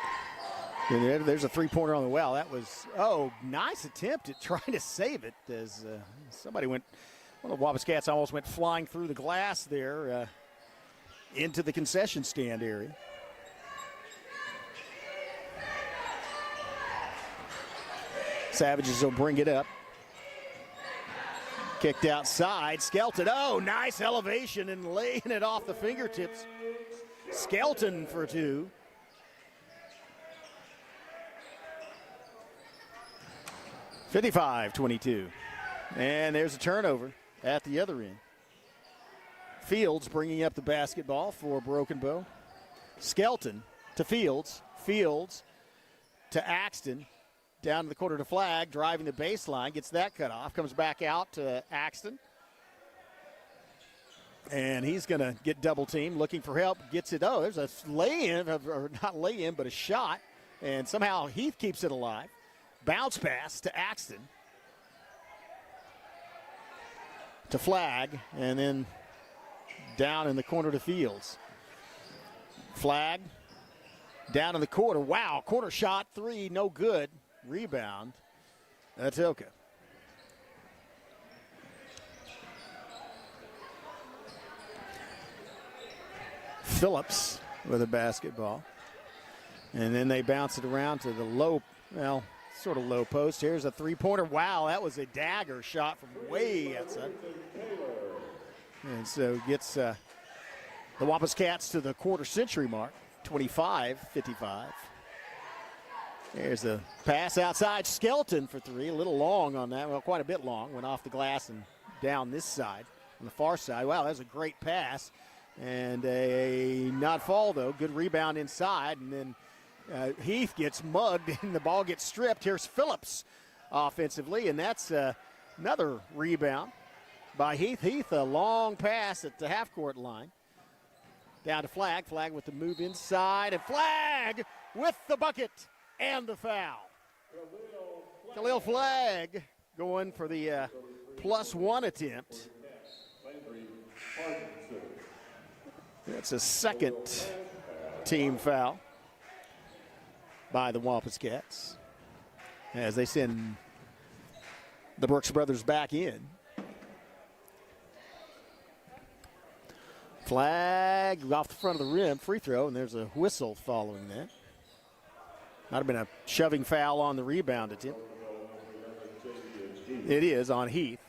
and there's a three-pointer on the well. That was, nice attempt at trying to save it as one of the Wampuscats almost went flying through the glass there into the concession stand area. Savages will bring it up. Kicked outside, Skelton, nice elevation and laying it off the fingertips. Skelton for 2. (55-22). And there's a turnover at the other end. Fields bringing up the basketball for Broken Bow. Skelton to Fields. Fields to Axton. Down to the quarter to Flag, driving the baseline, gets that cut off, comes back out to Axton. And he's going to get double teamed, looking for help, gets it. There's a lay-in, or not lay-in, but a shot. And somehow Heath keeps it alive. Bounce pass to Axton. To Flag, and then down in the corner to Fields. Flag down in the corner. Wow, corner shot, 3, no good. Rebound, Atoka. Phillips with a basketball. And then they bounce it around to the low post. Here's a three-pointer. Wow, that was a dagger shot from way outside. And so gets the Wampuscats to the quarter-century mark, 25-55. There's a pass outside. Skelton for 3, a little long on that. Well, quite a bit long. Went off the glass and down this side, on the far side. Wow, that's a great pass. And a not fall, though. Good rebound inside. And then Heath gets mugged and the ball gets stripped. Here's Phillips offensively, and that's another rebound by Heath. Heath, a long pass at the half-court line. Down to Flag. Flag with the move inside, and Flag with the bucket and the foul. Khalil Flag going for the +1 attempt. That's a second team foul by the Wampuscats as they send the Brooks brothers back in. Flag off the front of the rim, free throw, and there's a whistle following that. Might have been a shoving foul on the rebound attempt. It is on Heath.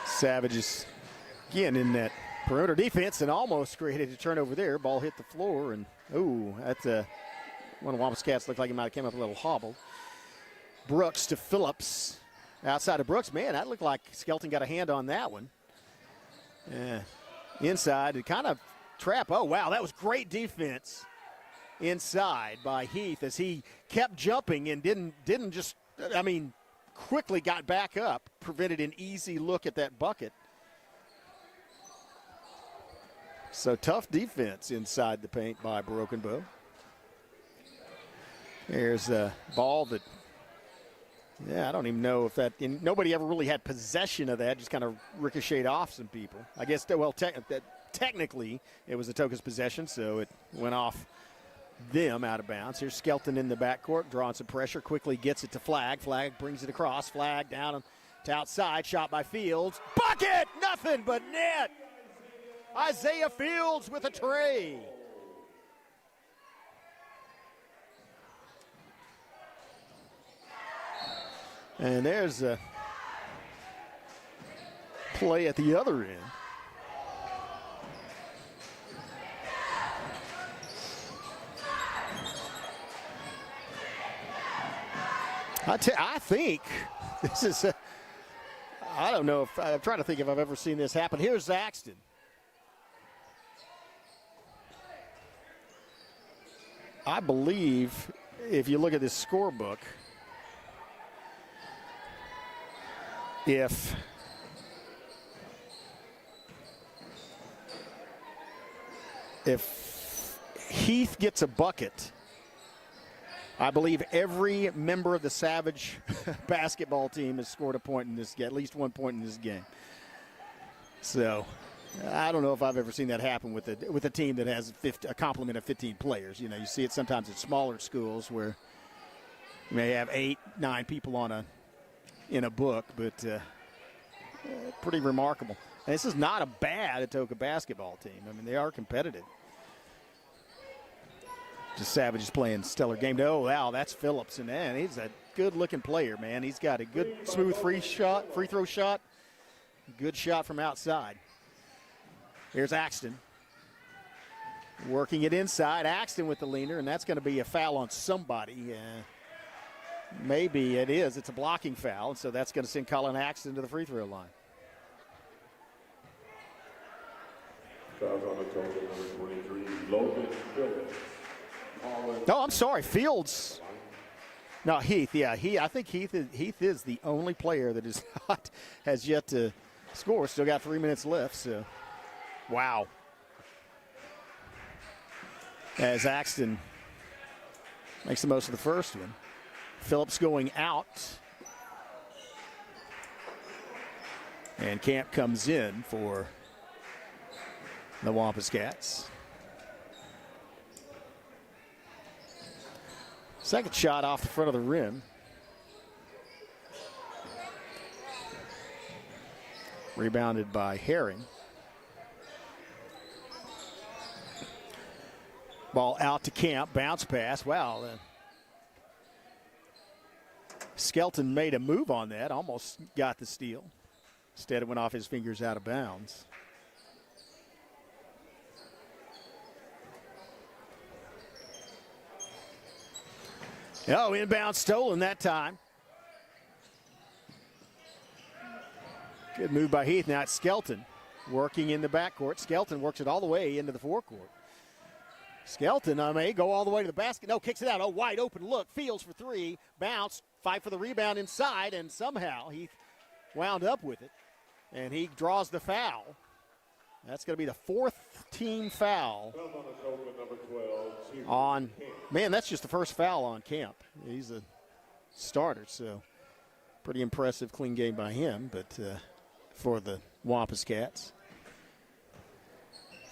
Savages again in that perimeter defense and almost created a turnover there. Ball hit the floor, and that's one of Wampus Cats looked like he might have came up a little hobbled. Brooks to Phillips. Outside of Brooks, man, that looked like Skelton got a hand on that one. Inside, it kind of trap. Oh, wow, that was great defense inside by Heath as he kept jumping and didn't just, quickly got back up, prevented an easy look at that bucket. So tough defense inside the paint by Broken Bow. There's a ball that, I don't even know if that, nobody ever really had possession of that, just kind of ricocheted off some people. I guess, technically it was Atoka's possession, so it went off them out of bounds. Here's Skelton in the backcourt, drawing some pressure, quickly gets it to Flag. Flag brings it across. Flag down to outside, shot by Fields. Bucket! Nothing but net! Isaiah Fields with a tray. And there's a play at the other end. I think this is I don't know if I'm trying to think if I've ever seen this happen. Here's Axton. I believe if you look at this scorebook, if Heath gets a bucket, I believe every member of the Savage basketball team has scored a point in this game, at least 1 point in this game. So I don't know if I've ever seen that happen with a team that has a complement of 15 players. You see it sometimes at smaller schools where you may have 8, 9 people in a book, but pretty remarkable. And this is not a bad Atoka basketball team. They are competitive. Just Savage is playing stellar game. Oh, wow, that's Phillips. And man, he's a good-looking player, man. He's got a good, smooth free throw shot. Good shot from outside. Here's Axton. Working it inside. Axton with the leaner, and that's going to be a foul on somebody. Maybe it is. It's a blocking foul, and so that's going to send Colin Axton to the free throw line. Fouls on the total, number 23, Logan Phillips. No, I'm sorry, Fields. No, Heath. Yeah, I think Heath is the only player that has yet to score. Still got 3 minutes left. So, wow. As Axton makes the most of the first one. Phillips going out. And Camp comes in for the Wampus Cats. Second shot off the front of the rim. Rebounded by Herring. Ball out to Camp, bounce pass. Wow. Skelton made a move on that, almost got the steal. Instead, it went off his fingers out of bounds. Oh, inbound stolen that time. Good move by Heath. Now it's Skelton working in the backcourt. Skelton works it all the way into the forecourt. Skelton may go all the way to the basket. No, kicks it out. Oh, wide open look. Fields for three. Bounce. Fight for the rebound inside, and somehow Heath wound up with it. And he draws the foul. That's going to be the fourth team foul on, man, that's just the first foul on Camp. He's a starter, so pretty impressive, clean game by him, but for the Wampus Cats.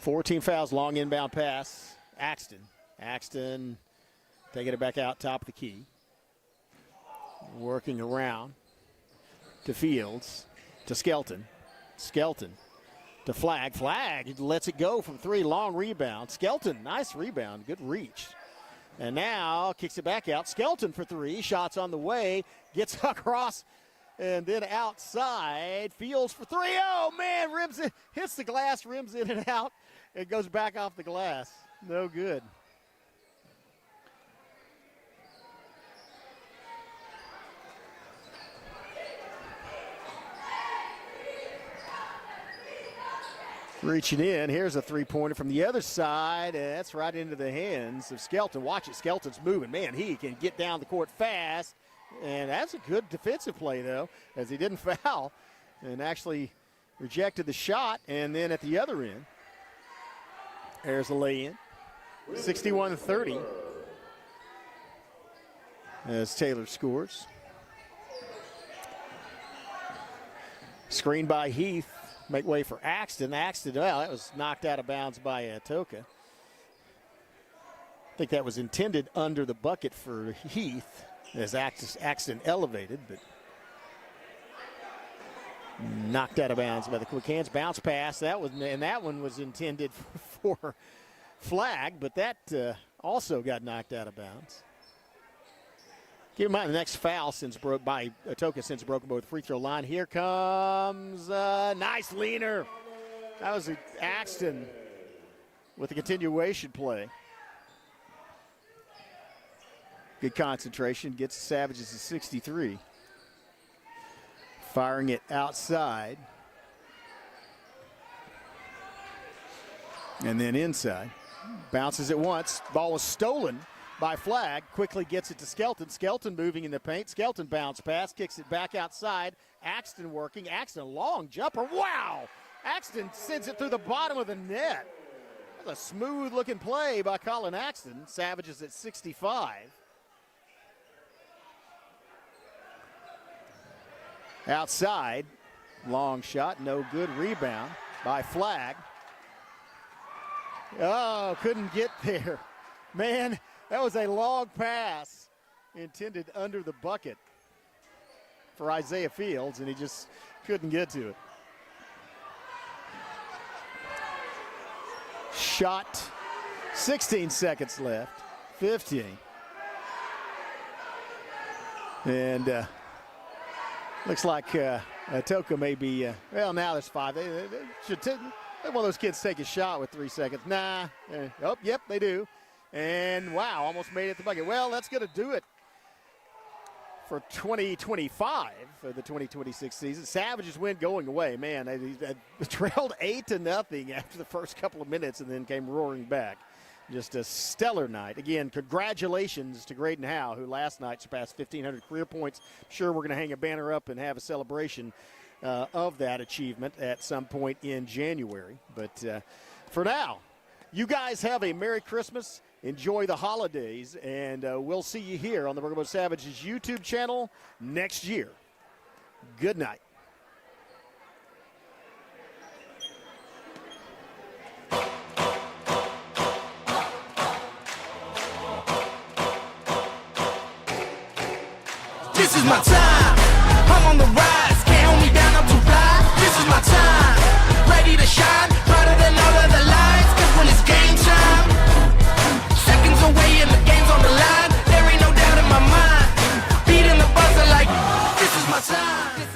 4 fouls, long inbound pass. Axton taking it back out top of the key. Working around to Fields, to Skelton. Skelton to Flag. Flag lets it go from 3. Long rebound. Skelton, nice rebound. Good reach. And now kicks it back out. Skelton for 3. Shots on the way. Gets across and then outside. Fields for 3. Oh, man. Rims it. Hits the glass. Rims in and out. It goes back off the glass. No good. Reaching in. Here's a three-pointer from the other side. That's right into the hands of Skelton. Watch it. Skelton's moving. Man, he can get down the court fast. And that's a good defensive play, though, as he didn't foul and actually rejected the shot. And then at the other end, there's a lay-in. 61-30 as Taylor scores. Screen by Heath. Make way for Axton. Axton, well, that was knocked out of bounds by Atoka. I think that was intended under the bucket for Heath as Axton elevated, but knocked out of bounds by the quick hands. Bounce pass. That one was intended for Flag, but that also got knocked out of bounds. Keep in mind the next foul by Atoka since broken both free throw line. Here comes a nice leaner. That was Axton with the continuation play. Good concentration. Gets the Savages to 63. Firing it outside. And then inside. Bounces it once. Ball was stolen by Flag. Quickly gets it to Skelton. Skelton moving in the paint. Skelton bounce pass. Kicks it back outside. Axton working. Axton, long jumper. Wow! Axton sends it through the bottom of the net. That's a smooth-looking play by Colin Axton. Savages at 65. Outside. Long shot. No good. Rebound by Flag. Oh, couldn't get there. Man, that was a long pass intended under the bucket for Isaiah Fields, and he just couldn't get to it. Shot, 16 seconds left, 15. And looks like Atoka may be, well, now there's 5. They should let one of those kids take a shot with 3 seconds. Nah. Oh, yep, they do. And, wow, almost made it to the bucket. Well, that's going to do it for 2025 for the 2026 season. Savages win going away. Man, they trailed 8-0 after the first couple of minutes and then came roaring back. Just a stellar night. Again, congratulations to Graydon Howe, who last night surpassed 1,500 career points. I'm sure we're going to hang a banner up and have a celebration of that achievement at some point in January. But for now, you guys have a Merry Christmas. Enjoy the holidays, and we'll see you here on the Pregame Savages YouTube channel next year. Good night. This is my time. I'm on the rise. Can't hold me down. I'm too fly. This is my time. Ready to shine. Brighter than all of the lights. 'Cause when it's game time, seconds away and the game's on the line. There ain't no doubt in my mind. Beating the buzzer like this is my time.